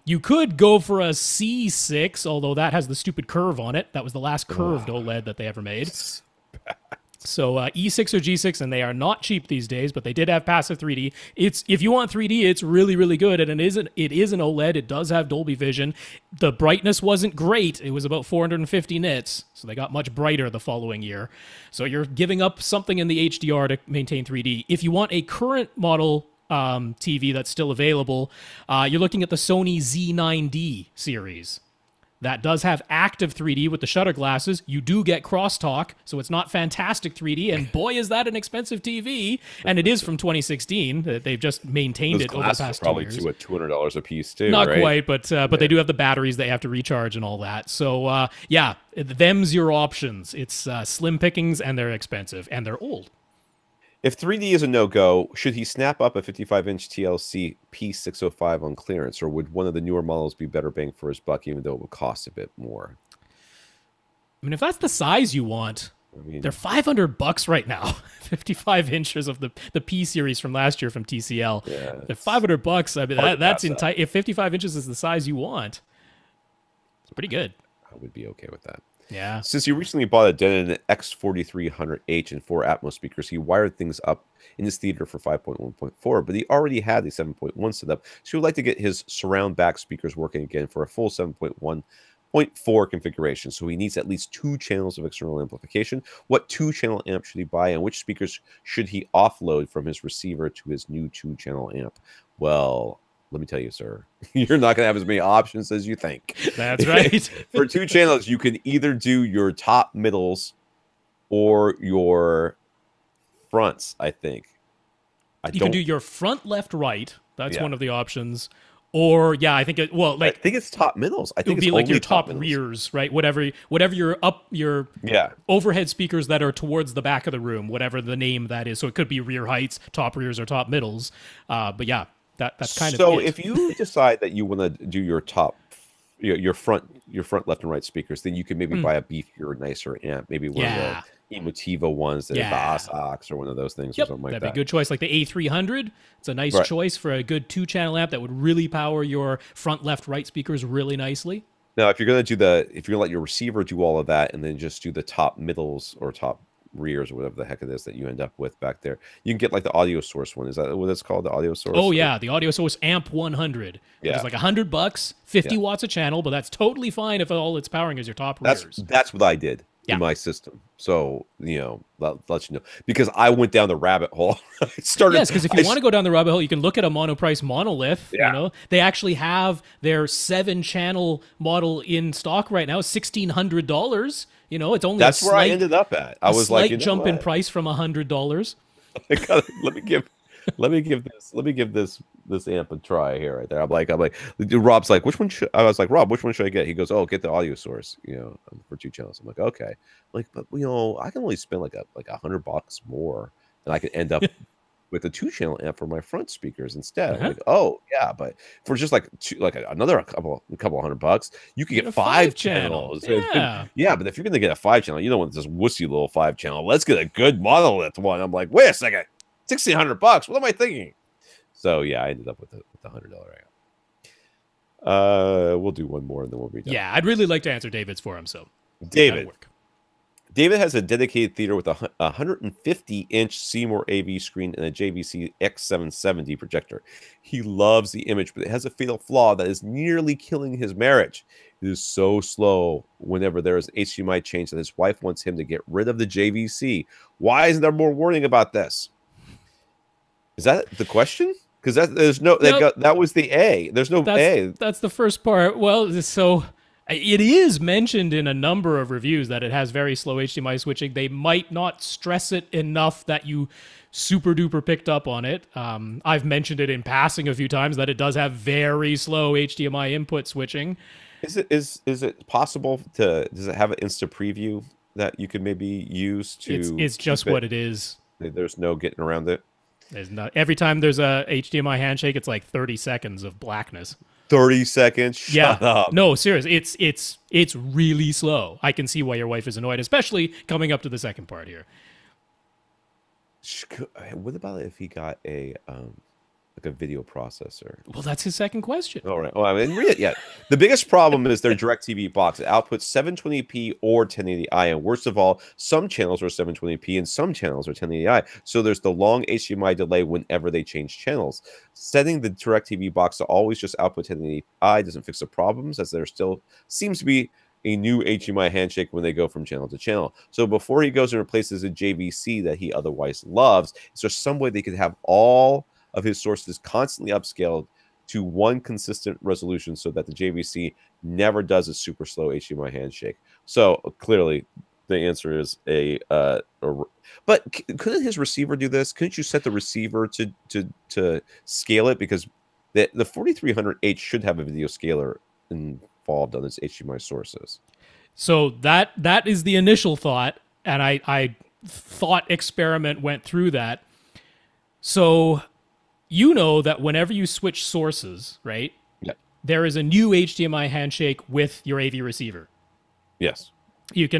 You could go for a C6, although that has the stupid curve on it. That was the last curved OLED that they ever made. So E6 or G6, and they are not cheap these days, but they did have passive 3D. If you want 3D, it's really, really good, and it is an OLED. It does have Dolby Vision. The brightness wasn't great. It was about 450 nits, so they got much brighter the following year. So you're giving up something in the HDR to maintain 3D. If you want a current model TV that's still available, you're looking at the Sony Z9D series. That does have active 3D with the shutter glasses. You do get crosstalk, so it's not fantastic 3D, and boy, is that an expensive TV, and it is from 2016. They've just maintained Those it over the past 2 years. Probably $200 a piece, too, Not right? quite, but they do have the batteries they have to recharge and all that. So, yeah, them's your options. It's slim pickings, and they're expensive, and they're old. If 3D is a no-go, should he snap up a 55-inch TLC P605 on clearance, or would one of the newer models be better bang for his buck, even though it would cost a bit more? I mean, if that's the size you want, they're $500 right now. 55 inches of the P series from last year from TCL. Yeah, they're $500. I mean, that's if 55 inches is the size you want, it's pretty good. I would be okay with that. Yeah. Since he recently bought a Denon X4300H and 4 Atmos speakers, he wired things up in his theater for 5.1.4, but he already had a 7.1 set up, so he would like to get his surround back speakers working again for a full 7.1.4 configuration. So he needs at least 2 channels of external amplification. What 2-channel amp should he buy, and which speakers should he offload from his receiver to his new 2-channel amp? Well, let me tell you, sir, you're not going to have as many options as you think. That's right. For 2 channels, you can either do your top middles or your fronts, I think. You can do your front, left, right. That's one of the options. Or, yeah, I think I think it's top middles. I think it would be like your top rears, right? Whatever your overhead speakers that are towards the back of the room, whatever the name that is. So it could be rear heights, top rears, or top middles. But yeah. That's kind of so. It. If you decide that you want to do your top, your front left and right speakers, then you can maybe buy a beefier, nicer amp, maybe one of the Emotiva ones that are the Osox or one of those things or something like that. That'd be a good choice, like the A300. It's a nice choice for a good 2-channel amp that would really power your front, left, right speakers really nicely. Now, if you're going to let your receiver do all of that and then just do the top middles or top rears or whatever the heck it is that you end up with back there, you can get like the Audio Source one. Is that what it's called, the Audio Source? Oh yeah, the Audio Source Amp 100. Yeah, it's like $100, 50 watts a channel, but that's totally fine if all it's powering is your top rears. That's what I did in my system. So that lets you know, because I went down the rabbit hole. Yes, because if you want to go down the rabbit hole, you can look at a Monoprice monolith. Yeah. They actually have their 7-channel model in stock right now, $1,600. It's only that's where I ended up at. I was like, jump in price from $100. Let me give this amp a try here right there. I'm like, Rob's like, which one should I was like, Rob, which one should I get? He goes, oh, get the Audio Source, for 2 channels. I'm like, okay. I'm like, but I can only spend like $100 more, and I could end up with a 2-channel amp for my front speakers instead. Like, oh yeah, but for just like another couple $100, you can get 5 channels. Yeah. Yeah, but if you're gonna get a 5-channel, you don't want this wussy little 5-channel. Let's get a good monolith one. I'm like, wait a second, $1,600. What am I thinking? So yeah, I ended up with the $100 amp. We'll do one more and then we'll be done. Yeah, I'd really like to answer David's for him. So David has a dedicated theater with a 150-inch Seymour AV screen and a JVC X770 projector. He loves the image, but it has a fatal flaw that is nearly killing his marriage. It is so slow whenever there is an HDMI change that his wife wants him to get rid of the JVC. Why isn't there more warning about this? Is that the question? Because that was the A. There's no A. That's the first part. Well, so it is mentioned in a number of reviews that it has very slow HDMI switching. They might not stress it enough that you super duper picked up on it. I've mentioned it in passing a few times that it does have very slow HDMI input switching. Is it possible does it have an Insta preview that you could maybe use to? It's just what it is. There's no getting around it. There's not. Every time there's a HDMI handshake, it's like 30 seconds of blackness. 30 seconds? Shut up. No, seriously, it's really slow. I can see why your wife is annoyed, especially coming up to the second part here. What about if he got a like a video processor? Well, that's his second question. All right. Well, I didn't read it yet. The biggest problem is their DirecTV box. It outputs 720p or 1080i, and worst of all, some channels are 720p and some channels are 1080i. So there's the long HDMI delay whenever they change channels. Setting the DirecTV box to always just output 1080i doesn't fix the problems, as there still seems to be a new HDMI handshake when they go from channel to channel. So before he goes and replaces a JVC that he otherwise loves, is there some way they could have all of his sources constantly upscaled to one consistent resolution so that the JVC never does a super slow HDMI handshake? So clearly the answer is but couldn't his receiver do this? Couldn't you set the receiver to scale it? Because the 4300H should have a video scaler involved on its HDMI sources. So that is the initial thought, and I thought experiment went through that. So you know that whenever you switch sources, right? Yeah. There is a new HDMI handshake with your AV receiver. Yes.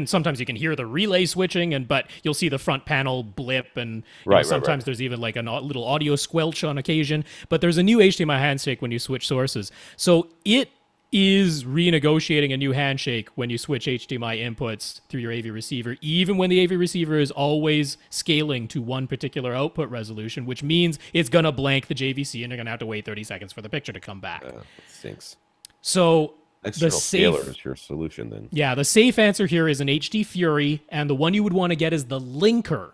Sometimes you can hear the relay switching, but you'll see the front panel blip, and sometimes there's even like a little audio squelch on occasion. But there's a new HDMI handshake when you switch sources. So it is renegotiating a new handshake when you switch HDMI inputs through your AV receiver, even when the AV receiver is always scaling to one particular output resolution, which means it's going to blank the JVC and you're going to have to wait 30 seconds for the picture to come back. That stinks. So external scaler is your solution then. Yeah, the safe answer here is an HD Fury, and the one you would want to get is the linker,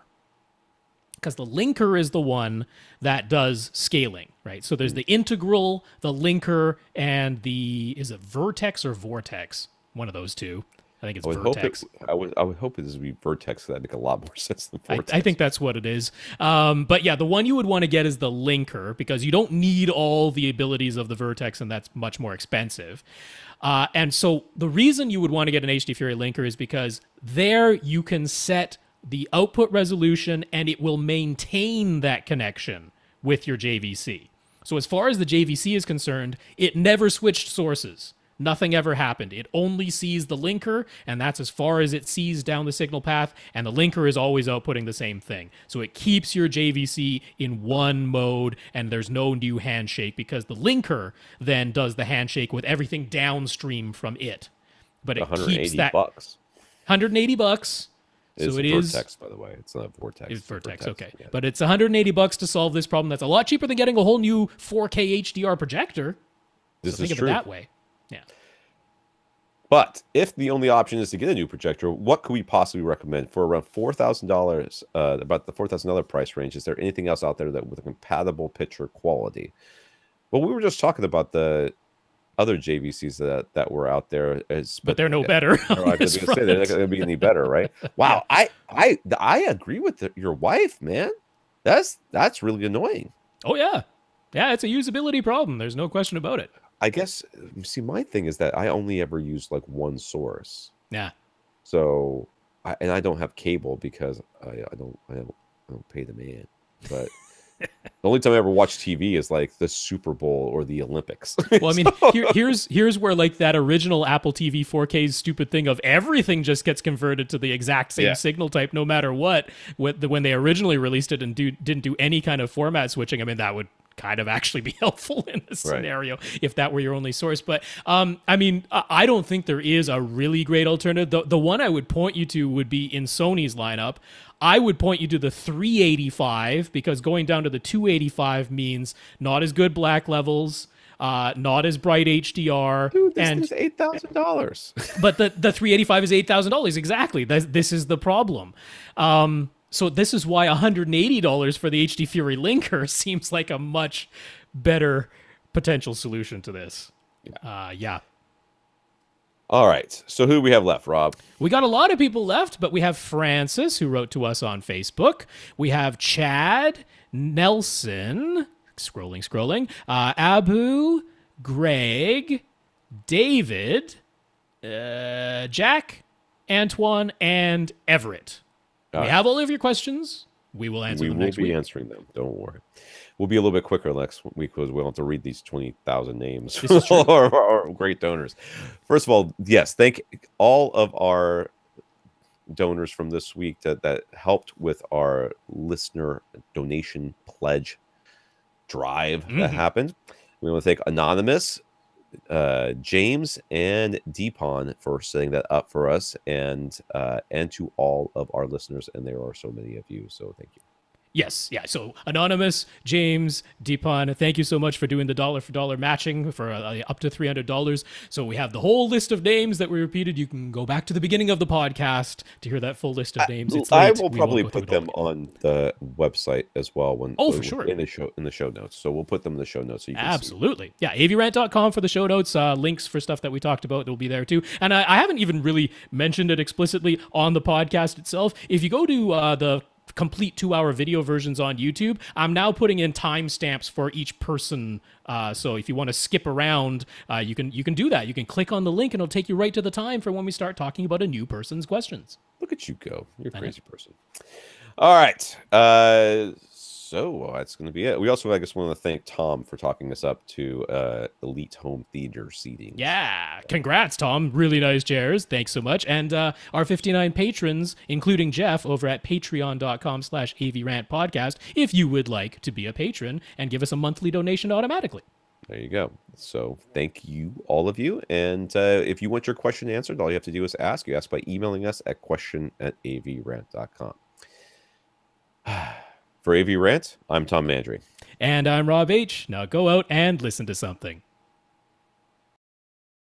because the linker is the one that does scaling, right? So there's the integral, the linker, and is it Vertex or Vortex? One of those two. I think it's Vertex. I would hope it would be Vertex. That'd make a lot more sense than Vortex. I think that's what it is. But yeah, the one you would want to get is the linker, because you don't need all the abilities of the Vertex, and that's much more expensive. And so the reason you would want to get an HD Fury linker is because there you can set the output resolution, and it will maintain that connection with your JVC. So as far as the JVC is concerned, it never switched sources. Nothing ever happened. It only sees the linker, and that's as far as it sees down the signal path, and the linker is always outputting the same thing. So it keeps your JVC in one mode, and there's no new handshake, because the linker then does the handshake with everything downstream from it. But it keeps that $180. $180. It's so it Vertex, by the way. It's not Vortex. It's Vertex, okay. Yeah. But it's $180 to solve this problem. That's a lot cheaper than getting a whole new 4K HDR projector. This so think is of true. it that way. Yeah. But if the only option is to get a new projector, what could we possibly recommend for around $4,000? About the $4,000 price range, is there anything else out there that with a compatible picture quality? Well, we were just talking about the other JVCs that were out there, but they're no better. They're not going to be any better, right? Wow, I agree with your wife, man. That's really annoying. Oh yeah, it's a usability problem. There's no question about it. I guess. See, my thing is that I only ever use like one source. Yeah. So, I don't have cable because I don't pay the man, but. The only time I ever watch TV is like the Super Bowl or the Olympics. Well, I mean, here's where like that original Apple TV 4K's stupid thing of everything just gets converted to the exact same signal type, no matter what. When they originally released it and didn't do any kind of format switching, I mean, that would kind of actually be helpful in this scenario if that were your only source. But I mean, I don't think there is a really great alternative. The one I would point you to would be in Sony's lineup. I would point you to the 385 because going down to the 285 means not as good black levels, not as bright HDR. Dude, this is $8,000. But the 385 is $8,000 exactly. This is the problem. So this is why $180 for the HD Fury Linker seems like a much better potential solution to this. Yeah. All right. So who do we have left, Rob? We got a lot of people left, but we have Francis, who wrote to us on Facebook. We have Chad, Nelson, scrolling, Abu, Greg, David, Jack, Antoine, and Everett. We have all of your questions. We will answer them next week. We will be answering them. Don't worry. We'll be a little bit quicker next week because we don't have to read these 20,000 names of our great donors. First of all, yes, thank all of our donors from this week that helped with our listener donation pledge drive that happened. We want to thank Anonymous, James, and Deepon for setting that up for us, and to all of our listeners, and there are so many of you, so thank you. Yes, yeah. So Anonymous, James, Deepon, thank you so much for doing the dollar for dollar matching for up to $300. So we have the whole list of names that we repeated. You can go back to the beginning of the podcast to hear that full list of names. I will probably put them on the website as well for sure in the show notes. So we'll put them in the show notes so you can absolutely see. Yeah, avrant.com for the show notes, links for stuff that we talked about will be there too. And I haven't even really mentioned it explicitly on the podcast itself. If you go to the complete 2-hour video versions on YouTube, I'm now putting in timestamps for each person. So if you want to skip around, you can do that. You can click on the link and it'll take you right to the time for when we start talking about a new person's questions. Look at you go. You're a crazy person. All right. So that's going to be it. We also, I guess, want to thank Tom for talking us up to Elite Home Theater seating. Yeah. Congrats, Tom. Really nice chairs. Thanks so much. And our 59 patrons, including Jeff, over at patreon.com/AVRant podcast, if you would like to be a patron and give us a monthly donation automatically. There you go. So thank you, all of you. And if you want your question answered, all you have to do is ask. You ask by emailing us at question@avrant.com. For AV Rant, I'm Tom Mandry. And I'm Rob H. Now go out and listen to something.